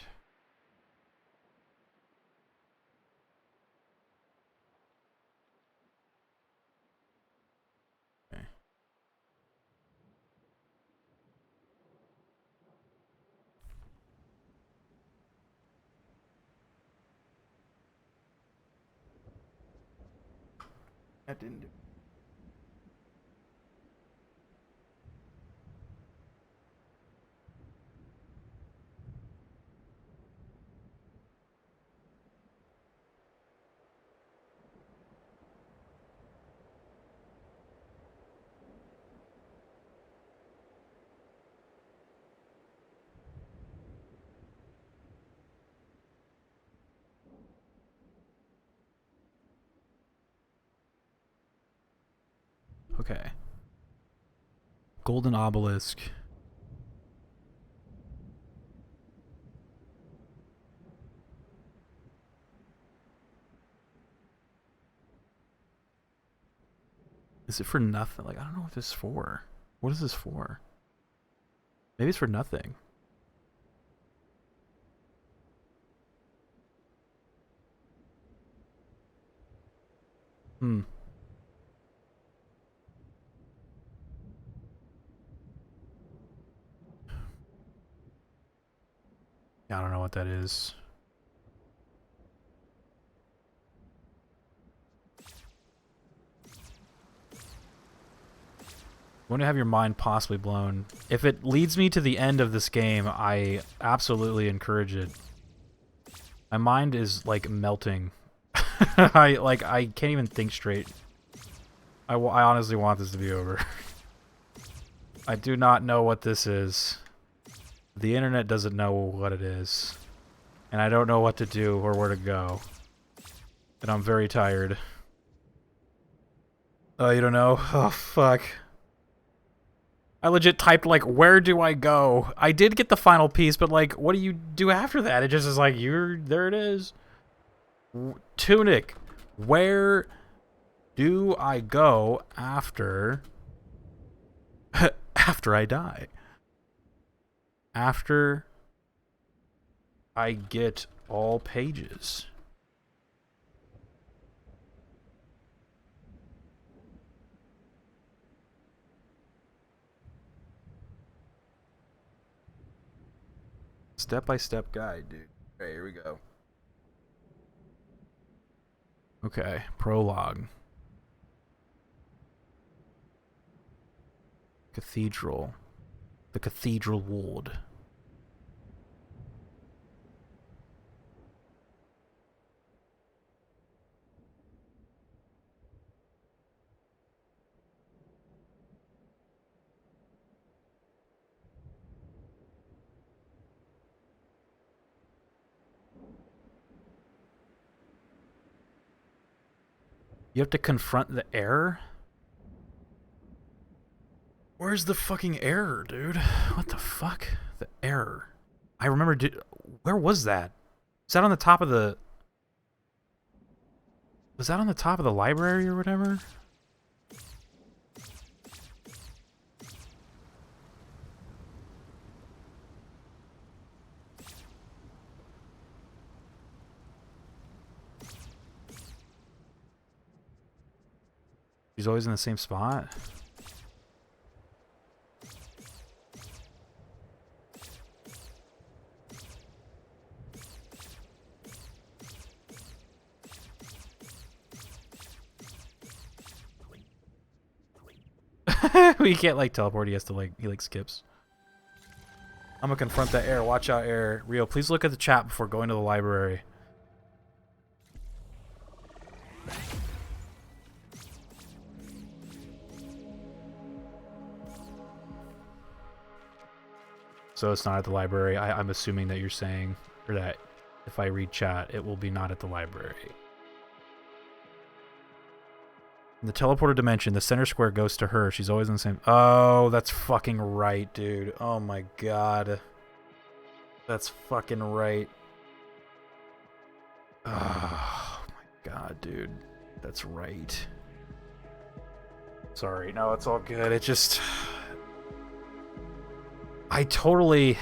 Okay. That didn't do. Okay. Golden obelisk. Is it for nothing? Like, I don't know what this is for. What is this for? Maybe it's for nothing. Hmm. I don't know what that is. Want to have your mind possibly blown. If it leads me to the end of this game, I absolutely encourage it. My mind is like melting. I can't even think straight. I honestly want this to be over. I do not know what this is. The internet doesn't know what it is. And I don't know what to do or where to go. And I'm very tired. Oh, you don't know? Oh, fuck. I legit typed, like, where do I go? I did get the final piece, but, like, what do you do after that? It just is like, there it is. Tunic. Where do I go after... after I die? After I get all pages. Step-by-step guide, dude. Okay, here we go. Okay, prologue. Cathedral. The Cathedral Ward. You have to confront the error? Where's the fucking error, dude? What the fuck? The error. I remember... where was that? Was that on the top of the... was that on the top of the library or whatever? He's always in the same spot? We can't, like, teleport. He has to, like, he, like, skips. I'm gonna confront that error. Watch out, error. Rio, please look at the chat before going to the library. So it's not at the library. I'm assuming that you're saying, or that if I read chat, it will be not at the library. In the teleporter dimension, the center square goes to her. She's always in the same... oh, that's fucking right, dude. Oh my god. That's fucking right. Oh my god, dude. That's right. Sorry. No, it's all good. It just... I totally...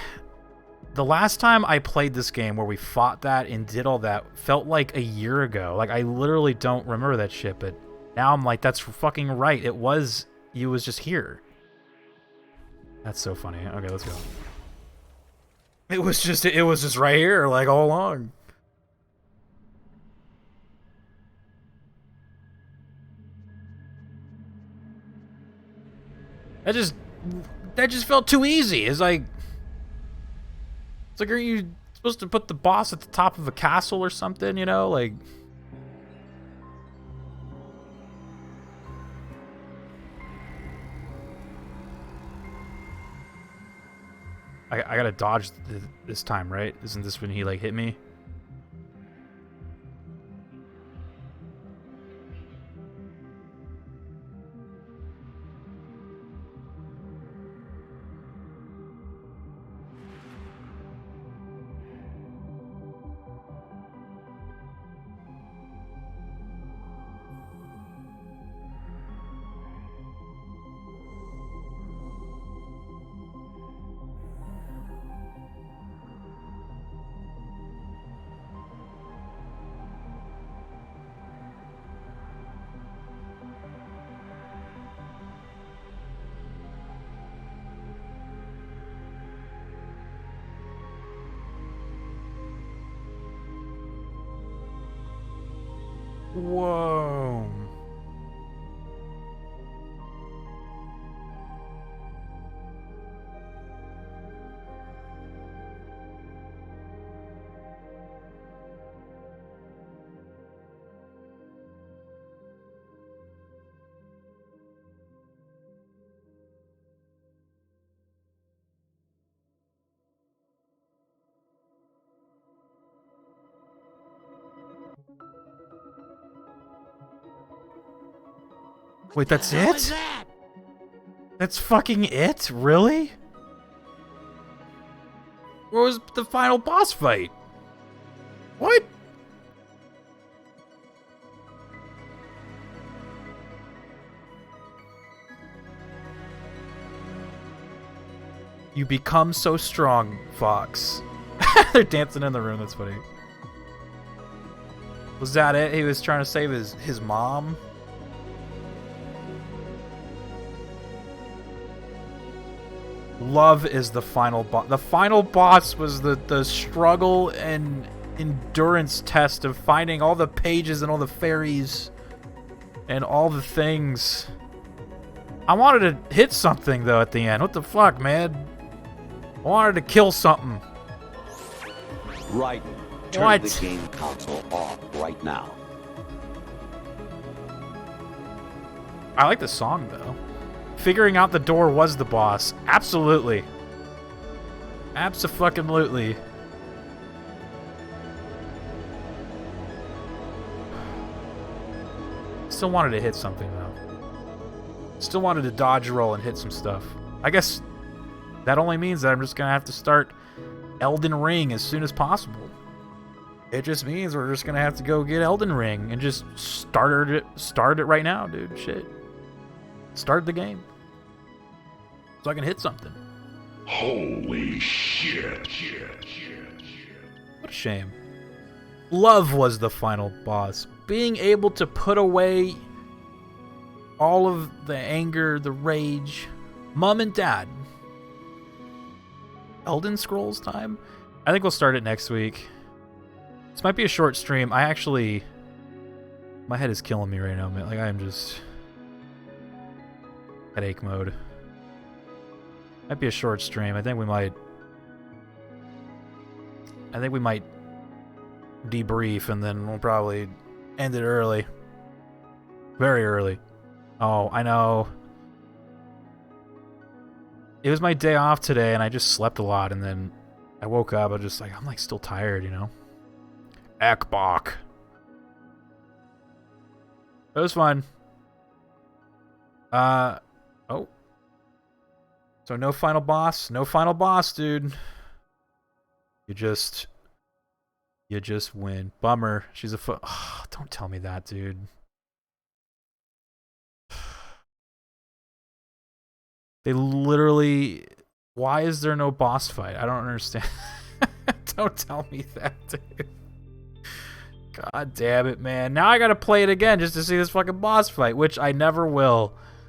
the last time I played this game where we fought that and did all that felt like a year ago. Like, I literally don't remember that shit, but now I'm like, that's fucking right. It was... you was just here. That's so funny. Okay, let's go. It was just right here, like, all along. That just felt too easy. It's like, are you supposed to put the boss at the top of a castle or something, you know? Like, I gotta dodge this time, right? Isn't this when he, like, hit me? Whoa. Wait, that's it? That's fucking it? Really? Where was the final boss fight? What? You become so strong, Fox. They're dancing in the room, that's funny. Was that it? He was trying to save his mom? Love is the final boss. The final boss was the struggle and endurance test of finding all the pages and all the fairies and all the things. I wanted to hit something, though, at the end. What the fuck, man? I wanted to kill something. Right. Turn the game console off right now. I like the song, though. Figuring out the door was the boss. Absolutely. Abso-fucking-lutely. Still wanted to hit something, though. Still wanted to dodge roll and hit some stuff. I guess that only means that I'm just gonna have to start Elden Ring as soon as possible. It just means we're just gonna have to go get Elden Ring and just start it right now, dude. Shit. Start the game. So I can hit something. Holy shit. What a shame. Love was the final boss. Being able to put away all of the anger, the rage. Mom and Dad. Elden Scrolls time? I think we'll start it next week. This might be a short stream. My head is killing me right now, man. Like, I am just... headache mode. Might be a short stream. I think we might debrief and then we'll probably end it early. Very early. Oh, I know. It was my day off today and I just slept a lot and then I woke up. I'm like still tired, you know? Ekbok. It was fun. Oh. So no final boss? No final boss, dude. You just win. Bummer. She's a oh, don't tell me that, dude. They literally... Why is there no boss fight? I don't understand. Don't tell me that, dude. God damn it, man. Now I gotta play it again just to see this fucking boss fight, which I never will.